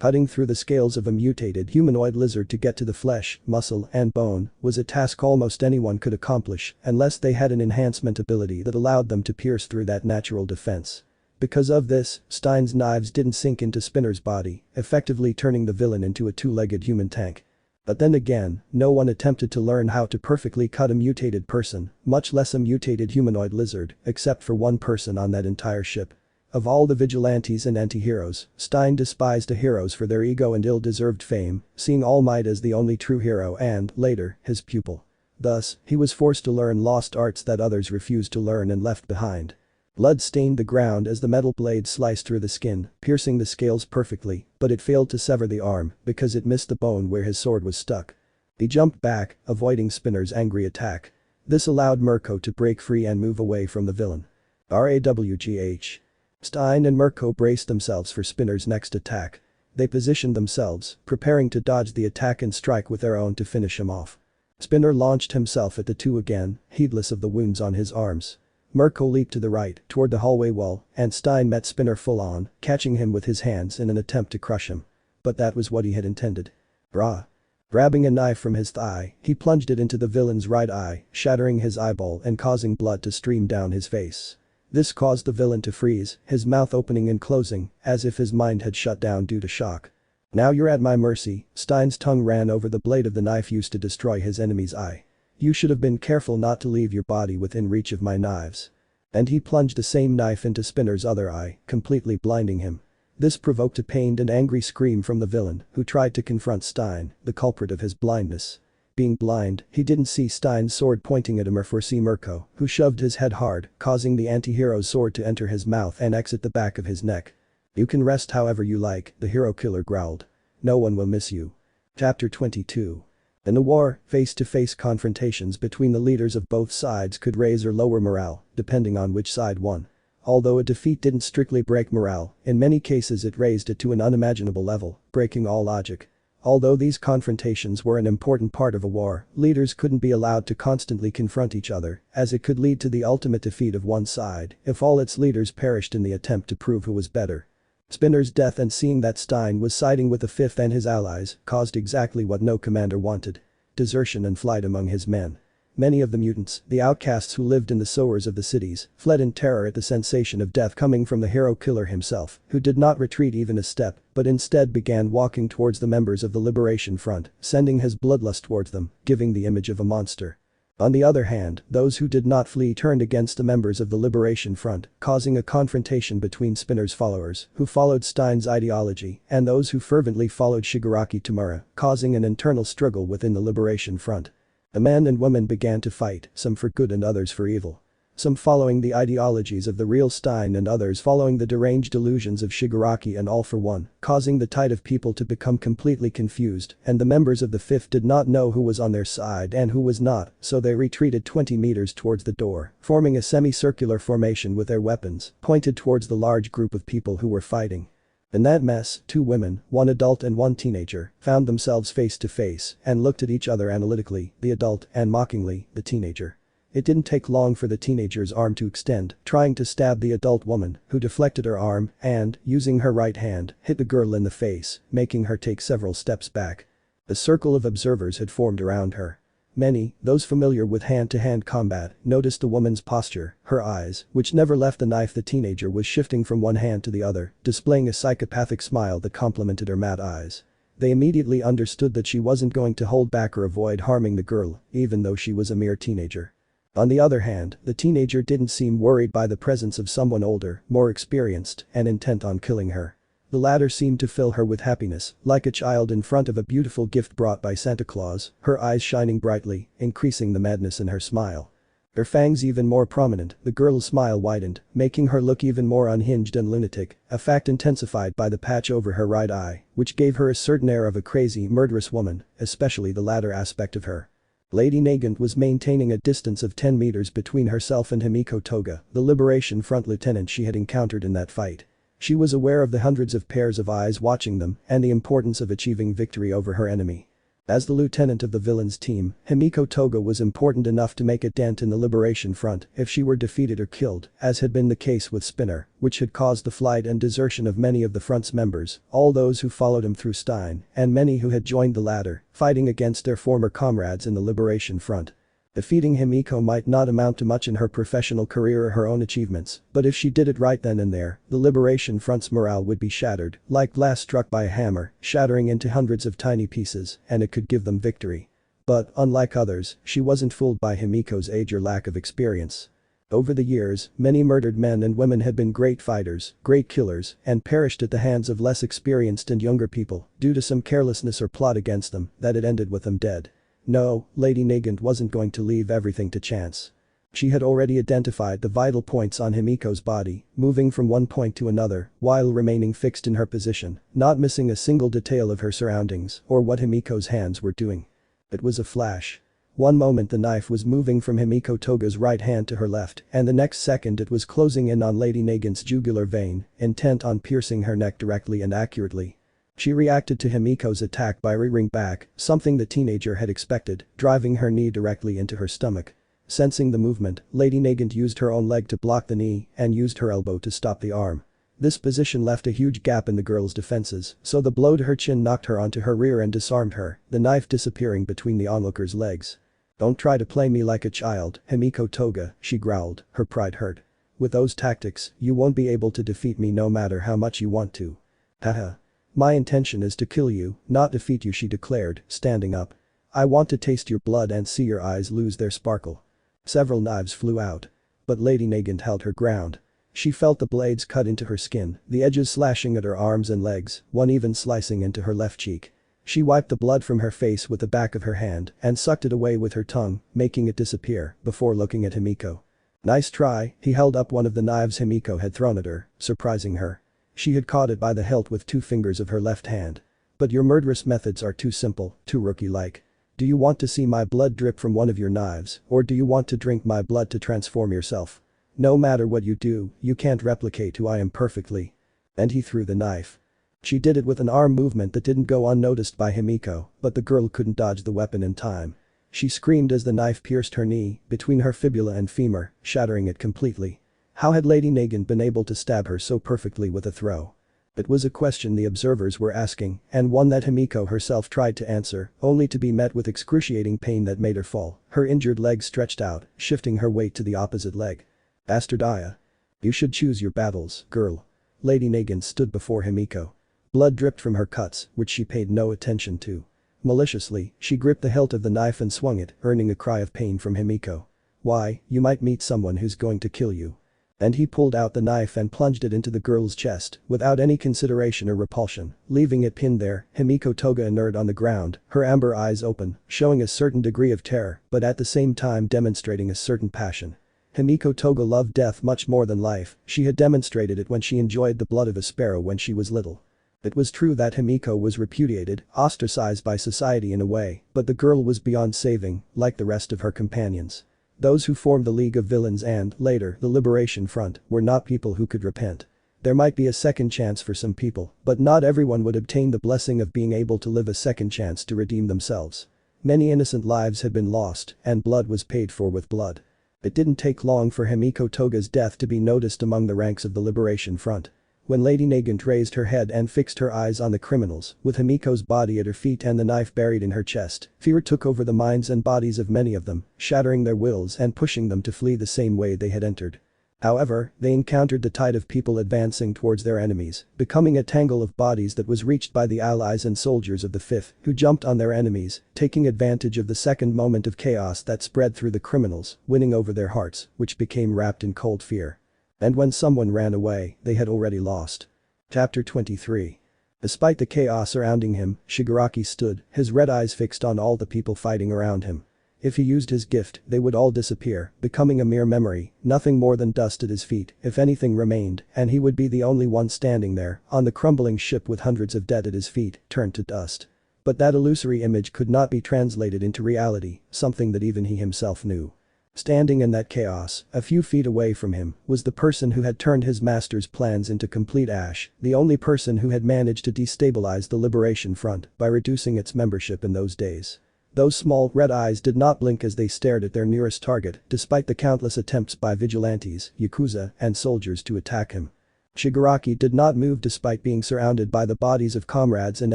Cutting through the scales of a mutated humanoid lizard to get to the flesh, muscle, and bone was a task almost anyone could accomplish unless they had an enhancement ability that allowed them to pierce through that natural defense. Because of this, Stein's knives didn't sink into Spinner's body, effectively turning the villain into a two-legged human tank. But then again, no one attempted to learn how to perfectly cut a mutated person, much less a mutated humanoid lizard, except for one person on that entire ship. Of all the vigilantes and anti-heroes, Stein despised the heroes for their ego and ill-deserved fame, seeing All Might as the only true hero and, later, his pupil. Thus, he was forced to learn lost arts that others refused to learn and left behind. Blood stained the ground as the metal blade sliced through the skin, piercing the scales perfectly, but it failed to sever the arm because it missed the bone where his sword was stuck. He jumped back, avoiding Spinner's angry attack. This allowed Mirko to break free and move away from the villain. RAWGH. Stein and Mirko braced themselves for Spinner's next attack. They positioned themselves, preparing to dodge the attack and strike with their own to finish him off. Spinner launched himself at the two again, heedless of the wounds on his arms. Mirko leaped to the right, toward the hallway wall, and Stein met Spinner full on, catching him with his hands in an attempt to crush him. But that was what he had intended. Brah. Grabbing a knife from his thigh, he plunged it into the villain's right eye, shattering his eyeball and causing blood to stream down his face. This caused the villain to freeze, his mouth opening and closing, as if his mind had shut down due to shock. Now you're at my mercy, Stein's tongue ran over the blade of the knife used to destroy his enemy's eye. You should have been careful not to leave your body within reach of my knives. And he plunged the same knife into Spinner's other eye, completely blinding him. This provoked a pained and angry scream from the villain, who tried to confront Stein, the culprit of his blindness. Being blind, he didn't see Stein's sword pointing at him or foresee Mirko, who shoved his head hard, causing the anti-hero's sword to enter his mouth and exit the back of his neck. You can rest however you like, the hero killer growled. No one will miss you. Chapter 22. In the war, face-to-face confrontations between the leaders of both sides could raise or lower morale, depending on which side won. Although a defeat didn't strictly break morale, in many cases it raised it to an unimaginable level, breaking all logic. Although these confrontations were an important part of a war, leaders couldn't be allowed to constantly confront each other, as it could lead to the ultimate defeat of one side if all its leaders perished in the attempt to prove who was better. Spinner's death and seeing that Stein was siding with the Fifth and his allies caused exactly what no commander wanted. Desertion and flight among his men. Many of the mutants, the outcasts who lived in the sewers of the cities, fled in terror at the sensation of death coming from the hero killer himself, who did not retreat even a step, but instead began walking towards the members of the Liberation Front, sending his bloodlust towards them, giving the image of a monster. On the other hand, those who did not flee turned against the members of the Liberation Front, causing a confrontation between Spinner's followers, who followed Stein's ideology, and those who fervently followed Shigaraki Tamura, causing an internal struggle within the Liberation Front. The men and women began to fight, some for good and others for evil. Some following the ideologies of the real Stein and others following the deranged delusions of Shigaraki and all for one, causing the tide of people to become completely confused, and the members of the Fifth did not know who was on their side and who was not, so they retreated 20 meters towards the door, forming a semicircular formation with their weapons, pointed towards the large group of people who were fighting. In that mess, two women, one adult and one teenager, found themselves face to face and looked at each other analytically, the adult and mockingly, the teenager. It didn't take long for the teenager's arm to extend, trying to stab the adult woman, who deflected her arm and, using her right hand, hit the girl in the face, making her take several steps back. A circle of observers had formed around her. Many, those familiar with hand-to-hand combat, noticed the woman's posture, her eyes, which never left the knife the teenager was shifting from one hand to the other, displaying a psychopathic smile that complemented her mad eyes. They immediately understood that she wasn't going to hold back or avoid harming the girl, even though she was a mere teenager. On the other hand, the teenager didn't seem worried by the presence of someone older, more experienced, and intent on killing her. The latter seemed to fill her with happiness, like a child in front of a beautiful gift brought by Santa Claus, her eyes shining brightly, increasing the madness in her smile. Her fangs even more prominent, the girl's smile widened, making her look even more unhinged and lunatic, a fact intensified by the patch over her right eye, which gave her a certain air of a crazy, murderous woman, especially the latter aspect of her. Lady Nagant was maintaining a distance of 10 meters between herself and Himiko Toga, the Liberation Front lieutenant she had encountered in that fight. She was aware of the hundreds of pairs of eyes watching them and the importance of achieving victory over her enemy. As the lieutenant of the villain's team, Himiko Toga was important enough to make a dent in the Liberation Front if she were defeated or killed, as had been the case with Spinner, which had caused the flight and desertion of many of the front's members, all those who followed him through Stein, and many who had joined the latter, fighting against their former comrades in the Liberation Front. Defeating Himiko might not amount to much in her professional career or her own achievements, but if she did it right then and there, the Liberation Front's morale would be shattered, like glass struck by a hammer, shattering into hundreds of tiny pieces, and it could give them victory. But, unlike others, she wasn't fooled by Himiko's age or lack of experience. Over the years, many murdered men and women had been great fighters, great killers, and perished at the hands of less experienced and younger people, due to some carelessness or plot against them, that had ended with them dead. No, Lady Nagant wasn't going to leave everything to chance. She had already identified the vital points on Himiko's body, moving from one point to another, while remaining fixed in her position, not missing a single detail of her surroundings or what Himiko's hands were doing. It was a flash. One moment the knife was moving from Himiko Toga's right hand to her left, and the next second it was closing in on Lady Nagant's jugular vein, intent on piercing her neck directly and accurately. She reacted to Himiko's attack by rearing back, something the teenager had expected, driving her knee directly into her stomach. Sensing the movement, Lady Nagant used her own leg to block the knee and used her elbow to stop the arm. This position left a huge gap in the girl's defenses, so the blow to her chin knocked her onto her rear and disarmed her, the knife disappearing between the onlooker's legs. "Don't try to play me like a child, Himiko Toga," she growled, her pride hurt. "With those tactics, you won't be able to defeat me no matter how much you want to." "Haha. My intention is to kill you, not defeat you," she declared, standing up. "I want to taste your blood and see your eyes lose their sparkle." Several knives flew out. But Lady Nagant held her ground. She felt the blades cut into her skin, the edges slashing at her arms and legs, one even slicing into her left cheek. She wiped the blood from her face with the back of her hand and sucked it away with her tongue, making it disappear, before looking at Himiko. "Nice try," he held up one of the knives Himiko had thrown at her, surprising her. She had caught it by the hilt with 2 fingers of her left hand. "But your murderous methods are too simple, too rookie-like. Do you want to see my blood drip from one of your knives, or do you want to drink my blood to transform yourself? No matter what you do, you can't replicate who I am perfectly." And he threw the knife. She did it with an arm movement that didn't go unnoticed by Himiko, but the girl couldn't dodge the weapon in time. She screamed as the knife pierced her knee, between her fibula and femur, shattering it completely. How had Lady Nagant been able to stab her so perfectly with a throw? It was a question the observers were asking, and one that Himiko herself tried to answer, only to be met with excruciating pain that made her fall, her injured leg stretched out, shifting her weight to the opposite leg. "Bastardia. You should choose your battles, girl." Lady Nagant stood before Himiko. Blood dripped from her cuts, which she paid no attention to. Maliciously, she gripped the hilt of the knife and swung it, earning a cry of pain from Himiko. "Why, you might meet someone who's going to kill you." And he pulled out the knife and plunged it into the girl's chest, without any consideration or repulsion, leaving it pinned there, Himiko Toga inert on the ground, her amber eyes open, showing a certain degree of terror, but at the same time demonstrating a certain passion. Himiko Toga loved death much more than life, she had demonstrated it when she enjoyed the blood of a sparrow when she was little. It was true that Himiko was repudiated, ostracized by society in a way, but the girl was beyond saving, like the rest of her companions. Those who formed the League of Villains and, later, the Liberation Front, were not people who could repent. There might be a second chance for some people, but not everyone would obtain the blessing of being able to live a second chance to redeem themselves. Many innocent lives had been lost, and blood was paid for with blood. It didn't take long for Himiko Toga's death to be noticed among the ranks of the Liberation Front. When Lady Nagant raised her head and fixed her eyes on the criminals, with Himiko's body at her feet and the knife buried in her chest, fear took over the minds and bodies of many of them, shattering their wills and pushing them to flee the same way they had entered. However, they encountered the tide of people advancing towards their enemies, becoming a tangle of bodies that was reached by the allies and soldiers of the Fifth, who jumped on their enemies, taking advantage of the second moment of chaos that spread through the criminals, winning over their hearts, which became wrapped in cold fear. And when someone ran away, they had already lost. Chapter 23. Despite the chaos surrounding him, Shigaraki stood, his red eyes fixed on all the people fighting around him. If he used his gift, they would all disappear, becoming a mere memory, nothing more than dust at his feet, if anything remained, and he would be the only one standing there, on the crumbling ship with hundreds of dead at his feet, turned to dust. But that illusory image could not be translated into reality, something that even he himself knew. Standing in that chaos, a few feet away from him, was the person who had turned his master's plans into complete ash, the only person who had managed to destabilize the Liberation Front by reducing its membership in those days. Those small, red eyes did not blink as they stared at their nearest target, despite the countless attempts by vigilantes, yakuza, and soldiers to attack him. Shigaraki did not move despite being surrounded by the bodies of comrades and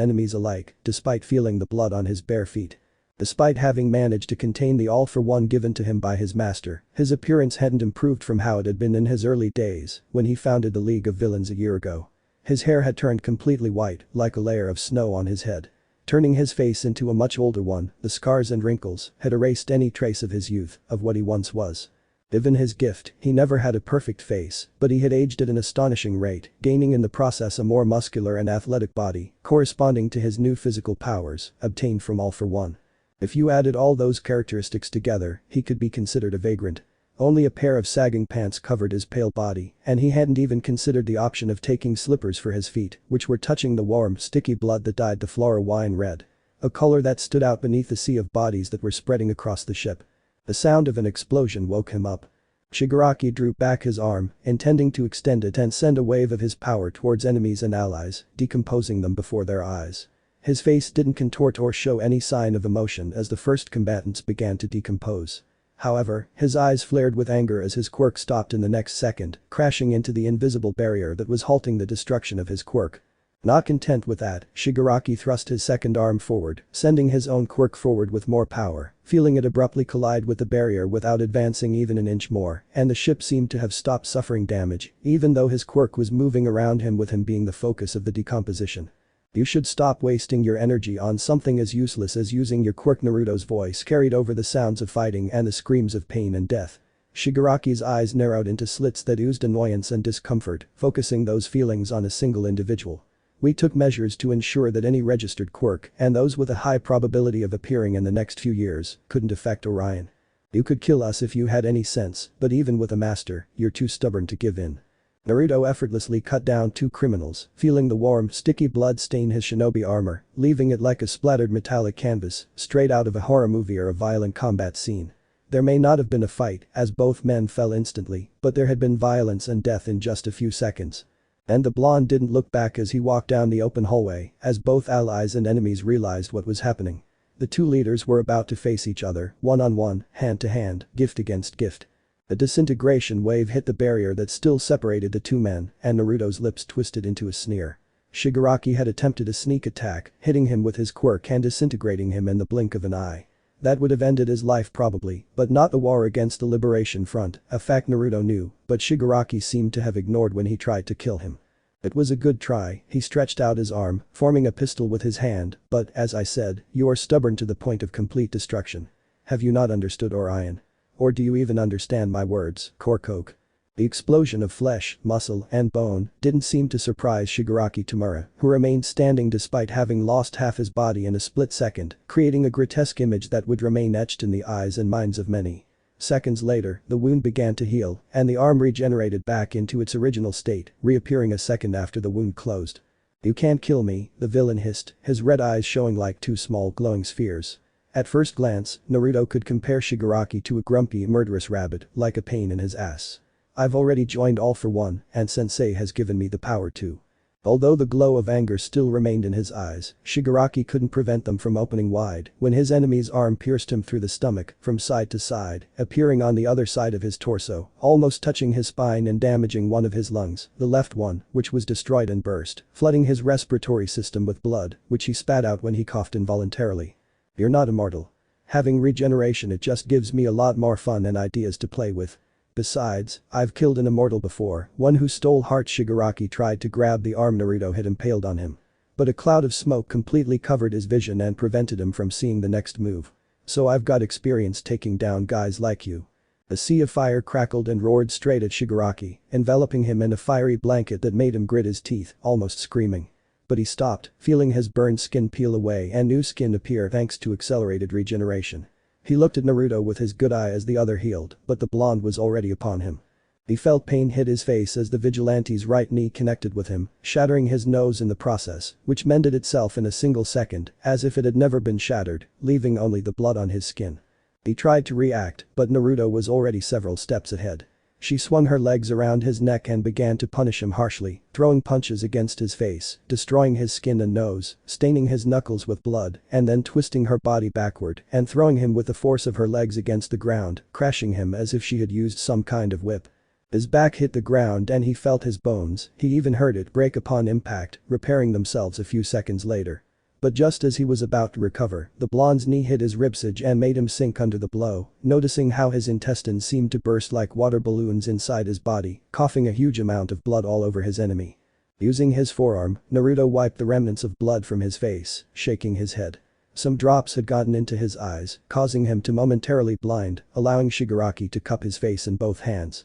enemies alike, despite feeling the blood on his bare feet. Despite having managed to contain the all-for-one given to him by his master, his appearance hadn't improved from how it had been in his early days, when he founded the League of Villains a year ago. His hair had turned completely white, like a layer of snow on his head. Turning his face into a much older one, the scars and wrinkles had erased any trace of his youth, of what he once was. Given his gift, he never had a perfect face, but he had aged at an astonishing rate, gaining in the process a more muscular and athletic body, corresponding to his new physical powers, obtained from All for One. If you added all those characteristics together, he could be considered a vagrant. Only a pair of sagging pants covered his pale body, and he hadn't even considered the option of taking slippers for his feet, which were touching the warm, sticky blood that dyed the floral wine red. a color that stood out beneath the sea of bodies that were spreading across the ship. The sound of an explosion woke him up. Shigaraki drew back his arm, intending to extend it and send a wave of his power towards enemies and allies, decomposing them before their eyes. His face didn't contort or show any sign of emotion as the first combatants began to decompose. However, his eyes flared with anger as his quirk stopped in the next second, crashing into the invisible barrier that was halting the destruction of his quirk. Not content with that, Shigaraki thrust his second arm forward, sending his own quirk forward with more power, feeling it abruptly collide with the barrier without advancing even an inch more, and the ship seemed to have stopped suffering damage, even though his quirk was moving around him with him being the focus of the decomposition. You should stop wasting your energy on something as useless as using your quirk. Naruto's voice carried over the sounds of fighting and the screams of pain and death. Shigaraki's eyes narrowed into slits that oozed annoyance and discomfort, focusing those feelings on a single individual. We took measures to ensure that any registered quirk, and those with a high probability of appearing in the next few years, couldn't affect Orion. You could kill us if you had any sense, but even with a master, you're too stubborn to give in. Naruto effortlessly cut down two criminals, feeling the warm, sticky blood stain his shinobi armor, leaving it like a splattered metallic canvas, straight out of a horror movie or a violent combat scene. There may not have been a fight, as both men fell instantly, but there had been violence and death in just a few seconds. And the blonde didn't look back as he walked down the open hallway, as both allies and enemies realized what was happening. The two leaders were about to face each other, one-on-one, hand-to-hand, gift against gift. A disintegration wave hit the barrier that still separated the two men, and Naruto's lips twisted into a sneer. Shigaraki had attempted a sneak attack, hitting him with his quirk and disintegrating him in the blink of an eye. That would have ended his life probably, but not the war against the Liberation Front, a fact Naruto knew, but Shigaraki seemed to have ignored when he tried to kill him. It was a good try, he stretched out his arm, forming a pistol with his hand, but, as I said, you are stubborn to the point of complete destruction. Have you not understood, Orion? Or do you even understand my words, Korkoke? The explosion of flesh, muscle, and bone didn't seem to surprise Shigaraki Tamura, who remained standing despite having lost half his body in a split second, creating a grotesque image that would remain etched in the eyes and minds of many. Seconds later, the wound began to heal, and the arm regenerated back into its original state, reappearing a second after the wound closed. You can't kill me, the villain hissed, his red eyes showing like two small glowing spheres. At first glance, Naruto could compare Shigaraki to a grumpy, murderous rabbit, like a pain in his ass. I've already joined All for One, and Sensei has given me the power to. Although the glow of anger still remained in his eyes, Shigaraki couldn't prevent them from opening wide when his enemy's arm pierced him through the stomach, from side to side, appearing on the other side of his torso, almost touching his spine and damaging one of his lungs, the left one, which was destroyed and burst, flooding his respiratory system with blood, which he spat out when he coughed involuntarily. You're not immortal. Having regeneration, it just gives me a lot more fun and ideas to play with. Besides, I've killed an immortal before, one who stole hearts. Shigaraki tried to grab the arm Naruto had impaled on him. But a cloud of smoke completely covered his vision and prevented him from seeing the next move. So I've got experience taking down guys like you. A sea of fire crackled and roared straight at Shigaraki, enveloping him in a fiery blanket that made him grit his teeth, almost screaming. But he stopped, feeling his burned skin peel away and new skin appear thanks to accelerated regeneration. He looked at Naruto with his good eye as the other healed, but the blonde was already upon him. He felt pain hit his face as the vigilante's right knee connected with him, shattering his nose in the process, which mended itself in a single second, as if it had never been shattered, leaving only the blood on his skin. He tried to react, but Naruto was already several steps ahead. She swung her legs around his neck and began to punish him harshly, throwing punches against his face, destroying his skin and nose, staining his knuckles with blood, and then twisting her body backward and throwing him with the force of her legs against the ground, crashing him as if she had used some kind of whip. His back hit the ground and he felt his bones, he even heard it break upon impact, repairing themselves a few seconds later. But just as he was about to recover, the blonde's knee hit his ribcage and made him sink under the blow, noticing how his intestines seemed to burst like water balloons inside his body, coughing a huge amount of blood all over his enemy. Using his forearm, Naruto wiped the remnants of blood from his face, shaking his head. Some drops had gotten into his eyes, causing him to momentarily blind, allowing Shigaraki to cup his face in both hands.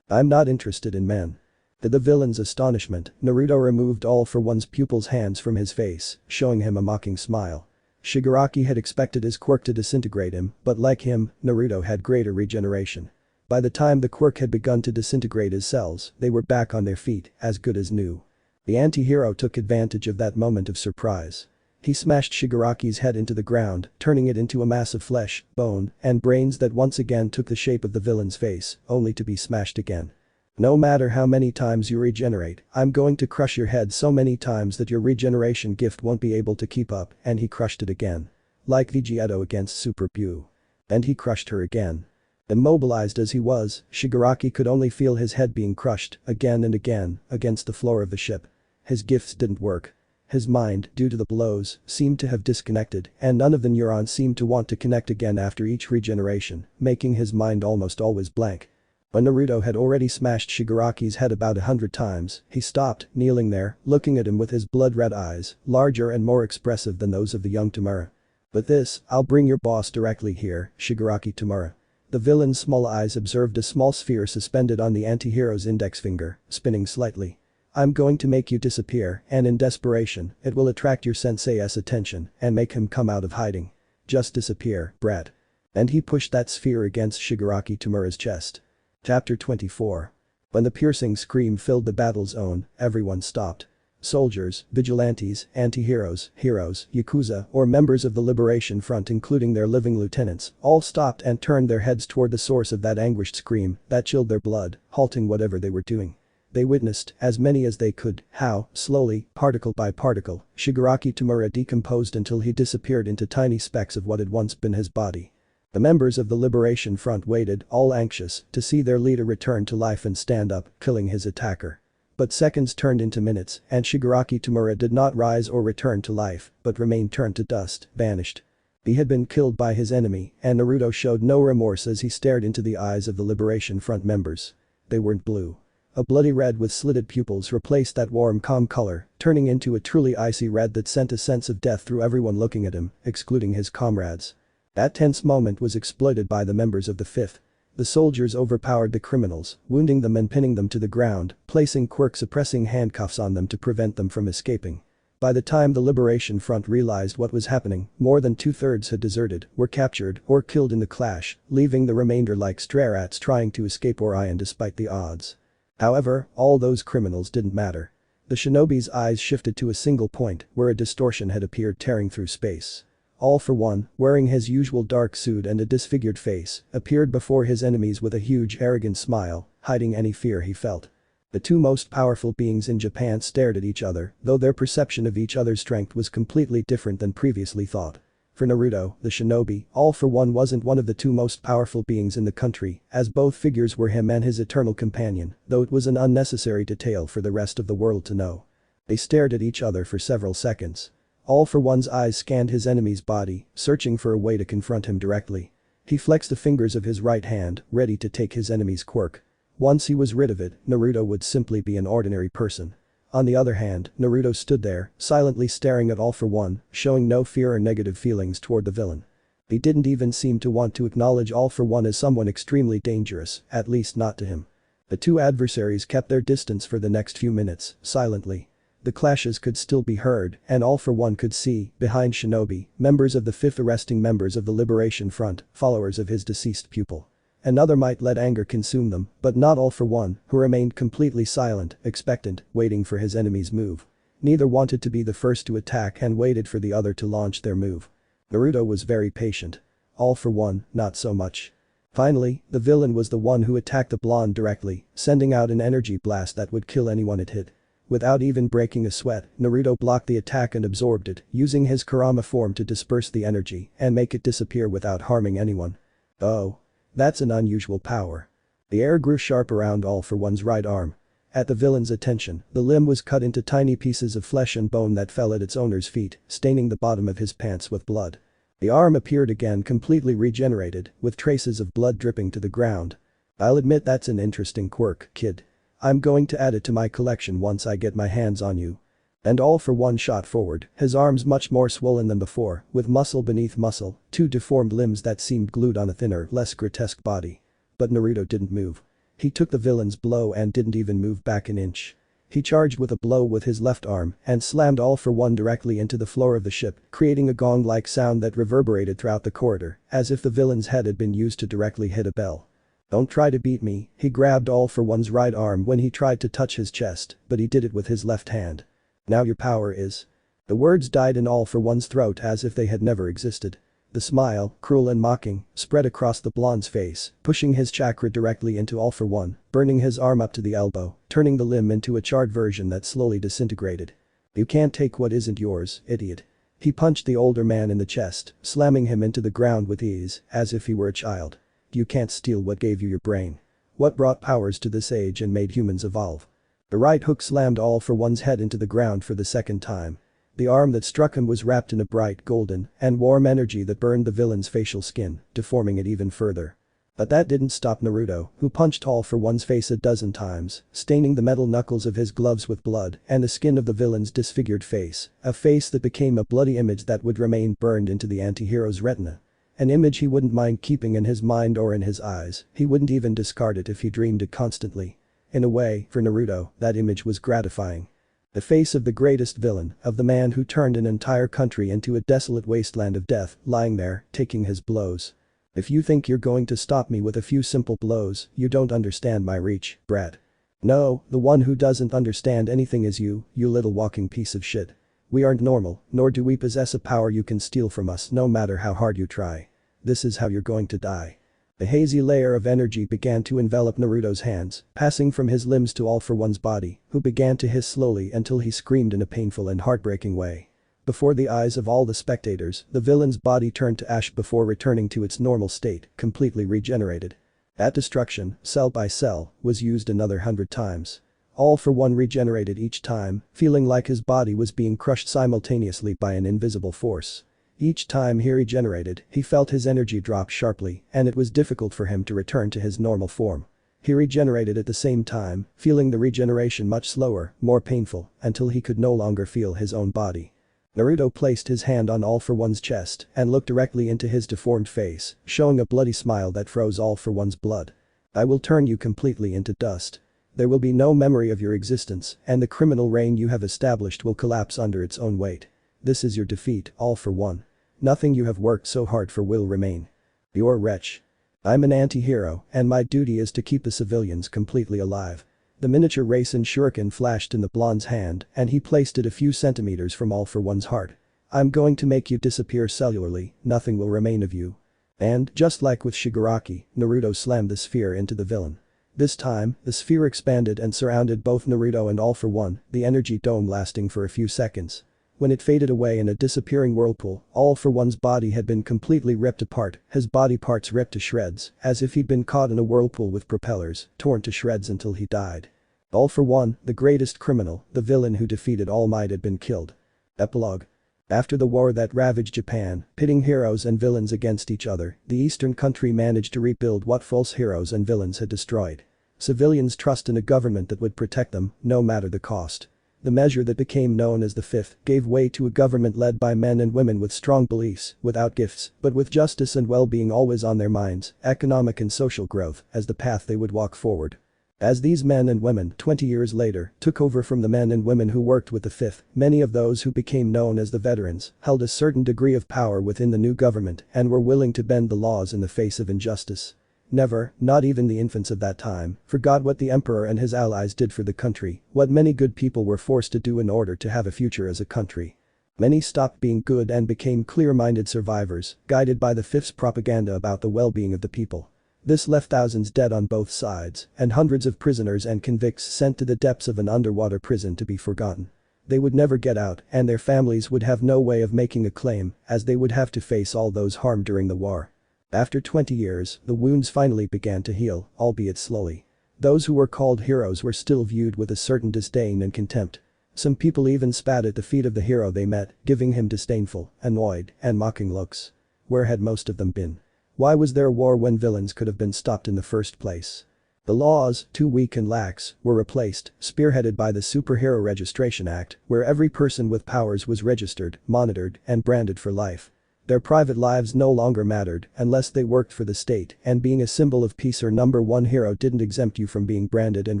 I'm not interested in men. To the villain's astonishment, Naruto removed All for One's pupil's hands from his face, showing him a mocking smile. Shigaraki had expected his quirk to disintegrate him, but like him, Naruto had greater regeneration. By the time the quirk had begun to disintegrate his cells, they were back on their feet, as good as new. The anti-hero took advantage of that moment of surprise. He smashed Shigaraki's head into the ground, turning it into a mass of flesh, bone, and brains that once again took the shape of the villain's face, only to be smashed again. No matter how many times you regenerate, I'm going to crush your head so many times that your regeneration gift won't be able to keep up, and he crushed it again. Like Vegeta against Super Buu. And he crushed her again. Immobilized as he was, Shigaraki could only feel his head being crushed, again and again, against the floor of the ship. His gifts didn't work. His mind, due to the blows, seemed to have disconnected, and none of the neurons seemed to want to connect again after each regeneration, making his mind almost always blank. When Naruto had already smashed Shigaraki's head about 100 times, he stopped, kneeling there, looking at him with his blood-red eyes, larger and more expressive than those of the young Tamura. But this, I'll bring your boss directly here, Shigaraki Tamura. The villain's small eyes observed a small sphere suspended on the anti-hero's index finger, spinning slightly. I'm going to make you disappear, and in desperation, it will attract your sensei's attention and make him come out of hiding. Just disappear, brat. And he pushed that sphere against Shigaraki Tamura's chest. Chapter 24. When the piercing scream filled the battle zone, everyone stopped. Soldiers, vigilantes, anti-heroes, heroes, yakuza, or members of the Liberation Front including their living lieutenants, all stopped and turned their heads toward the source of that anguished scream that chilled their blood, halting whatever they were doing. They witnessed, as many as they could, how, slowly, particle by particle, Shigaraki Tamura decomposed until he disappeared into tiny specks of what had once been his body. The members of the Liberation Front waited, all anxious, to see their leader return to life and stand up, killing his attacker. But seconds turned into minutes, and Shigaraki Tamura did not rise or return to life, but remained turned to dust, vanished. He had been killed by his enemy, and Naruto showed no remorse as he stared into the eyes of the Liberation Front members. They weren't blue. A bloody red with slitted pupils replaced that warm calm color, turning into a truly icy red that sent a sense of death through everyone looking at him, excluding his comrades. That tense moment was exploited by the members of the Fifth. The soldiers overpowered the criminals, wounding them and pinning them to the ground, placing quirk-suppressing handcuffs on them to prevent them from escaping. By the time the Liberation Front realized what was happening, more than two-thirds had deserted, were captured, or killed in the clash, leaving the remainder like stray rats trying to escape Orion despite the odds. However, all those criminals didn't matter. The shinobi's eyes shifted to a single point where a distortion had appeared tearing through space. All for One, wearing his usual dark suit and a disfigured face, appeared before his enemies with a huge arrogant smile, hiding any fear he felt. The two most powerful beings in Japan stared at each other, though their perception of each other's strength was completely different than previously thought. For Naruto, the shinobi, All for One wasn't one of the two most powerful beings in the country, as both figures were him and his eternal companion, though it was an unnecessary detail for the rest of the world to know. They stared at each other for several seconds. All for One's eyes scanned his enemy's body, searching for a way to confront him directly. He flexed the fingers of his right hand, ready to take his enemy's quirk. Once he was rid of it, Naruto would simply be an ordinary person. On the other hand, Naruto stood there, silently staring at All for One, showing no fear or negative feelings toward the villain. He didn't even seem to want to acknowledge All for One as someone extremely dangerous, at least not to him. The two adversaries kept their distance for the next few minutes, silently. The clashes could still be heard, and All for One could see, behind Shinobi, members of the Fifth arresting members of the Liberation Front, followers of his deceased pupil. Another might let anger consume them, but not All for One, who remained completely silent, expectant, waiting for his enemy's move. Neither wanted to be the first to attack and waited for the other to launch their move. Naruto was very patient. All for One, not so much. Finally, the villain was the one who attacked the blonde directly, sending out an energy blast that would kill anyone it hit. Without even breaking a sweat, Naruto blocked the attack and absorbed it, using his Kurama form to disperse the energy and make it disappear without harming anyone. Oh. That's an unusual power. The air grew sharp around All for One's right arm. At the villain's attention, the limb was cut into tiny pieces of flesh and bone that fell at its owner's feet, staining the bottom of his pants with blood. The arm appeared again completely regenerated, with traces of blood dripping to the ground. I'll admit that's an interesting quirk, kid. I'm going to add it to my collection once I get my hands on you. And All for One shot forward, his arms much more swollen than before, with muscle beneath muscle, two deformed limbs that seemed glued on a thinner, less grotesque body. But Naruto didn't move. He took the villain's blow and didn't even move back an inch. He charged with a blow with his left arm and slammed All for One directly into the floor of the ship, creating a gong-like sound that reverberated throughout the corridor, as if the villain's head had been used to directly hit a bell. Don't try to beat me, he grabbed All for One's right arm when he tried to touch his chest, but he did it with his left hand. Now your power is. The words died in All For One's throat as if they had never existed. The smile, cruel and mocking, spread across the blonde's face, pushing his chakra directly into All For One, burning his arm up to the elbow, turning the limb into a charred version that slowly disintegrated. You can't take what isn't yours, idiot. He punched the older man in the chest, slamming him into the ground with ease, as if he were a child. You can't steal what gave you your brain. What brought powers to this age and made humans evolve? The right hook slammed All For One's head into the ground for the second time. The arm that struck him was wrapped in a bright golden and warm energy that burned the villain's facial skin, deforming it even further. But that didn't stop Naruto, who punched All For One's face a dozen times, staining the metal knuckles of his gloves with blood and the skin of the villain's disfigured face, a face that became a bloody image that would remain burned into the anti-hero's retina. An image he wouldn't mind keeping in his mind or in his eyes, he wouldn't even discard it if he dreamed it constantly. In a way, for Naruto, that image was gratifying. The face of the greatest villain, of the man who turned an entire country into a desolate wasteland of death, lying there, taking his blows. If you think you're going to stop me with a few simple blows, you don't understand my reach, brat. No, the one who doesn't understand anything is you little walking piece of shit. We aren't normal, nor do we possess a power you can steal from us no matter how hard you try. This is how you're going to die. A hazy layer of energy began to envelop Naruto's hands, passing from his limbs to All For One's body, who began to hiss slowly until he screamed in a painful and heartbreaking way. Before the eyes of all the spectators, the villain's body turned to ash before returning to its normal state, completely regenerated. That destruction, cell by cell, was used another 100 times. All For One regenerated each time, feeling like his body was being crushed simultaneously by an invisible force. Each time he regenerated, he felt his energy drop sharply, and it was difficult for him to return to his normal form. He regenerated at the same time, feeling the regeneration much slower, more painful, until he could no longer feel his own body. Naruto placed his hand on All For One's chest and looked directly into his deformed face, showing a bloody smile that froze All For One's blood. I will turn you completely into dust. There will be no memory of your existence, and the criminal reign you have established will collapse under its own weight. This is your defeat, All For One. Nothing you have worked so hard for will remain. You're a wretch. I'm an anti-hero, and my duty is to keep the civilians completely alive. The miniature Rasen shuriken flashed in the blonde's hand, and he placed it a few centimeters from All For One's heart. I'm going to make you disappear cellularly, nothing will remain of you. And, just like with Shigaraki, Naruto slammed the sphere into the villain. This time, the sphere expanded and surrounded both Naruto and All For One, the energy dome lasting for a few seconds. When it faded away in a disappearing whirlpool, All For One's body had been completely ripped apart, his body parts ripped to shreds, as if he'd been caught in a whirlpool with propellers, torn to shreds until he died. All For One, the greatest criminal, the villain who defeated All Might had been killed. Epilogue. After the war that ravaged Japan, pitting heroes and villains against each other, the eastern country managed to rebuild what false heroes and villains had destroyed. Civilians trust in a government that would protect them, no matter the cost. The measure that became known as the Fifth gave way to a government led by men and women with strong beliefs, without gifts, but with justice and well-being always on their minds, economic and social growth as the path they would walk forward. As these men and women, 20 years later, took over from the men and women who worked with the Fifth, many of those who became known as the veterans held a certain degree of power within the new government and were willing to bend the laws in the face of injustice. Never, not even the infants of that time, forgot what the emperor and his allies did for the country, what many good people were forced to do in order to have a future as a country. Many stopped being good and became clear-minded survivors, guided by the Fifth's propaganda about the well-being of the people. This left thousands dead on both sides, and hundreds of prisoners and convicts sent to the depths of an underwater prison to be forgotten. They would never get out, and their families would have no way of making a claim, as they would have to face all those harmed during the war. After 20 years, the wounds finally began to heal, albeit slowly. Those who were called heroes were still viewed with a certain disdain and contempt. Some people even spat at the feet of the hero they met, giving him disdainful, annoyed, and mocking looks. Where had most of them been? Why was there a war when villains could have been stopped in the first place? The laws, too weak and lax, were replaced, spearheaded by the Superhero Registration Act, where every person with powers was registered, monitored, and branded for life. Their private lives no longer mattered unless they worked for the state, and being a symbol of peace or number one hero didn't exempt you from being branded and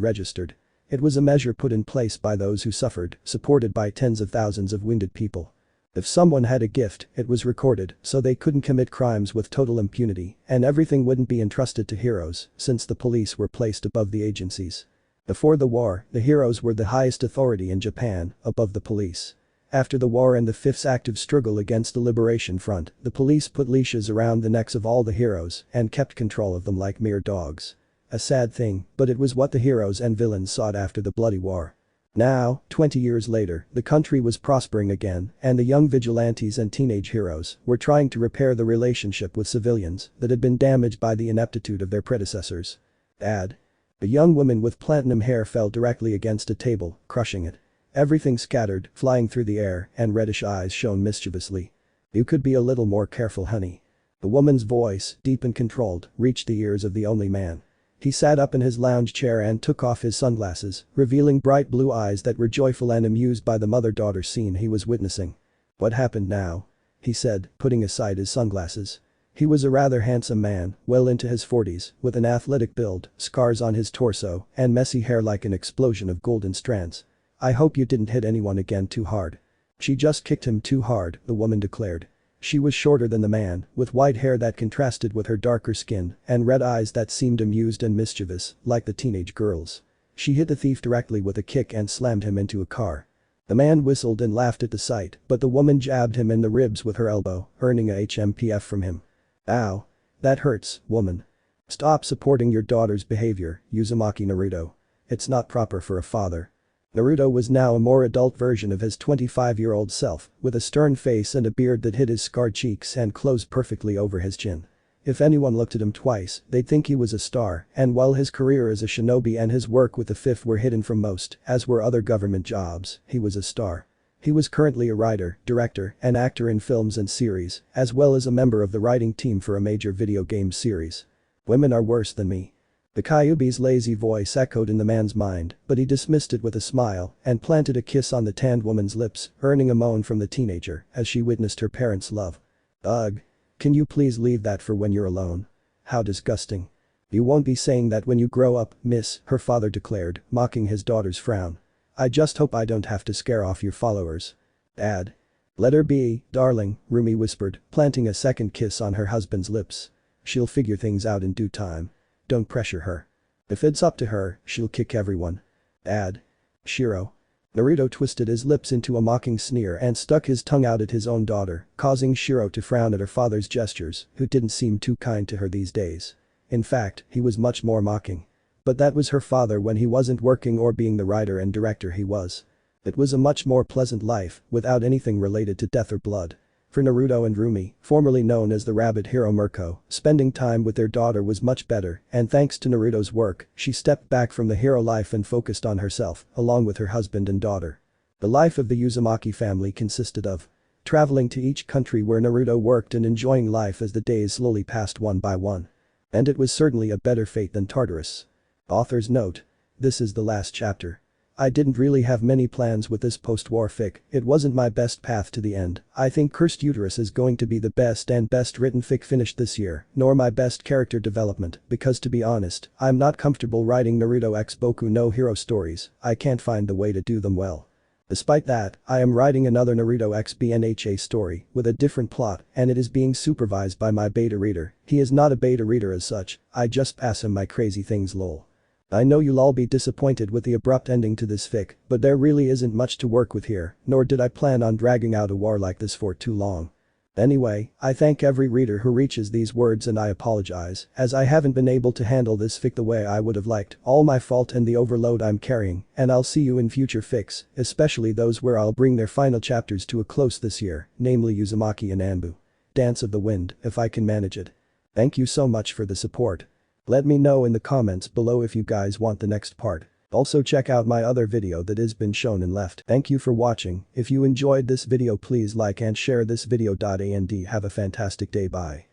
registered. It was a measure put in place by those who suffered, supported by tens of thousands of wounded people. If someone had a gift, it was recorded, so they couldn't commit crimes with total impunity, and everything wouldn't be entrusted to heroes, since the police were placed above the agencies. Before the war, the heroes were the highest authority in Japan, above the police. After the war and the Fifth's active struggle against the Liberation Front, the police put leashes around the necks of all the heroes and kept control of them like mere dogs. A sad thing, but it was what the heroes and villains sought after the bloody war. Now, 20 years later, the country was prospering again, and the young vigilantes and teenage heroes were trying to repair the relationship with civilians that had been damaged by the ineptitude of their predecessors. Ad. A young woman with platinum hair fell directly against a table, crushing it. Everything scattered, flying through the air, and reddish eyes shone mischievously. "You could be a little more careful, honey." The woman's voice, deep and controlled, reached the ears of the only man. He sat up in his lounge chair and took off his sunglasses, revealing bright blue eyes that were joyful and amused by the mother-daughter scene he was witnessing. "What happened now?" he said, putting aside his sunglasses. He was a rather handsome man, well into his 40s, with an athletic build, scars on his torso, and messy hair like an explosion of golden strands. "I hope you didn't hit anyone again too hard." "She just kicked him too hard," the woman declared. She was shorter than the man, with white hair that contrasted with her darker skin, and red eyes that seemed amused and mischievous, like the teenage girl's. She hit the thief directly with a kick and slammed him into a car. The man whistled and laughed at the sight, but the woman jabbed him in the ribs with her elbow, earning a HMPF from him. "Ow. That hurts, woman. Stop supporting your daughter's behavior, Uzumaki Naruto. It's not proper for a father." Naruto was now a more adult version of his 25-year-old self, with a stern face and a beard that hid his scarred cheeks and closed perfectly over his chin. If anyone looked at him twice, they'd think he was a star, and while his career as a shinobi and his work with the Fifth were hidden from most, as were other government jobs, he was a star. He was currently a writer, director, and actor in films and series, as well as a member of the writing team for a major video game series. "Women are worse than me." The Kyuubi's lazy voice echoed in the man's mind, but he dismissed it with a smile and planted a kiss on the tanned woman's lips, earning a moan from the teenager as she witnessed her parents' love. "Ugh. Can you please leave that for when you're alone? How disgusting." "You won't be saying that when you grow up, miss," her father declared, mocking his daughter's frown. "I just hope I don't have to scare off your followers." "Dad. Let her be, darling," Rumi whispered, planting a second kiss on her husband's lips. "She'll figure things out in due time. Don't pressure her. If it's up to her, she'll kick everyone." "Dad. Shiro." Naruto twisted his lips into a mocking sneer and stuck his tongue out at his own daughter, causing Shiro to frown at her father's gestures, who didn't seem too kind to her these days. In fact, he was much more mocking. But that was her father when he wasn't working or being the writer and director he was. It was a much more pleasant life, without anything related to death or blood. For Naruto and Rumi, formerly known as the Rabbit Hero Mirko, spending time with their daughter was much better, and thanks to Naruto's work, she stepped back from the hero life and focused on herself, along with her husband and daughter. The life of the Uzumaki family consisted of traveling to each country where Naruto worked and enjoying life as the days slowly passed one by one. And it was certainly a better fate than Tartarus. Author's note. This is the last chapter. I didn't really have many plans with this post-war fic, it wasn't my best path to the end. I think Cursed Uterus is going to be the best and best written fic finished this year, nor my best character development, because to be honest, I'm not comfortable writing Naruto x Boku no Hero stories, I can't find the way to do them well. Despite that, I am writing another Naruto x BNHA story, with a different plot, and it is being supervised by my beta reader. He is not a beta reader as such, I just pass him my crazy things lol. I know you'll all be disappointed with the abrupt ending to this fic, but there really isn't much to work with here, nor did I plan on dragging out a war like this for too long. Anyway, I thank every reader who reaches these words and I apologize, as I haven't been able to handle this fic the way I would have liked, all my fault and the overload I'm carrying, and I'll see you in future fics, especially those where I'll bring their final chapters to a close this year, namely Uzumaki and Anbu. Dance of the Wind, if I can manage it. Thank you so much for the support. Let me know in the comments below if you guys want the next part. Also check out my other video that has been shown and left. Thank you for watching. If you enjoyed this video please like and share this video. And have a fantastic day. Bye.